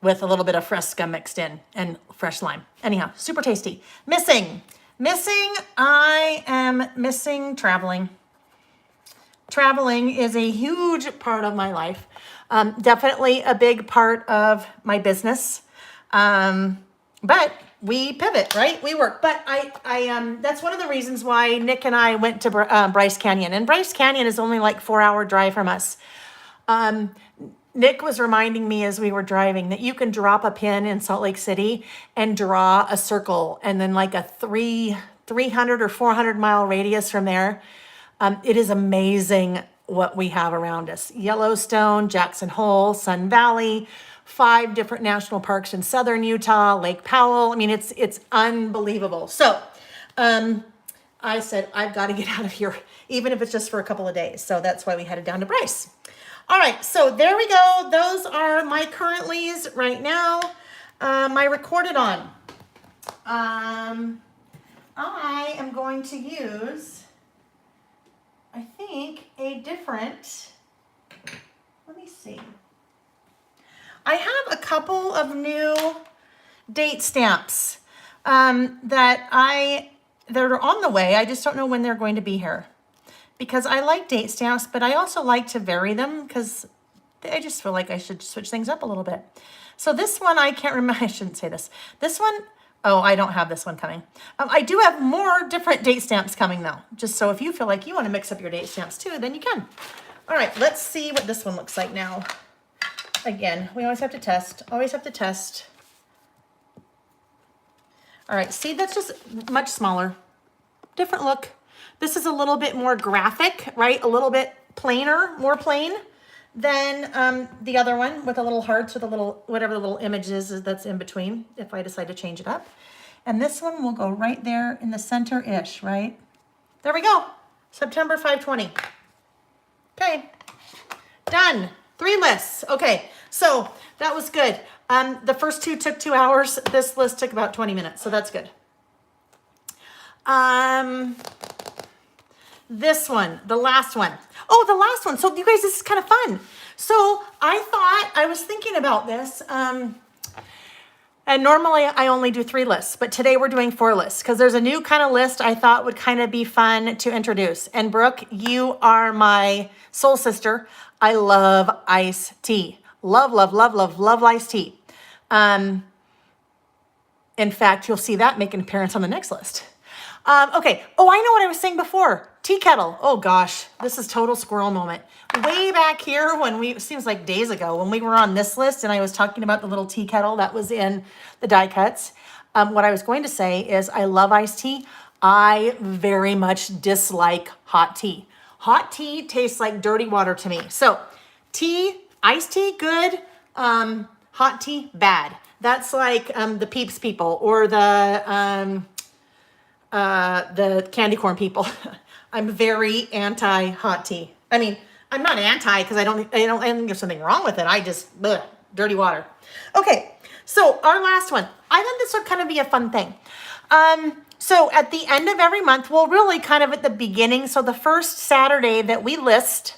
with a little bit of Fresca mixed in and fresh lime. Anyhow, super tasty. Missing, I am missing traveling. Traveling is a huge part of my life. Definitely a big part of my business. But we pivot, right? We work. But I that's one of the reasons why Nick and I went to Bryce Canyon. And Bryce Canyon is only like 4-hour drive from us. Nick was reminding me as we were driving that you can drop a pin in Salt Lake City and draw a circle, and then like a 300 or 400 mile radius from there. It is amazing what we have around us. Yellowstone, Jackson Hole, Sun Valley, 5 different national parks in southern Utah, Lake Powell. I mean, it's unbelievable. So I said, I've got to get out of here, even if it's just for a couple of days. So that's why we headed down to Bryce. All right, so there we go. Those are my currentlies right now. My recorded on. I am going to use, I think, a different, let me see. I have a couple of new date stamps that are on the way. I just don't know when they're going to be here, because I like date stamps, but I also like to vary them because I just feel like I should switch things up a little bit. So this one, I can't remember, I shouldn't say this. This one, oh, I don't have this one coming. I do have more different date stamps coming though, just so if you feel like you want to mix up your date stamps too, then you can. All right, let's see what this one looks like now. Again, we always have to test, All right, see, that's just much smaller, different look. This is a little bit more graphic, right? A little bit plainer, more plain than the other one with a little hearts with a little, whatever the little image is that's in between, if I decide to change it up. And this one will go right there in the center-ish, right? There we go. September 5/20. Okay, done. 3 lists. Okay, so that was good. The first 2 took 2 hours. This list took about 20 minutes, so that's good. This one, the last one. Oh, the last one. So you guys, this is kind of fun. So I was thinking about this, and normally I only do 3 lists, but today we're doing 4 lists because there's a new kind of list I thought would kind of be fun to introduce. And Brooke, you are my soul sister. I love iced tea. Love, love, love, love, love iced tea. In fact, you'll see that make an appearance on the next list. Okay. Oh, I know what I was saying before. Tea kettle. Oh gosh, this is total squirrel moment. Way back here it seems like days ago, when we were on this list and I was talking about the little tea kettle that was in the die cuts. What I was going to say is I love iced tea. I very much dislike hot tea. Hot tea tastes like dirty water to me. So iced tea, good. Hot tea, bad. That's like the Peeps people or the candy corn people. I'm very anti hot tea. I mean, I'm not anti because I don't think there's something wrong with it. I just, dirty water. Okay, so our last one. I thought this would kind of be a fun thing. So at the end of every month, well, really kind of at the beginning. So the first Saturday that we list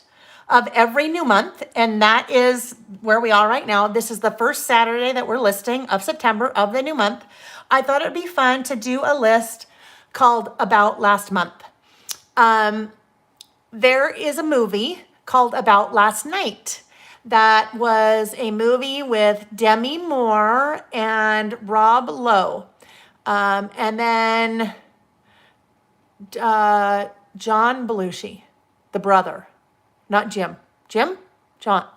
of every new month, and that is where we are right now. This is the first Saturday that we're listing of September of the new month. I thought it would be fun to do a list called About Last Month. There is a movie called About Last Night. That was a movie with Demi Moore and Rob Lowe. And then John Belushi, the brother. Not Jim. John.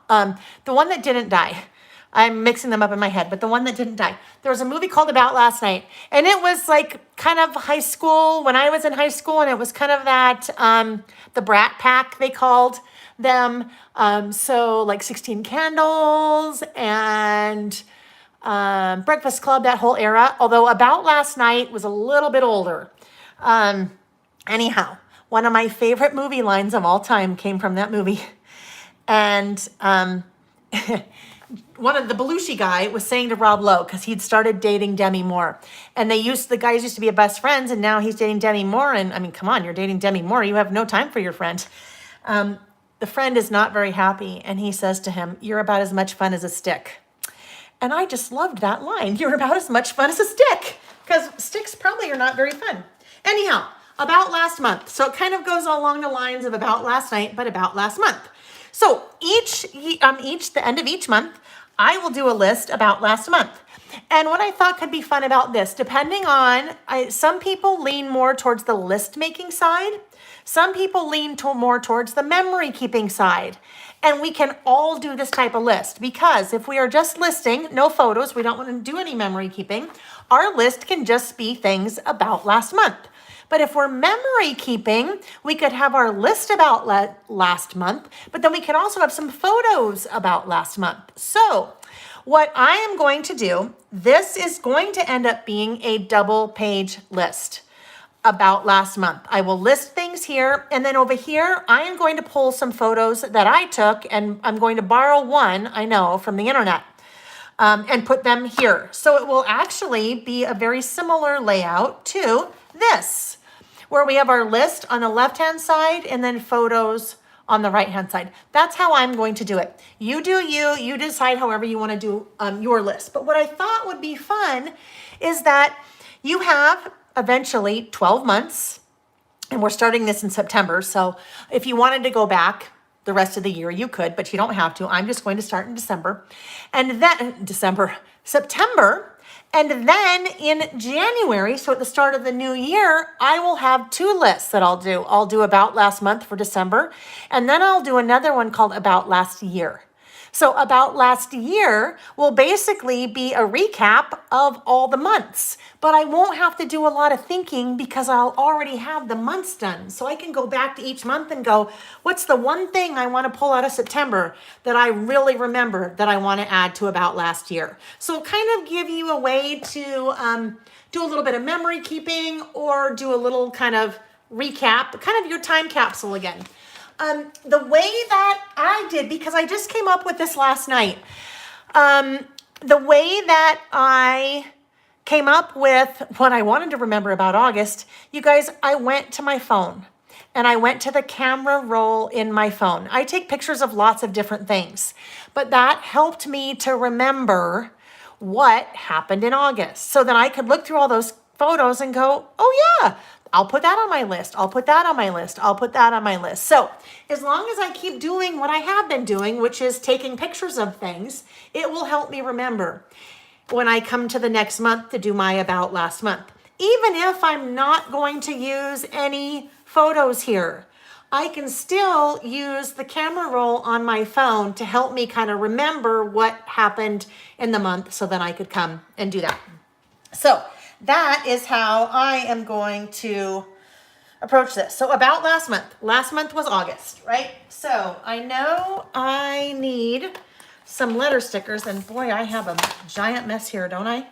The one that didn't die. I'm mixing them up in my head, but the one that didn't die. There was a movie called About Last Night, and it was like kind of high school when I was in high school, and it was kind of that the Brat Pack they called them. So like 16 Candles and Breakfast Club, that whole era. Although About Last Night was a little bit older. Anyhow, one of my favorite movie lines of all time came from that movie, and one of the Belushi guy was saying to Rob Lowe, because he'd started dating Demi Moore, and the guys used to be best friends, and now he's dating Demi Moore. And I mean, come on, you're dating Demi Moore, you have no time for your friend. The friend is not very happy, and he says to him, "You're about as much fun as a stick." And I just loved that line. You're about as much fun as a stick, because sticks probably are not very fun. Anyhow, About Last Month. So it kind of goes along the lines of About Last Night, but About Last Month. So the end of each month, I will do a list about last month. And what I thought could be fun about this, depending on, some people lean more towards the list making side. Some people lean more towards the memory keeping side. And we can all do this type of list, because if we are just listing, no photos, we don't want to do any memory keeping, our list can just be things about last month. But if we're memory keeping, we could have our list about last month, but then we could also have some photos about last month. So what I am going to do, this is going to end up being a double page list about last month. I will list things here, and then over here, I am going to pull some photos that I took, and I'm going to borrow one, I know, from the internet, and put them here. So it will actually be a very similar layout to this, where we have our list on the left-hand side and then photos on the right-hand side. That's how I'm going to do it. You do you decide however you want to do your list. But what I thought would be fun is that you have eventually 12 months, and we're starting this in September. So if you wanted to go back the rest of the year, you could, but you don't have to. I'm just going to start in September. And then in January, so at the start of the new year, I will have two lists that I'll do. I'll do About Last Month for December, and then I'll do another one called About Last Year. So About Last Year will basically be a recap of all the months, but I won't have to do a lot of thinking because I'll already have the months done. So I can go back to each month and go, what's the one thing I want to pull out of September that I really remember that I want to add to About Last Year? So kind of give you a way to do a little bit of memory keeping, or do a little kind of recap, kind of your time capsule again. The way that I did, because I just came up with this last night, the way that I came up with what I wanted to remember about August, you guys, I went to my phone and I went to the camera roll in my phone. I take pictures of lots of different things, but that helped me to remember what happened in August, so that I could look through all those photos and go, oh yeah, I'll put that on my list. I'll put that on my list. I'll put that on my list. So as long as I keep doing what I have been doing, which is taking pictures of things, it will help me remember when I come to the next month to do my About Last Month. Even if I'm not going to use any photos here, I can still use the camera roll on my phone to help me kind of remember what happened in the month, so that I could come and do that. So that is how I am going to approach this. So About Last Month. Last month was August, right? So I know I need some letter stickers, and boy, I have a giant mess here, don't I?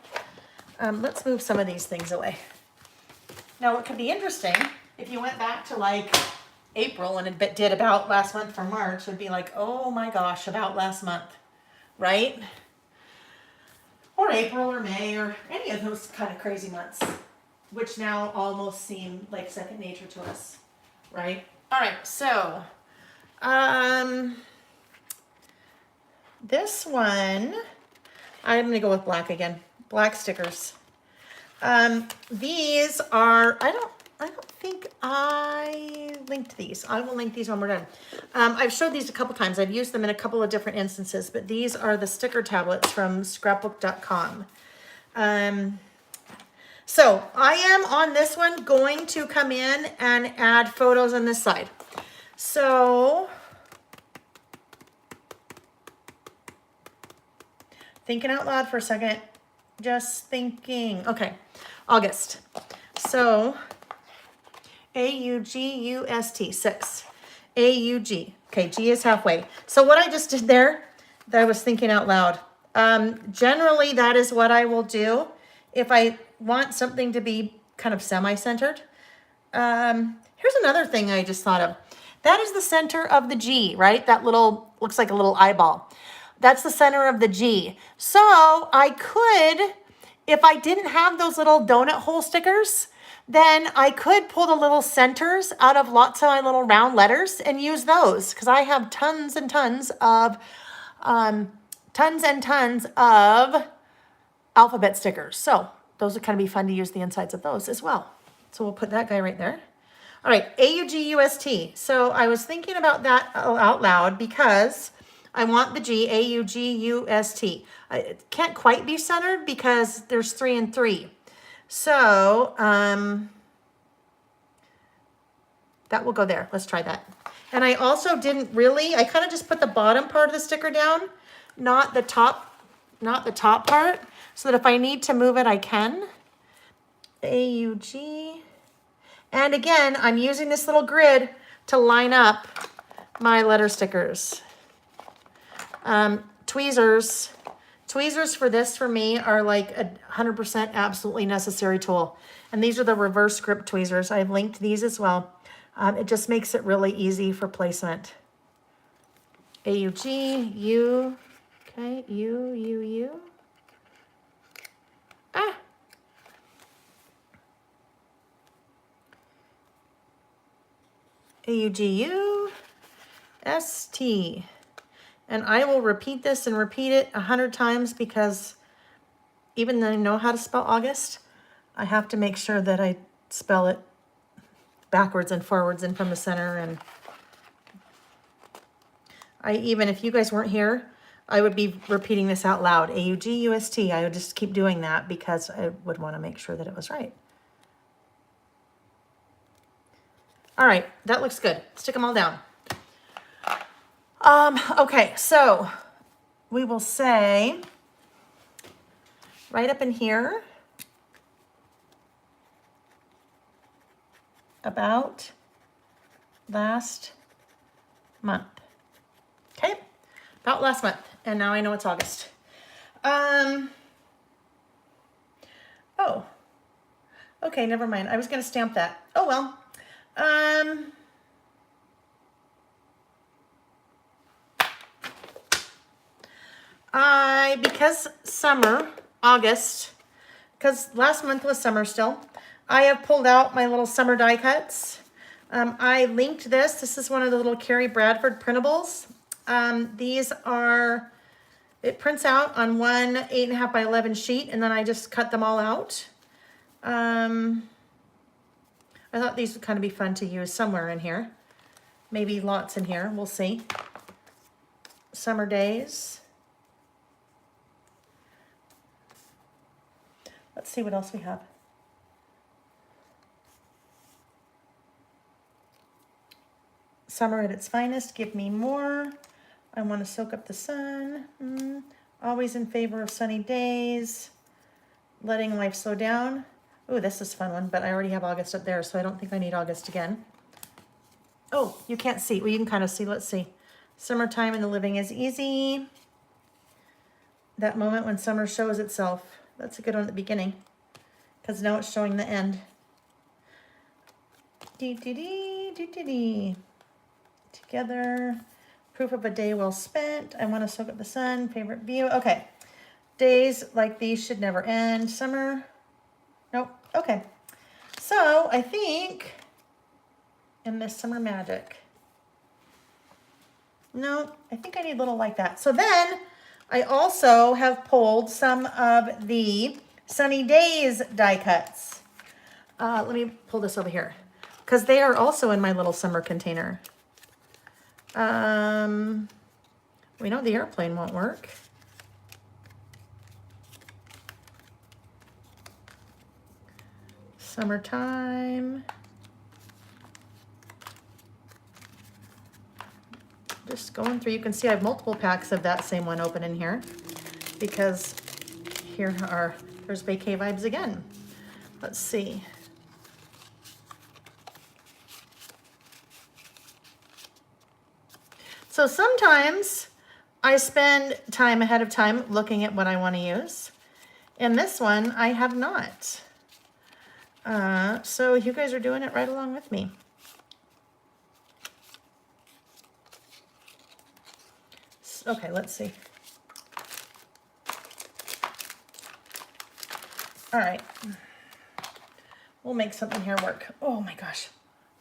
Let's move some of these things away. Now, what could be interesting, if you went back to like April and it did About Last Month for March, would be like, oh my gosh, About Last Month, right? Or April or May or any of those kind of crazy months, which now almost seem like second nature to us, right? All right, so this one, I'm gonna go with black again, black stickers. These are, I don't think I linked these. I will link these when we're done. I've showed these a couple times. I've used them in a couple of different instances, but these are the sticker tablets from scrapbook.com. So I am on this one going to come in and add photos on this side. So Thinking out loud for a second. Just thinking. Okay, August. So, A-U-G-U-S-T, 6. A-U-G. Okay, G is halfway. So what I just did there, that I was thinking out loud. Generally, that is what I will do if I want something to be kind of semi-centered. Here's another thing I just thought of. That is the center of the G, right? That little, looks like a little eyeball. That's the center of the G. So I could, if I didn't have those little donut hole stickers, then I could pull the little centers out of lots of my little round letters and use those, because I have tons and tons of alphabet stickers. So those would kind of be fun to use the insides of those as well. So we'll put that guy right there. All right, A-U-G-U-S-T. So I was thinking about that out loud because I want the G, A-U-G-U-S-T. It can't quite be centered because there's 3 and 3. So that will go there. Let's try that. And I also didn't really, I kind of just put the bottom part of the sticker down, not the top part, so that if I need to move it, I can. A-U-G. And again, I'm using this little grid to line up my letter stickers. Tweezers. Tweezers for this, for me, are like 100% absolutely necessary tool. And these are the reverse grip tweezers. I've linked these as well. It just makes it really easy for placement. A-U-G, U, okay, U. Ah. A-U-G-U-S-T. And I will repeat this and repeat it 100 times because even though I know how to spell August, I have to make sure that I spell it backwards and forwards and from the center. And if you guys weren't here, I would be repeating this out loud. A-U-G-U-S-T. I would just keep doing that because I would want to make sure that it was right. All right, that looks good. Stick them all down. Okay, so we will say right up in here about last month. Okay, about last month. And now I know it's August. Oh, okay, never mind. I was going to stamp that. Oh, well. Because summer, August, because last month was summer still, I have pulled out my little summer die cuts. I linked this. This is one of the little Carrie Bradford printables. These are, it prints out on one 8.5 by 11 sheet, and then I just cut them all out. I thought these would kind of be fun to use somewhere in here. Maybe lots in here. We'll see. Summer days. Let's see what else we have. Summer at its finest. Give me more. I want to soak up the sun. Always in favor of sunny days. Letting life slow down. Oh, this is a fun one, but I already have August up there, so I don't think I need August again. Oh, you can't see. Well, you can kind of see. Let's see. Summertime and the living is easy. That moment when summer shows itself. That's a good one at the beginning, because now it's showing the end. Together. Proof of a day well spent. I want to soak up the sun. Favorite view. Okay. Days like these should never end. Summer. Nope. Okay. So I think in this summer magic. No, I think I need a little like that. So then I also have pulled some of the sunny days die cuts. Let me pull this over here because they are also in my little summer container. We know the airplane won't work. Summertime. Just going through, you can see I have multiple packs of that same one open in here. because there's vacay vibes again. Let's see. So sometimes I spend time ahead of time looking at what I want to use. In this one, I have not. So you guys are doing it right along with me. Okay, let's see. All right. We'll make something here work. Oh my gosh.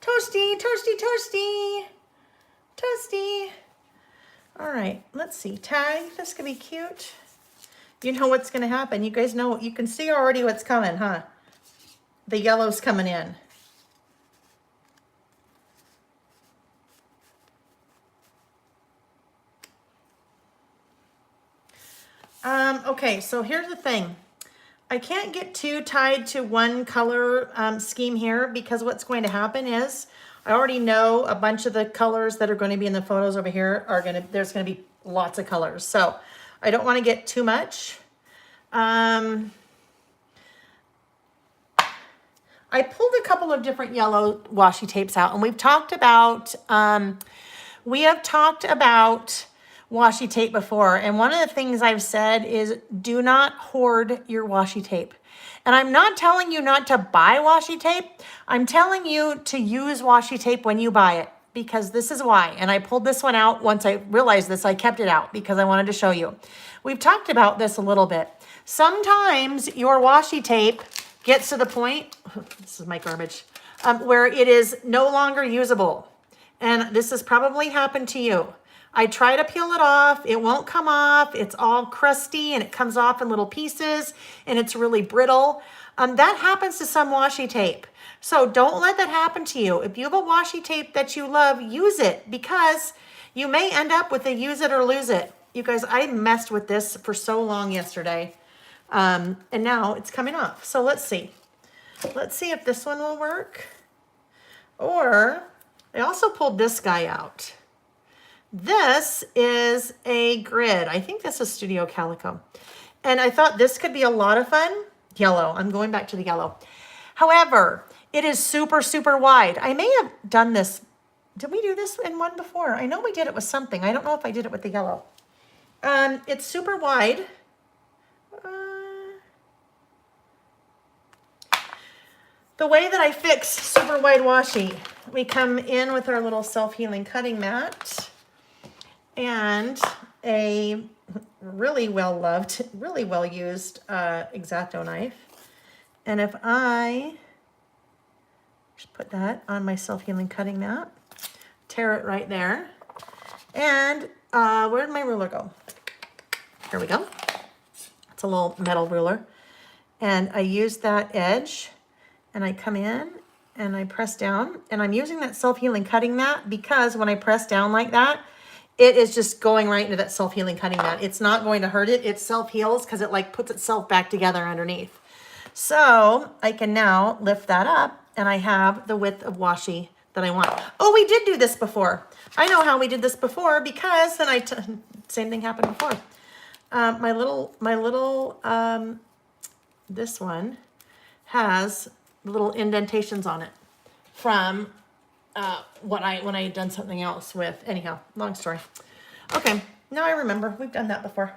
Toasty, toasty, toasty. Toasty. All right, let's see. Tag, this could be cute. You know what's gonna happen. You guys know, you can see already what's coming, huh? The yellow's coming in. Okay, so here's the thing. I can't get too tied to one color scheme here because what's going to happen is I already know a bunch of the colors that are going to be in the photos over here there's going to be lots of colors. So I don't want to get too much. I pulled a couple of different yellow washi tapes out and we have talked about washi tape before, and one of the things I've said is do not hoard your washi tape. And I'm not telling you not to buy washi tape. I'm telling you to use washi tape when you buy it, because this is why. And I pulled this one out once I realized this. I kept it out because I wanted to show you. We've talked about this a little bit. Sometimes your washi tape gets to the point, this is my garbage, where it is no longer usable. And this has probably happened to you. I try to peel it off, it won't come off, it's all crusty and it comes off in little pieces and it's really brittle. That happens to some washi tape. So don't let that happen to you. If you have a washi tape that you love, use it, because you may end up with a use it or lose it. You guys, I messed with this for so long yesterday and now it's coming off. So let's see. Let's see if this one will work. Or I also pulled this guy out. This is a grid. I think this is Studio Calico. And I thought this could be a lot of fun. Yellow. I'm going back to the yellow. However, it is super, super wide. I may have done this. Did we do this in one before? I know we did it with something. I don't know if I did it with the yellow. It's super wide. The way that I fix super wide washi, we come in with our little self-healing cutting mat and a really well-loved, really well-used X-Acto knife. And if I just put that on my self-healing cutting mat, tear it right there. And where'd my ruler go? Here we go. It's a little metal ruler. And I use that edge and I come in and I press down. And I'm using that self-healing cutting mat because when I press down like that, it is just going right into that self-healing cutting mat. It's not going to hurt it. It self-heals because it like puts itself back together underneath. So I can now lift that up and I have the width of washi that I want. Oh, we did do this before. I know how we did this before because then same thing happened before. This one has little indentations on it from when I had done something else with, anyhow, long story. Okay, now I remember, we've done that before.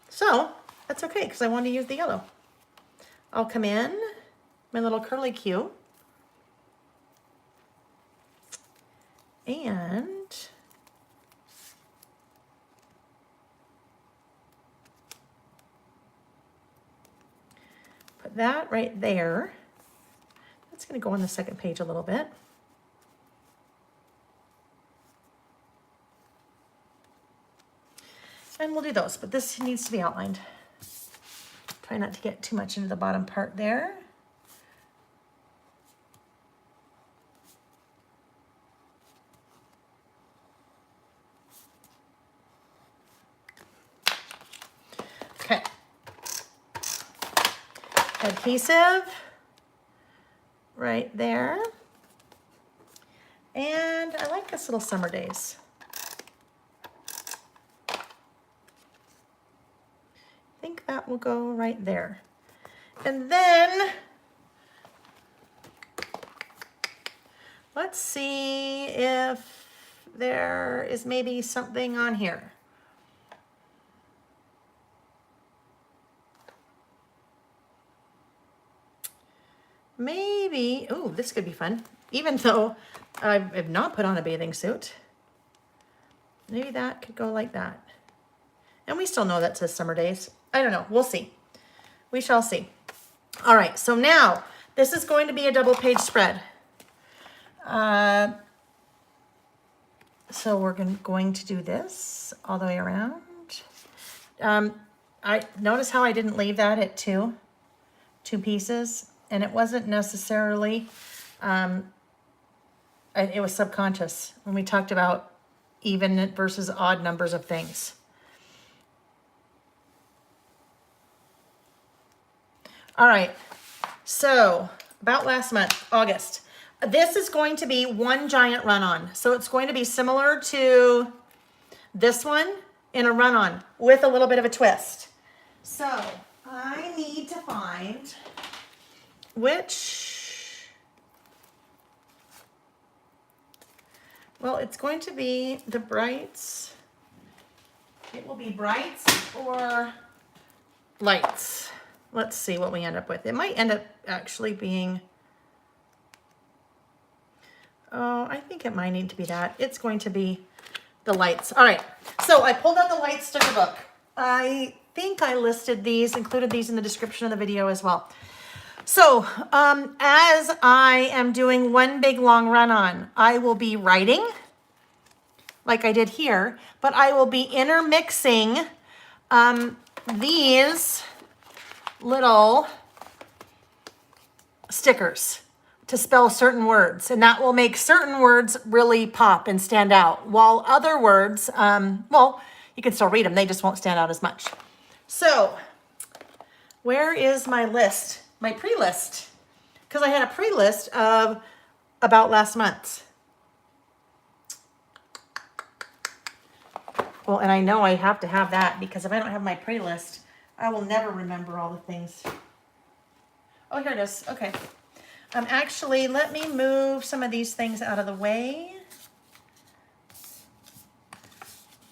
So that's okay because I want to use the yellow. I'll come in, my little curly Q, and put that right there. That's going to go on the second page a little bit. And we'll do those, but this needs to be outlined. Try not to get too much into the bottom part there. Okay. Adhesive right there. And I like this little Summer Days. that will go right there. And then let's see if there is maybe something on here. Maybe, oh, this could be fun. Even though I have not put on a bathing suit. Maybe that could go like that. And we still know that says summer days. I don't know, we'll see. We shall see. All right, so now this is going to be a double page spread. So we're going to do this all the way around. I notice how I didn't leave that at two pieces, and it wasn't necessarily, it was subconscious when we talked about even versus odd numbers of things. All right, so about last month, August. This is going to be one giant run-on. So it's going to be similar to this one in a run-on with a little bit of a twist. So I need to find which, well, it's going to be the brights. It will be brights or lights. Let's see what we end up with. It might end up actually being, oh, I think it might need to be that. It's going to be the lights. All right, so I pulled out the light sticker book. I think I listed these, included these in the description of the video as well. So as I am doing one big long run-on, I will be writing like I did here, but I will be intermixing these little stickers to spell certain words, and that will make certain words really pop and stand out, while other words, well, you can still read them, they just won't stand out as much. So where is my list, my pre-list? Because I had a pre-list of about last month. Well, and I know I have to have that, because if I don't have my pre-list, I will never remember all the things. Oh, here it is. Okay. Actually, let me move some of these things out of the way.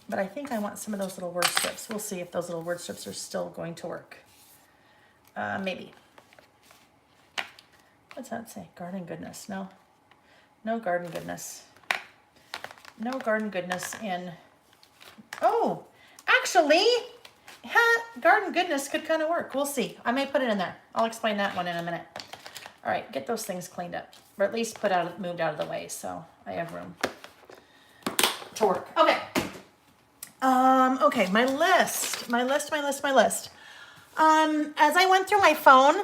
But I think I want some of those little word strips. We'll see if those little word strips are still going to work. Maybe. What's that say? Garden goodness. No. No garden goodness. No garden goodness in... Oh, actually... garden goodness could kind of work. We'll see. I may put it in there. I'll explain that one in a minute. All right, get those things cleaned up, or at least moved out of the way, so I have room to work. Okay. Okay, my list. As I went through my phone,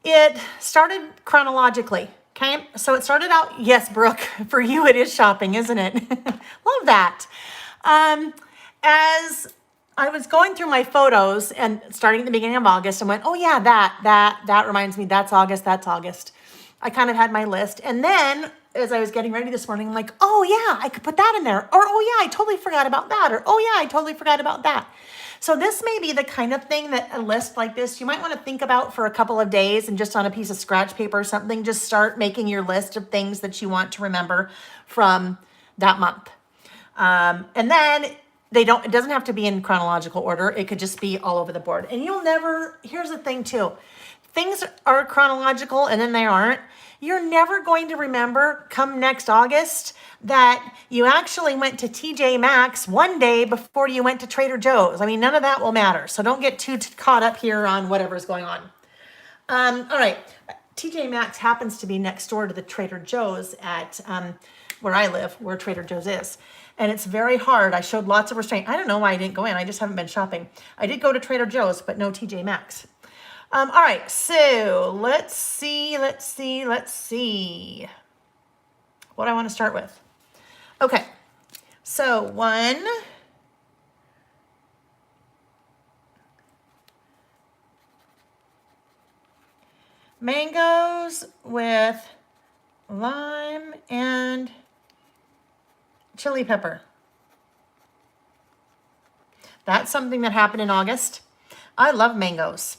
it started chronologically. Okay, so it started out. Yes, Brooke, for you it is shopping, isn't it? Love that. As I was going through my photos and starting at the beginning of August and went, oh yeah, that reminds me, that's August. I kind of had my list. And then as I was getting ready this morning, I'm like, oh yeah, I could put that in there. Or, oh yeah, I totally forgot about that. Or, oh yeah, I totally forgot about that. So this may be the kind of thing that a list like this, you might want to think about for a couple of days, and just on a piece of scratch paper or something, just start making your list of things that you want to remember from that month. And then it doesn't have to be in chronological order. It could just be all over the board. And here's the thing too. Things are chronological and then they aren't. You're never going to remember come next August that you actually went to TJ Maxx one day before you went to Trader Joe's. I mean, none of that will matter. So don't get too caught up here on whatever's going on. All right. TJ Maxx happens to be next door to the Trader Joe's at where I live, where Trader Joe's is. And it's very hard. I showed lots of restraint. I don't know why I didn't go in. I just haven't been shopping. I did go to Trader Joe's, but no TJ Maxx. All right, so let's see what I want to start with. Okay, so one, mangoes with lime and chili pepper. That's something that happened in August. I love mangoes.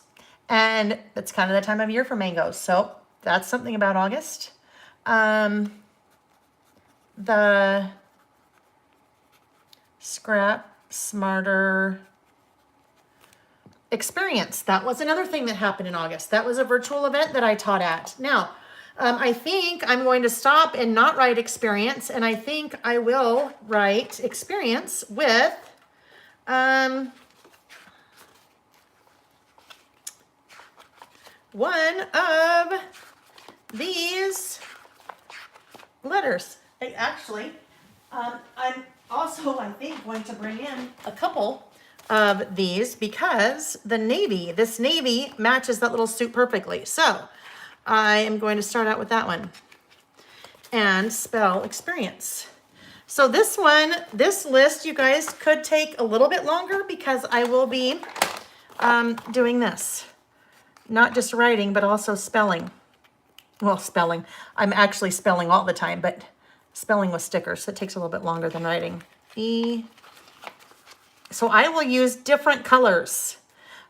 And it's kind of the time of year for mangoes. So that's something about August. The Scrap Smarter experience. That was another thing that happened in August. That was a virtual event that I taught at. Now, I think I'm going to stop and not write experience, and I think I will write experience with one of these letters. I'm also, I think, going to bring in a couple of these because this navy matches that little suit perfectly. So I am going to start out with that one and spell experience. So this list, you guys, could take a little bit longer because I will be doing this. Not just writing, but also spelling. Well, spelling. I'm actually spelling all the time, but spelling with stickers, so it takes a little bit longer than writing. So I will use different colors.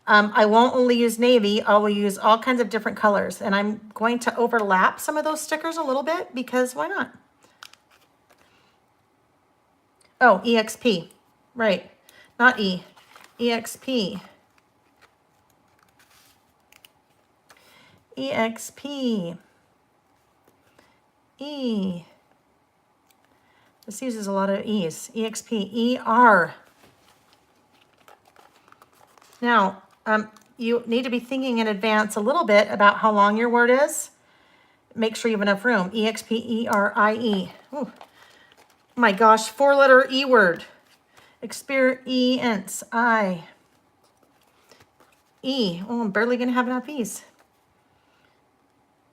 I won't only use navy, I will use all kinds of different colors. And I'm going to overlap some of those stickers a little bit because why not? Oh, EXP, right, not E, EXP. EXP. E. This uses a lot of E's. EXP. ER. Now, you need to be thinking in advance a little bit about how long your word is. Make sure you have enough room. EXPERIE. Oh my gosh, 4-letter E word. Experience. I. E. Oh, I'm barely going to have enough E's.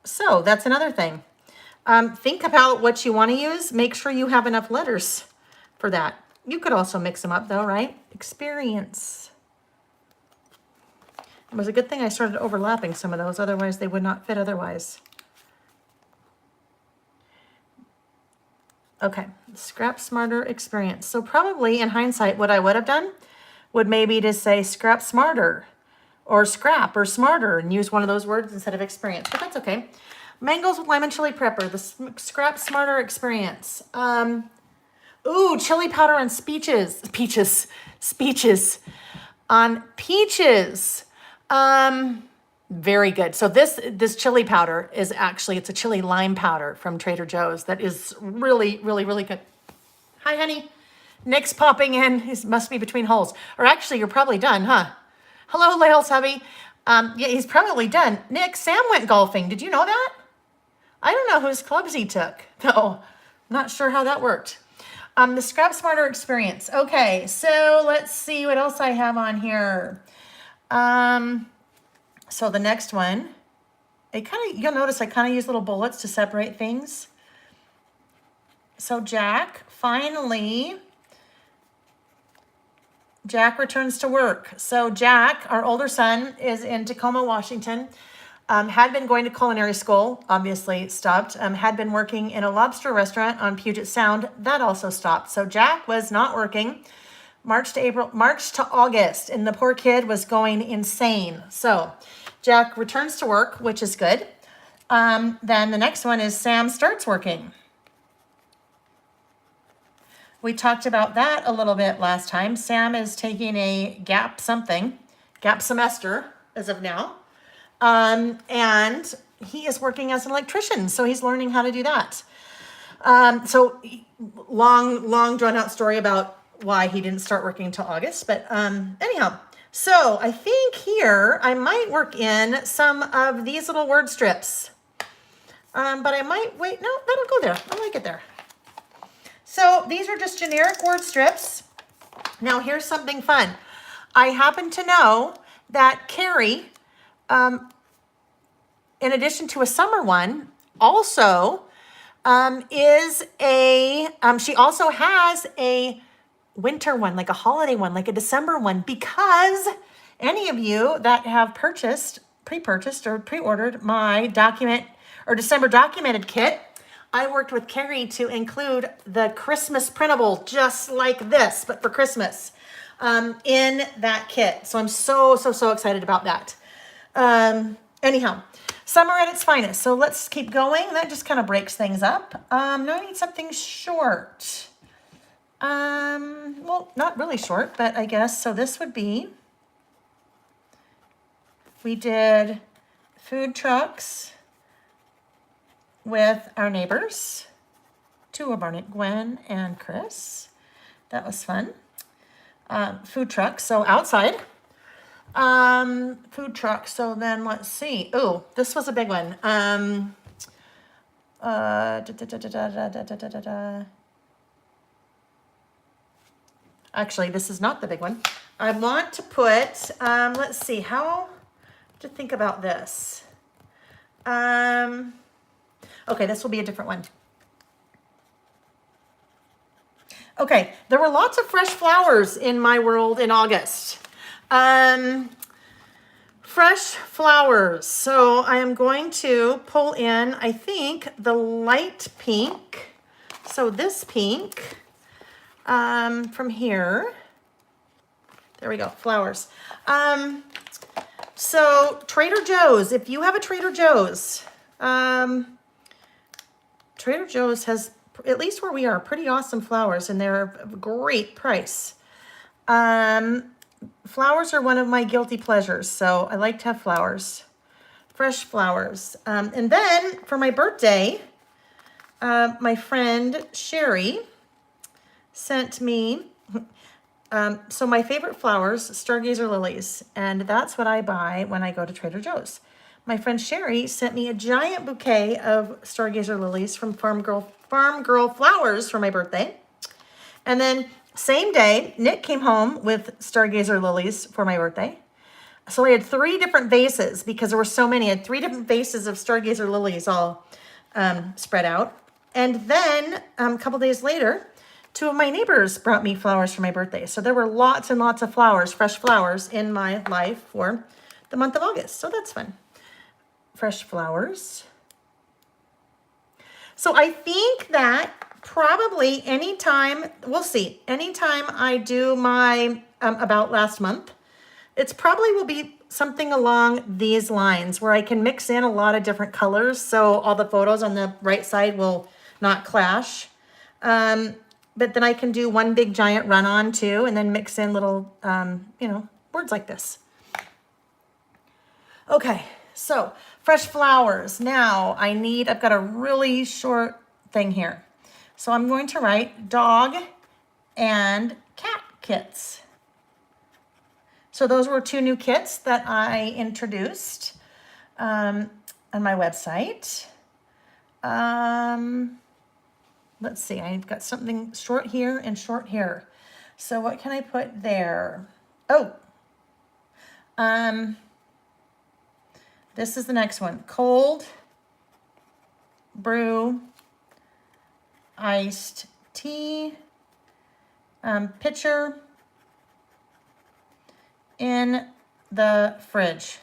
So that's another thing. Think about what you want to use. Make sure you have enough letters for that. You could also mix them up though, right? Experience. It was a good thing I started overlapping some of those, otherwise they would not fit otherwise. Okay, Scrap Smarter experience. So probably in hindsight, what I would have done would maybe just say Scrap Smarter or Scrap or Smarter and use one of those words instead of experience, but that's okay. Mangoes with lemon chili pepper, the Scrap Smarter experience. Ooh, chili powder on speeches on peaches. Very good. So this chili powder is actually, it's a chili lime powder from Trader Joe's that is really, really, really good. Hi, honey. Nick's popping in. He must be between holes. Or actually, you're probably done, huh? Hello, Lael's hubby. Yeah, he's probably done. Nick, Sam went golfing. Did you know that? I don't know whose clubs he took. No, not sure how that worked. The Scrap Smarter experience. Okay, so let's see what else I have on here. So the next one, you'll notice I kind of use little bullets to separate things. So Jack returns to work. So Jack, our older son, is in Tacoma, Washington. Had been going to culinary school, obviously stopped. Had been working in a lobster restaurant on Puget Sound. That also stopped. So Jack was not working March to August, and the poor kid was going insane. So Jack returns to work, which is good. Then the next one is Sam starts working. We talked about that a little bit last time. Sam is taking a gap semester as of now. And he is working as an electrician, so he's learning how to do that. So long drawn out story about why he didn't start working until August, but anyhow, so I think here I might work in some of these little word strips. But I might wait, no, that'll go there. I like it there. So these are just generic word strips. Now here's something fun. I happen to know that Carrie, in addition to a summer one, also she also has a winter one, like a holiday one, like a December one, because any of you that have pre-purchased or pre-ordered my document or December documented kit, I worked with Carrie to include the Christmas printable just like this, but for Christmas. in that kit. So I'm so excited about that. Anyhow, summer at its finest. So let's keep going. That just kind of breaks things up. Now I need something short. Well, not really short, but I guess, so this would be, we did food trucks with our neighbors, two of our, Gwen and Chris. That was fun. Food trucks, so outside. Food trucks, so then let's see. Oh, this was a big one. Actually, this is not the big one. I want to put, let's see, how to think about this. Okay, this will be a different one. Okay, there were lots of fresh flowers in my world in August. Fresh flowers. So I am going to pull in, I think, the light pink. So this pink, from here. There we go, flowers. So Trader Joe's, if you have a Trader Joe's, Trader Joe's has, at least where we are, pretty awesome flowers, and they're a great price. Flowers are one of my guilty pleasures, so I like to have flowers, fresh flowers. And then for my birthday, my friend Sherry sent me, so my favorite flowers, stargazer lilies, and that's what I buy when I go to Trader Joe's. My friend Sherry sent me a giant bouquet of stargazer lilies from Farm Girl Flowers for my birthday. And then same day, Nick came home with stargazer lilies for my birthday. So I had 3 different vases because there were so many. I had 3 different vases of stargazer lilies all spread out. And then a couple days later, 2 of my neighbors brought me flowers for my birthday. So there were lots and lots of flowers, fresh flowers in my life for the month of August. So that's fun. Fresh flowers. So I think that probably anytime, we'll see, anytime I do my about last month, it's probably will be something along these lines where I can mix in a lot of different colors so all the photos on the right side will not clash. But then I can do one big giant run-on too, and then mix in little, words like this. Okay, so fresh flowers. Now I've got a really short thing here. So I'm going to write dog and cat kits. So those were 2 new kits that I introduced on my website. Let's see, I've got something short here and short here. So what can I put there? Oh, this is the next one. Cold brew iced tea, pitcher in the fridge.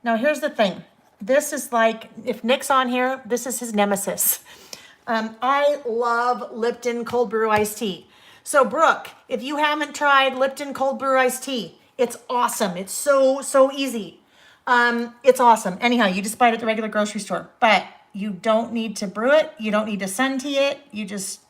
Now here's the thing. This is like, if Nick's on here, this is his nemesis. I love Lipton cold brew iced tea. So Brooke, if you haven't tried Lipton cold brew iced tea, it's awesome. It's so easy. It's awesome. Anyhow, you just buy it at the regular grocery store, but you don't need to brew it. You don't need to sun tea it. You just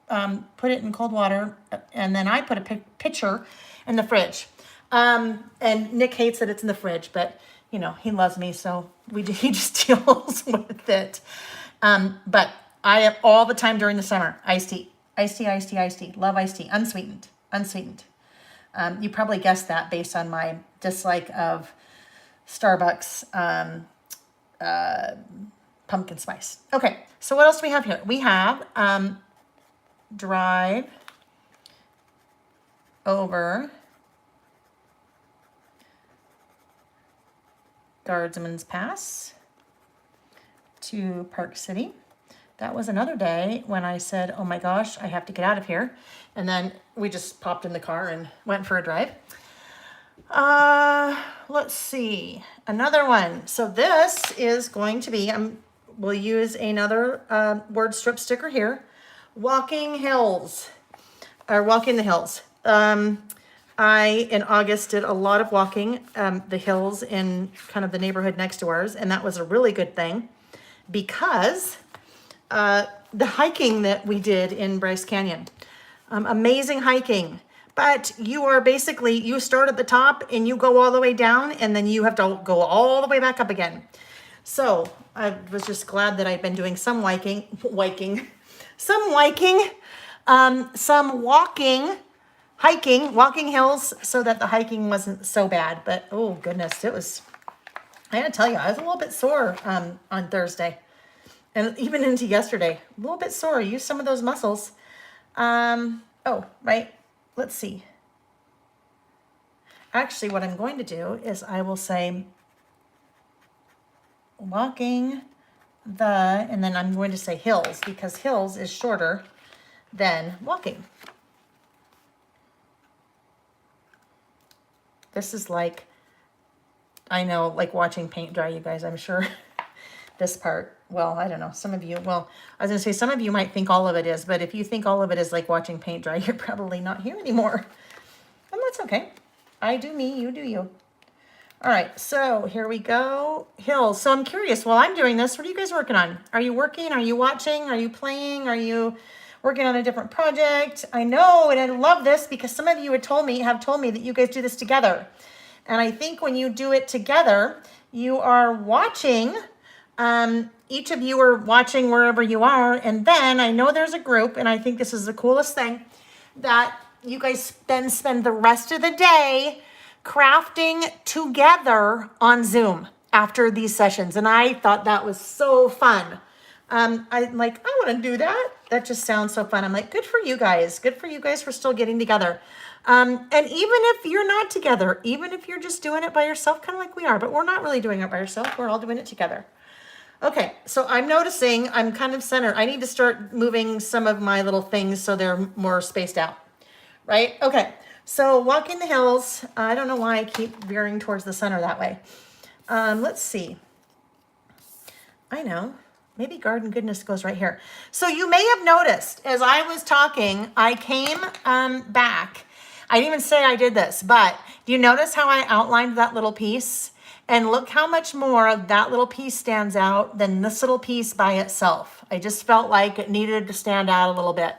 put it in cold water, and then I put a pitcher in the fridge. And Nick hates that it's in the fridge, but he loves me, so he just deals with it. But I have all the time during the summer, iced tea. Love iced tea, unsweetened. You probably guessed that based on my dislike of Starbucks pumpkin spice. Okay, so what else do we have here? We have drive over Guardsman's Pass to Park City. That was another day when I said, oh my gosh, I have to get out of here. And then we just popped in the car and went for a drive. Let's see, another one. So this is going to be, we'll use another word strip sticker here. Walking the hills. I, in August, did a lot of walking, the hills in kind of the neighborhood next to ours, and that was a really good thing because the hiking that we did in Bryce Canyon, amazing hiking. But you are basically, you start at the top and you go all the way down, and then you have to go all the way back up again. So I was just glad that I've been doing some some walking hills, so that the hiking wasn't so bad. But oh goodness, I gotta tell you, I was a little bit sore on Thursday and even into yesterday, a little bit sore. I used some of those muscles. Oh, right. Let's see. Actually, what I'm going to do is I will say walking and then I'm going to say hills, because hills is shorter than walking. This is like, I know, like watching paint dry, you guys, I'm sure. This part, well, I don't know, some of you, well, I was gonna say some of you might think all of it is, but if you think all of it is like watching paint dry, you're probably not here anymore. And that's okay. I do me, you do you. All right, so here we go. Hills. So I'm curious, while I'm doing this, what are you guys working on? Are you working? Are you watching? Are you playing? Are you working on a different project? I know, and I love this because some of you have told me that you guys do this together. And I think when you do it together, you are watching, each of you are watching wherever you are. And then I know there's a group, and I think this is the coolest thing, that you guys then spend the rest of the day crafting together on Zoom after these sessions. And I thought that was so fun. I want to do that. That just sounds so fun. I'm like, good for you guys. Good for you guys for still getting together. And even if you're not together, even if you're just doing it by yourself, kind of like we are, but we're not really doing it by ourselves. We're all doing it together. Okay, so I'm noticing I'm kind of centered. I need to start moving some of my little things so they're more spaced out, right? Okay, so walking the hills. I don't know why I keep veering towards the center that way. Let's see. I know. Maybe garden goodness goes right here. So you may have noticed as I was talking, I came back. I didn't even say I did this, but do you notice how I outlined that little piece? And look how much more that little piece stands out than this little piece by itself. I just felt like it needed to stand out a little bit.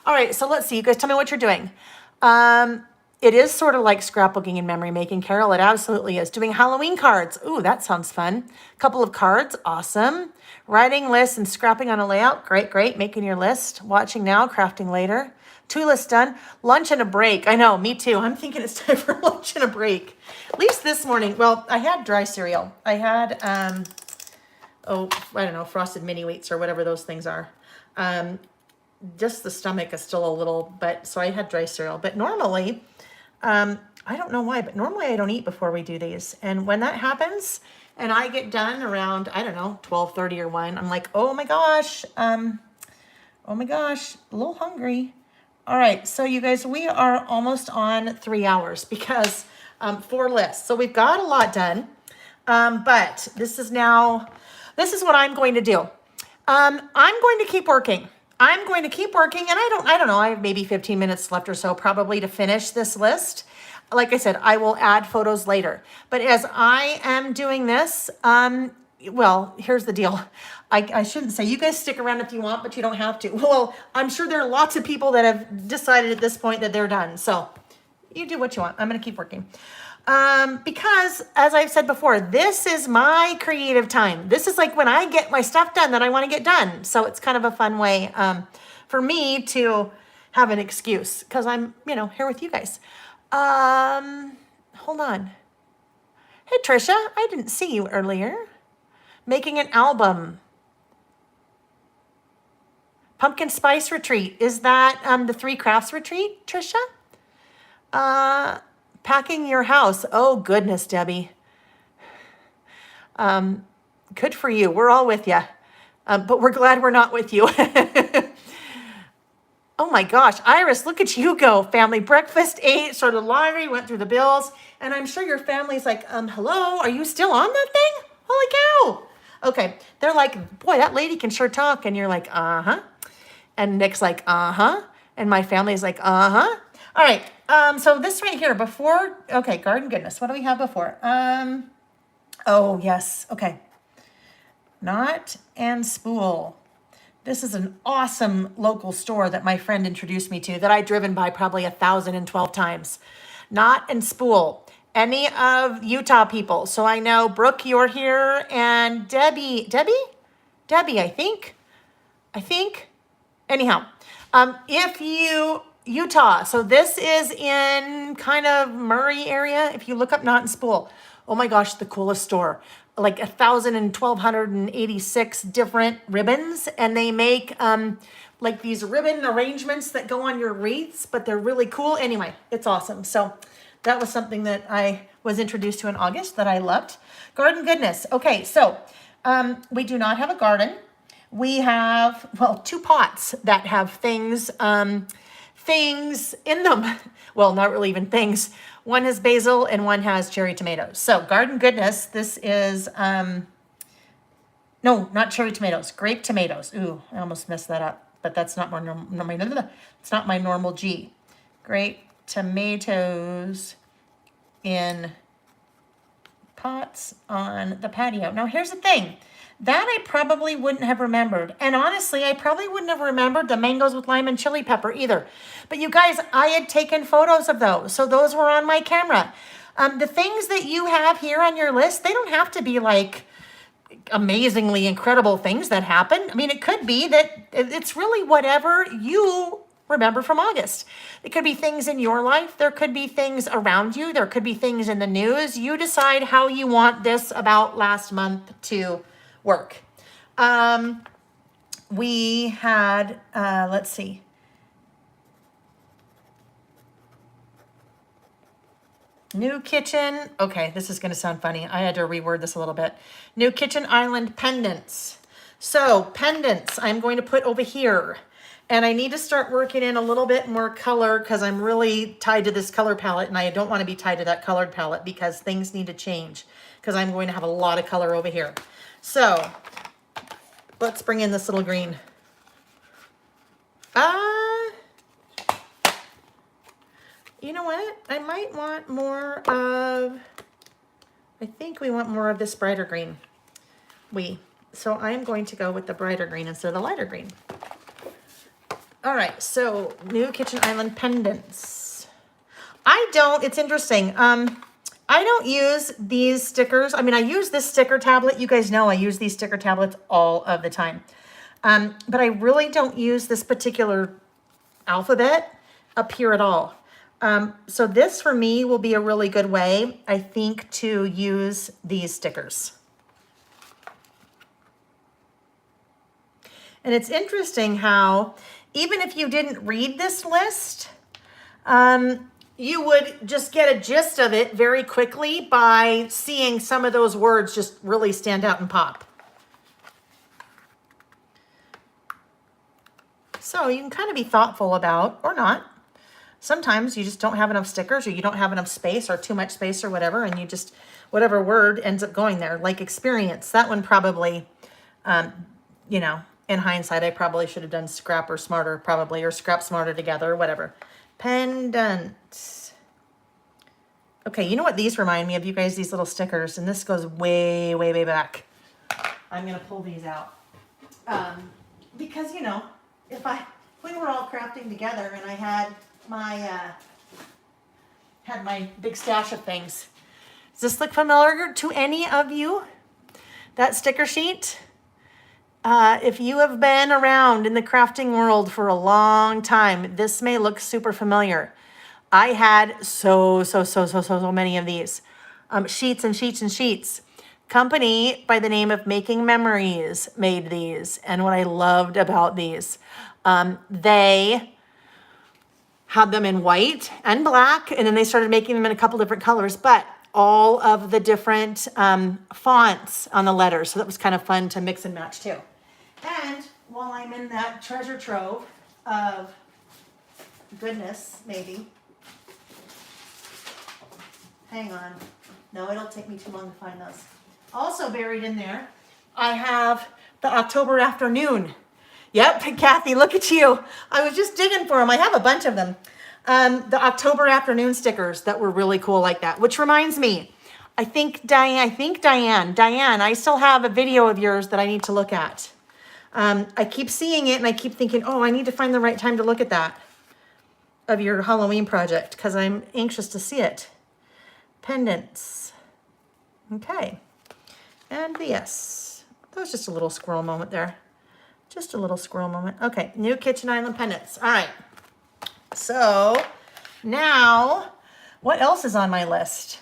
All right, so let's see. You guys tell me what you're doing. It is sort of like scrapbooking and memory making, Carol. It absolutely is. Doing Halloween cards. Ooh, that sounds fun. Couple of cards. Awesome. Writing lists and scrapping on a layout. Great, great. Making your list. Watching now, crafting later. 2 lists done. Lunch and a break. I know, me too. I'm thinking it's time for lunch and a break. At least this morning. Well, I had dry cereal. I had, I don't know, frosted mini wheats or whatever those things are. Just the stomach is still a little, so I had dry cereal. But normally, I don't know why, but normally I don't eat before we do these. And when that happens and I get done around, I don't know, 12:30 or 1, I'm like, oh my gosh, a little hungry. All right, so you guys, we are almost on 3 hours because 4 lists. So we've got a lot done, but this is what I'm going to do. I'm going to keep working. And I don't know, I have maybe 15 minutes left or so probably to finish this list. Like I said, I will add photos later. But as I am doing this, well, here's the deal. I shouldn't say, you guys stick around if you want, but you don't have to. Well, I'm sure there are lots of people that have decided at this point that they're done. So you do what you want. I'm going to keep working. Because as I've said before, this is my creative time. This is like when I get my stuff done that I want to get done. So it's kind of a fun way, for me to have an excuse because I'm, here with you guys. Hold on. Hey, Trisha, I didn't see you earlier. Making an album. Pumpkin Spice Retreat. Is that the 3 Crafts Retreat, Trisha? Packing your house. Oh, goodness, Debbie. Good for you. We're all with you. But we're glad we're not with you. Oh my gosh, Iris, look at you go. Family breakfast, ate, started laundry, went through the bills. And I'm sure your family's like, hello, are you still on that thing? Holy cow. Okay, they're like, boy, that lady can sure talk. And you're like, uh-huh. And Nick's like, uh-huh. And my family's like, uh-huh. All right, So this right here before, okay, Garden Goodness. What do we have before? Oh yes, okay. Knot and Spool. This is an awesome local store that my friend introduced me to that I've driven by probably 1,012 times. Knot and Spool. Any of Utah people. So I know Brooke, you're here, and Debbie, I think. Anyhow, if you, Utah, so this is in kind of Murray area. If you look up Knot and Spool, oh my gosh, the coolest store. Like 1,286 different ribbons, and they make like these ribbon arrangements that go on your wreaths, but they're really cool. Anyway, it's awesome. So that was something that I was introduced to in August that I loved. Garden Goodness. Okay, so we do not have a garden. We have, well, 2 pots that have things in them. Well, not really even things. One has basil and one has cherry tomatoes. So Garden Goodness, this is, no, not cherry tomatoes, grape tomatoes. Ooh, I almost messed that up, but that's not my normal, it's not my normal G. Grape tomatoes in pots on the patio. Now here's the thing. That I probably wouldn't have remembered. And honestly, I probably wouldn't have remembered the mangoes with lime and chili pepper either. But you guys, I had taken photos of those. So those were on my camera. The things that you have here on your list, they don't have to be like amazingly incredible things that happen. I mean, it could be that it's really whatever you remember from August. It could be things in your life. There could be things around you. There could be things in the news. You decide how you want this about last month to work. We had, let's see. New kitchen. Okay, this is going to sound funny. I had to reword this a little bit. New kitchen island pendants. So pendants I'm going to put over here. And I need to start working in a little bit more color because I'm really tied to this color palette, and I don't want to be tied to that colored palette because things need to change because I'm going to have a lot of color over here. So let's bring in this little green. You know what? I might want more of, I think we want more of this brighter green. So I'm going to go with the brighter green instead of the lighter green. All right, so new kitchen island pendants. It's interesting. I don't use these stickers. I mean, I use this sticker tablet. You guys know I use these sticker tablets all of the time. But I really don't use this particular alphabet up here at all. So this for me will be a really good way, I think, to use these stickers. And it's interesting how even if you didn't read this list, you would just get a gist of it very quickly by seeing some of those words just really stand out and pop. So you can kind of be thoughtful about, or not. Sometimes you just don't have enough stickers, or you don't have enough space, or too much space, or whatever, and you just, whatever word ends up going there, like experience. That one probably, you know, in hindsight, I probably should have done scrap or smarter, probably, or scrap smarter together, or whatever. Pendant. Okay, you know what these remind me of, you guys, these little stickers, and this goes way, way, way back. I'm going to pull these out. Because, you know, if we were all crafting together and I had my big stash of things. Does this look familiar to any of you? That sticker sheet? If you have been around in the crafting world for a long time, this may look super familiar. I had so many of these. Sheets and sheets and sheets. Company by the name of Making Memories made these. And what I loved about these, they had them in white and black, and then they started making them in a couple different colors, but all of the different fonts on the letters. So that was kind of fun to mix and match too. And while I'm in that treasure trove of goodness, maybe. Hang on. No, it'll take me too long to find those. Also buried in there, I have the October afternoon. Yep, Kathy, look at you. I was just digging for them. I have a bunch of them. The October afternoon stickers that were really cool like that, which reminds me, I think Diane, I still have a video of yours that I need to look at. I keep seeing it and I keep thinking, oh, I need to find the right time to look at that, of your Halloween project, because I'm anxious to see it. Pendants. Okay. And yes, that was just a little squirrel moment there. Just a little squirrel moment. Okay, new kitchen island pendants. All right. So now, what else is on my list?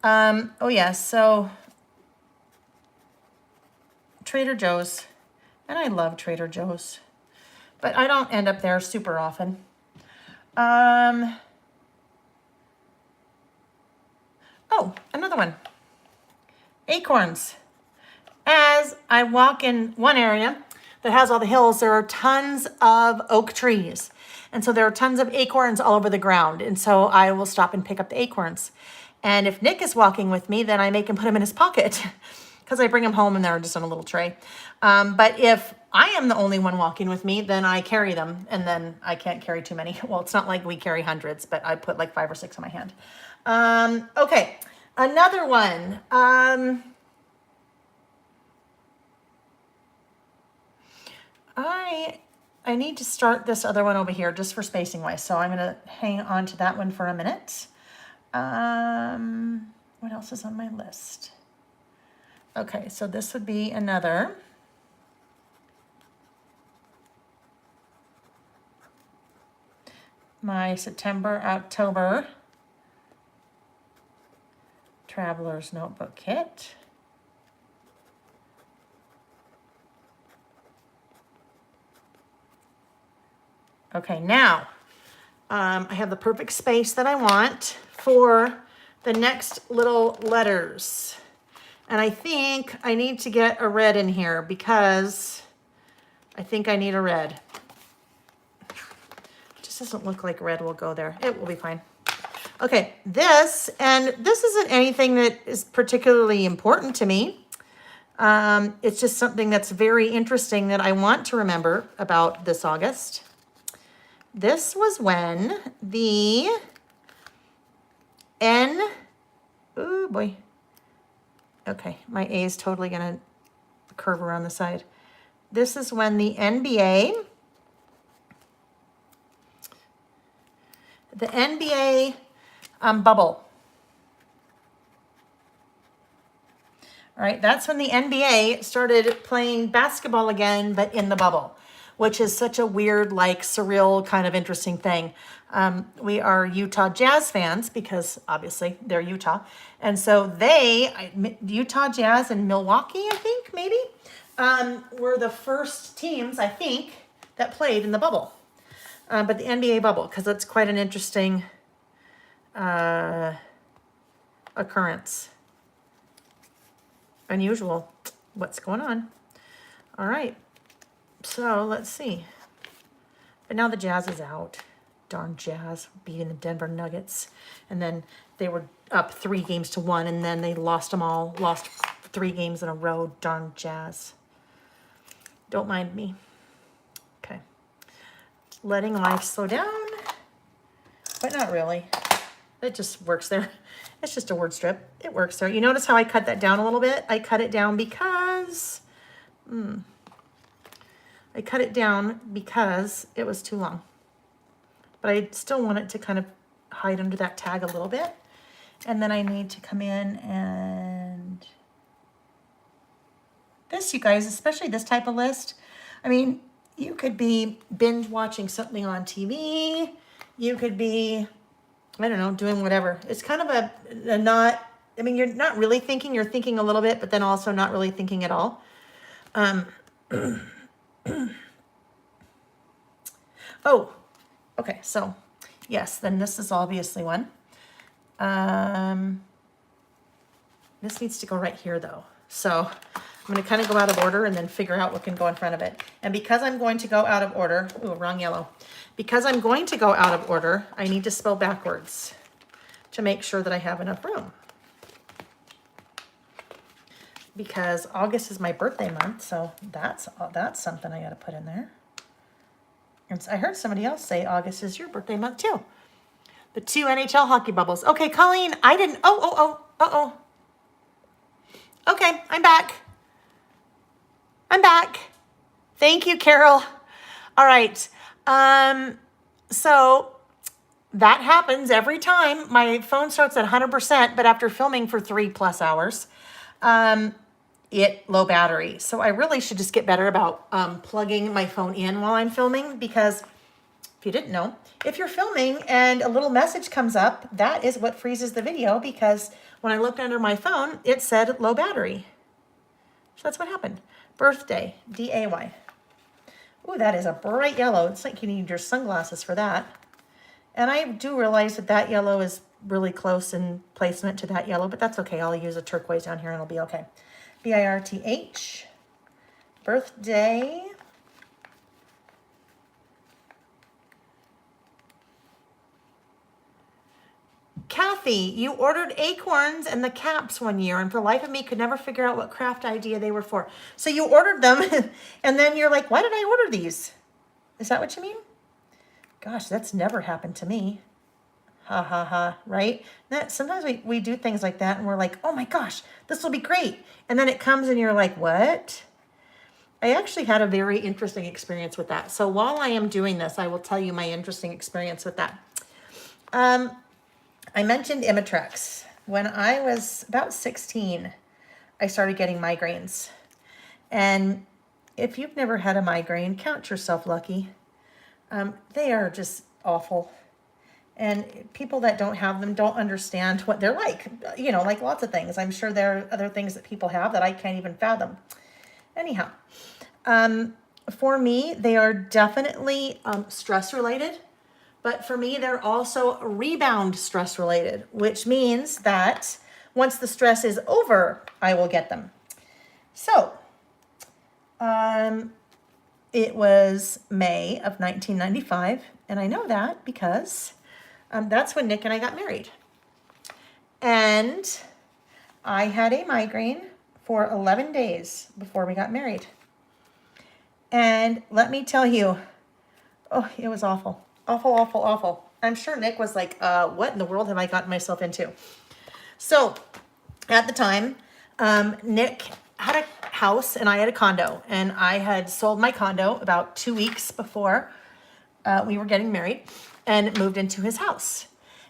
Oh yes, so Trader Joe's. And I love Trader Joe's, but I don't end up there super often. Oh, another one. Acorns. As I walk in one area that has all the hills, there are tons of oak trees. And so there are tons of acorns all over the ground. And so I will stop and pick up the acorns. And if Nick is walking with me, then I make him put them in his pocket because I bring them home and they're just on a little tray. But if I am the only one walking with me, then I carry them, and then I can't carry too many. Well, it's not like we carry hundreds, but I put like 5 or 6 on my hand. Okay, another one. I need to start this other one over here just for spacing wise, so I'm gonna hang on to that one for a minute. What else is on my list? Okay, so this would be another. My September, October Traveler's Notebook Kit. Okay, now I have the perfect space that I want for the next little letters. And I think I need to get a red in here because I think I need a red. It just doesn't look like red will go there. It will be fine. Okay, this isn't anything that is particularly important to me. It's just something that's very interesting that I want to remember about this August. This was when the oh boy. Okay, my A is totally gonna curve around the side. This is when the NBA bubble. All right, that's when the NBA started playing basketball again, but in the bubble, which is such a weird, like surreal kind of interesting thing. We are Utah Jazz fans because obviously they're Utah. And so Utah Jazz and Milwaukee, I think maybe, were the first teams, I think, that played in the bubble. But the NBA bubble, because that's quite an interesting occurrence. Unusual. What's going on? All right. So let's see. But now the Jazz is out. Darn Jazz beating the Denver Nuggets. And then they were up 3-1, and then they lost them all. Lost 3 games in a row. Darn Jazz. Don't mind me. Okay. Letting life slow down. But not really. It just works there. It's just a word strip. It works there. You notice how I cut that down a little bit? I cut it down because... I cut it down because it was too long. But I still want it to kind of hide under that tag a little bit. And then I need to come in and... This, you guys, especially this type of list. I mean, you could be binge watching something on TV. You could be, I don't know, doing whatever. It's kind of a not... I mean, you're not really thinking. You're thinking a little bit, but then also not really thinking at all. Oh, okay, so yes, then this is obviously one. This needs to go right here though. So I'm gonna kind of go out of order and then figure out what can go in front of it. And because I'm going to go out of order, ooh, wrong yellow. Because I'm going to go out of order, I need to spell backwards to make sure that I have enough room. Because August is my birthday month, so that's something I got to put in there. And I heard somebody else say August is your birthday month too. The 2 NHL hockey bubbles. Okay, Colleen, I didn't. Oh. Okay, I'm back. Thank you, Carol. All right. So that happens every time. My phone starts at 100%, but after filming for 3+ hours, it low battery. So I really should just get better about plugging my phone in while I'm filming, because if you didn't know, if you're filming and a little message comes up, that is what freezes the video, because when I looked under my phone, it said low battery. So that's what happened. Birthday, D-A-Y. Ooh, that is a bright yellow. It's like you need your sunglasses for that. And I do realize that that yellow is really close in placement to that yellow, but that's okay. I'll use a turquoise down here and it'll be okay. B-I-R-T-H. Birthday. Kathy, you ordered acorns and the caps one year, and for the life of me could never figure out what craft idea they were for. So you ordered them and then you're like, why did I order these? Is that what you mean? Gosh, that's never happened to me. Ha ha ha, right? That sometimes we do things like that and we're like, oh my gosh, this will be great. And then it comes and you're like, what? I actually had a very interesting experience with that. So while I am doing this, I will tell you my interesting experience with that. I mentioned Imitrex. When I was about 16, I started getting migraines. And if you've never had a migraine, count yourself lucky. They are just awful. And people that don't have them don't understand what they're like. You know, like lots of things. I'm sure there are other things that people have that I can't even fathom. Anyhow, for me, they are definitely stress related. But for me, they're also rebound stress related, which means that once the stress is over, I will get them. So, it was May of 1995, and I know that because that's when Nick and I got married. And I had a migraine for 11 days before we got married. And let me tell you, oh, it was awful. Awful. I'm sure Nick was like, what in the world have I gotten myself into? So at the time, Nick had a house and I had a condo, and I had sold my condo about 2 weeks before we were getting married and moved into his house.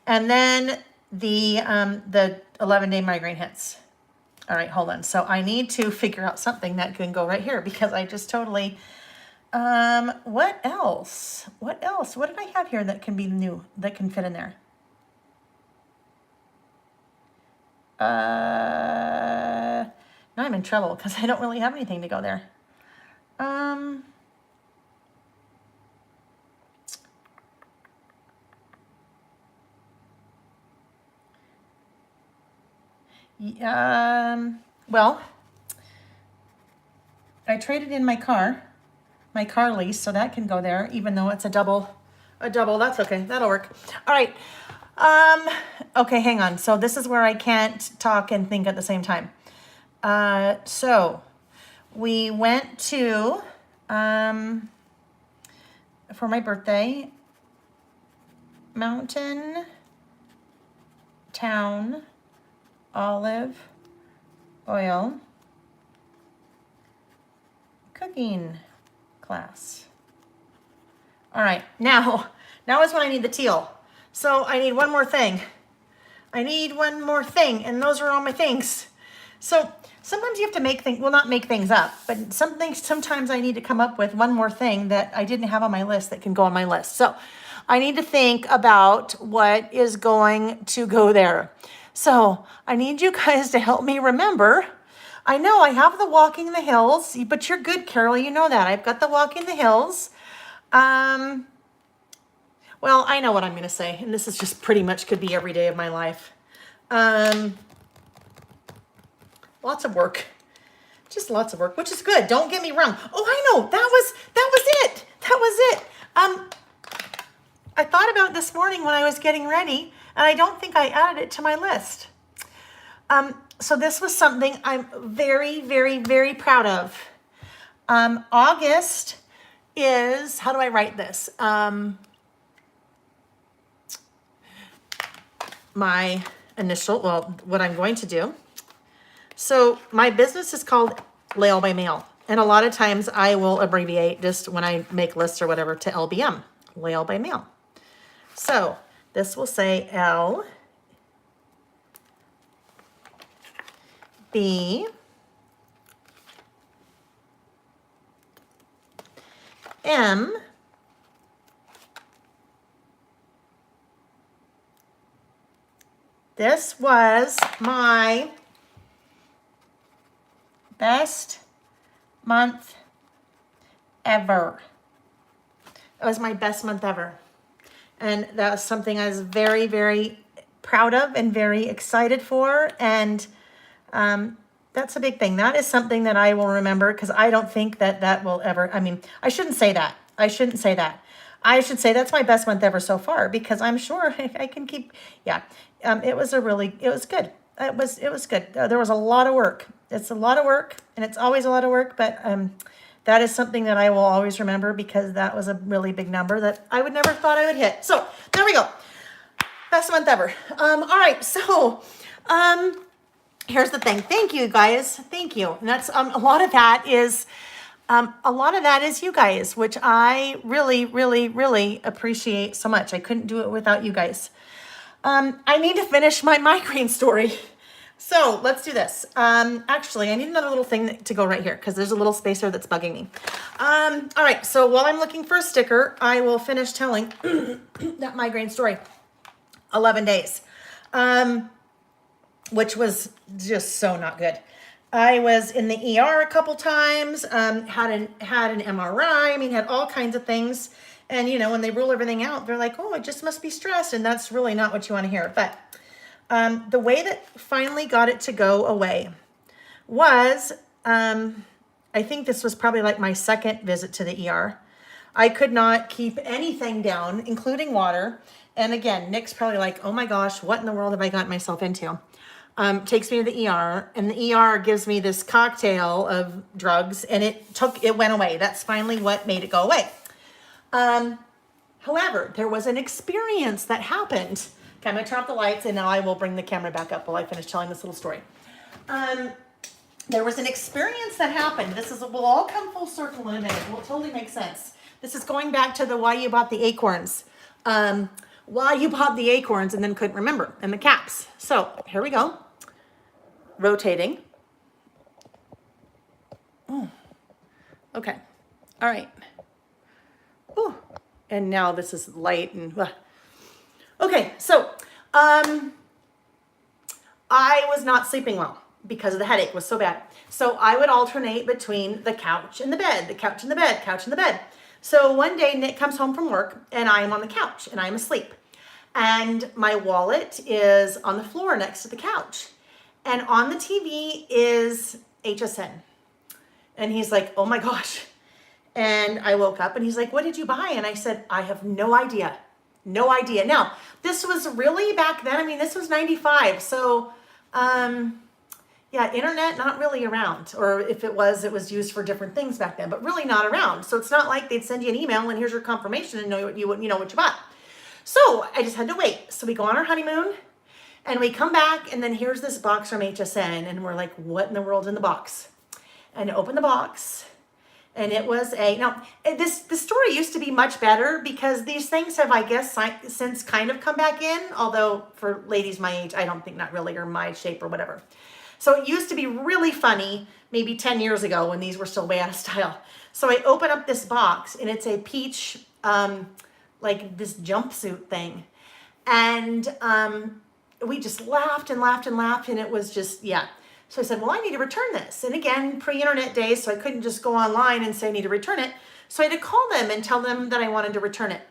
And then the 11-day migraine hits. All right, hold on. So I need to figure out something that can go right here, because I just totally... what else? What did I have here that can be new, that can fit in there? Now I'm in trouble because I don't really have anything to go there. Well, I traded in my car lease, so that can go there, even though it's a double, that's okay, that'll work. All right, okay, hang on. So this is where I can't talk and think at the same time. So we went to, for my birthday, Mountain Town Olive Oil cooking class. All right, now is when I need the teal. So I need one more thing. And those are all my things. So sometimes you have to make things, well, not make things up, but sometimes I need to come up with one more thing that I didn't have on my list that can go on my list. So I need to think about what is going to go there. So I need you guys to help me remember. I know I have the Walking the Hills, but you're good, Carol. You know that. I've got the Walking the Hills. Well, I know what I'm going to say, and this is just pretty much could be every day of my life. Lots of work. Just lots of work, which is good. Don't get me wrong. Oh, I know. That was it. I thought about it this morning when I was getting ready, and I don't think I added it to my list. So this was something I'm very, very, very proud of. August is, how do I write this? my initial, well, what I'm going to do. So my business is called Lail by Mail. And a lot of times I will abbreviate just when I make lists or whatever to LBM, Lail by Mail. So this will say L B M This was my best month ever. It was my best month ever. And that was something I was very, very proud of and very excited for. And that's a big thing. That is something that I will remember because I don't think that that will ever, I mean, I shouldn't say that. I shouldn't say that. I should say that's my best month ever so far because I'm sure I can keep, yeah. It was good. It was good. There was a lot of work. It's a lot of work and it's always a lot of work, but that is something that I will always remember because that was a really big number that I would never thought I would hit. So there we go. Best month ever. All right. So, here's the thing. Thank you guys. Thank you. And that's, a lot of that is you guys, which I really, really, really appreciate so much. I couldn't do it without you guys. I need to finish my migraine story. So let's do this. Actually, I need another little thing to go right here because there's a little spacer that's bugging me. All right. So while I'm looking for a sticker, I will finish telling that migraine story. 11 days, which was just so not good. I was in the ER a couple times, had an MRI, I mean, had all kinds of things. And, you know, when they rule everything out, they're like, oh, it just must be stress. And that's really not what you want to hear. But the way that finally got it to go away was, I think this was probably like my second visit to the ER. I could not keep anything down, including water. And again, Nick's probably like, oh my gosh, what in the world have I gotten myself into? Takes me to the ER, and the ER gives me this cocktail of drugs, and it went away. That's finally what made it go away. However, there was an experience that happened. Okay, I'm gonna turn off the lights, and now I will bring the camera back up while I finish telling this little story. There was an experience that happened. Will all come full circle in a minute. It will totally make sense. This is going back to the why you bought the acorns. Why you bought the acorns and then couldn't remember, and the caps. So here we go. Rotating. Okay. All right. Ooh. And now this is light and okay. So I was not sleeping well because the headache was so bad. So I would alternate between the couch and the bed, the couch and the bed, couch and the bed. So one day Nick comes home from work and I am on the couch and I'm asleep. And my wallet is on the floor next to the couch. And on the TV is HSN. And he's like, oh my gosh. And I woke up and he's like, what did you buy? And I said, I have no idea. No idea. Now, this was really back then. I mean, this was 95. So, yeah, internet, not really around. Or if it was used for different things back then, but really not around. So it's not like they'd send you an email and here's your confirmation and know what you bought. So I just had to wait. So we go on our honeymoon and we come back and then here's this box from HSN and we're like, what in the world's in the box? And open the box and it was this story used to be much better because these things have, I guess, since kind of come back in. Although for ladies my age, I don't think not really, or my shape or whatever. So it used to be really funny maybe 10 years ago when these were still way out of style. So I open up this box and it's a peach, like this jumpsuit thing. And we just laughed and laughed and laughed and it was just, yeah. So I said, well, I need to return this. And again, pre-internet days, so I couldn't just go online and say I need to return it. So I had to call them and tell them that I wanted to return it.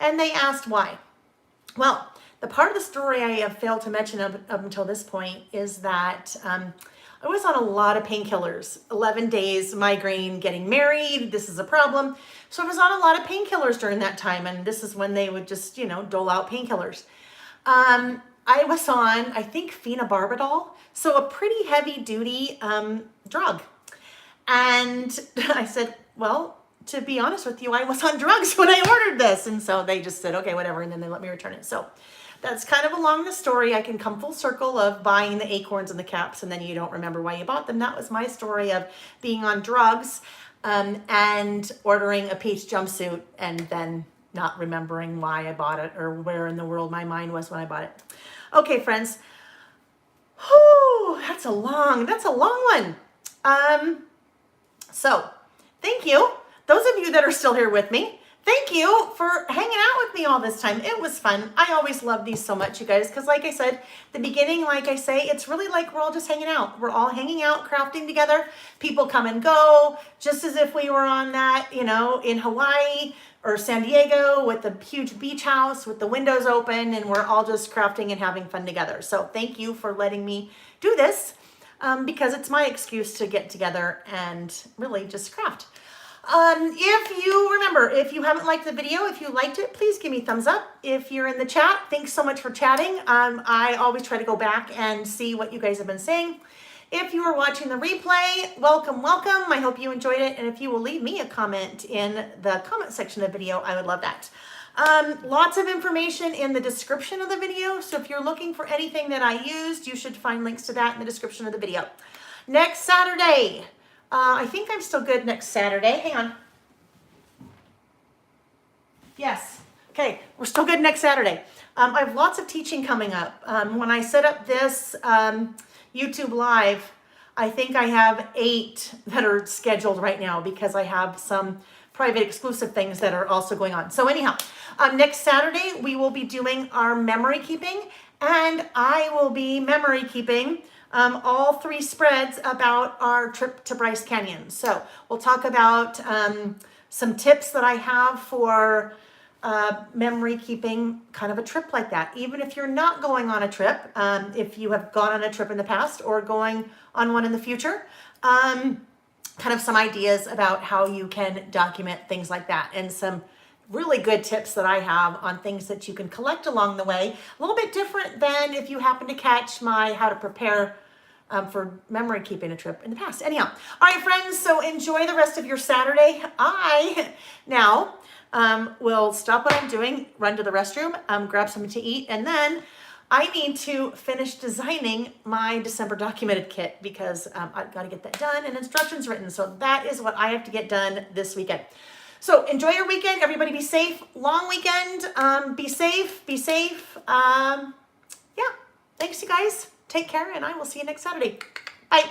And they asked why. Well, the part of the story I have failed to mention up until this point is that I was on a lot of painkillers. 11 days, migraine, getting married, this is a problem. So I was on a lot of painkillers during that time, and this is when they would just, dole out painkillers. I was on, I think, phenobarbital, so a pretty heavy-duty drug. And I said, well, to be honest with you, I was on drugs when I ordered this. And so they just said, okay, whatever, and then they let me return it. So that's kind of along the story. I can come full circle of buying the acorns and the caps and then you don't remember why you bought them. That was my story of being on drugs and ordering a peach jumpsuit and then not remembering why I bought it or where in the world my mind was when I bought it. Okay, friends. Whew, that's a long one. So thank you. Those of you that are still here with me, thank you for hanging out with me all this time. It was fun. I always love these so much, you guys, because like I said, the beginning, like I say, it's really like we're all just hanging out. We're all hanging out, crafting together. People come and go, just as if we were on that, you know, in Hawaii or San Diego with the huge beach house with the windows open, and we're all just crafting and having fun together. So thank you for letting me do this because it's my excuse to get together and really just craft. If you remember, if you haven't liked the video, if you liked it, please give me a thumbs up. If you're in the chat, thanks so much for chatting. I always try to go back and see what you guys have been saying. If you are watching the replay, welcome, welcome. I hope you enjoyed it. And if you will leave me a comment in the comment section of the video, I would love that. Lots of information in the description of the video. So if you're looking for anything that I used, you should find links to that in the description of the video. Next Saturday, I think I'm still good next Saturday. Hang on. Yes. Okay, we're still good next Saturday. I have lots of teaching coming up. When I set up this YouTube Live, I think I have 8 that are scheduled right now because I have some private exclusive things that are also going on. So anyhow, next Saturday, we will be doing our memory keeping, and I will be memory keeping all 3 spreads about our trip to Bryce Canyon. So we'll talk about some tips that I have for memory keeping kind of a trip like that. Even if you're not going on a trip, if you have gone on a trip in the past or going on one in the future, kind of some ideas about how you can document things like that, and some really good tips that I have on things that you can collect along the way. A little bit different than if you happen to catch my how to prepare for memory keeping a trip in the past. Anyhow, all right, friends, so enjoy the rest of your Saturday. I now will stop what I'm doing, run to the restroom, grab something to eat, and then I need to finish designing my December documented kit because I've got to get that done and instructions written. So that is what I have to get done this weekend. So enjoy your weekend. Everybody be safe. Long weekend. Be safe. Be safe. Yeah. Thanks, you guys. Take care, and I will see you next Saturday. Bye.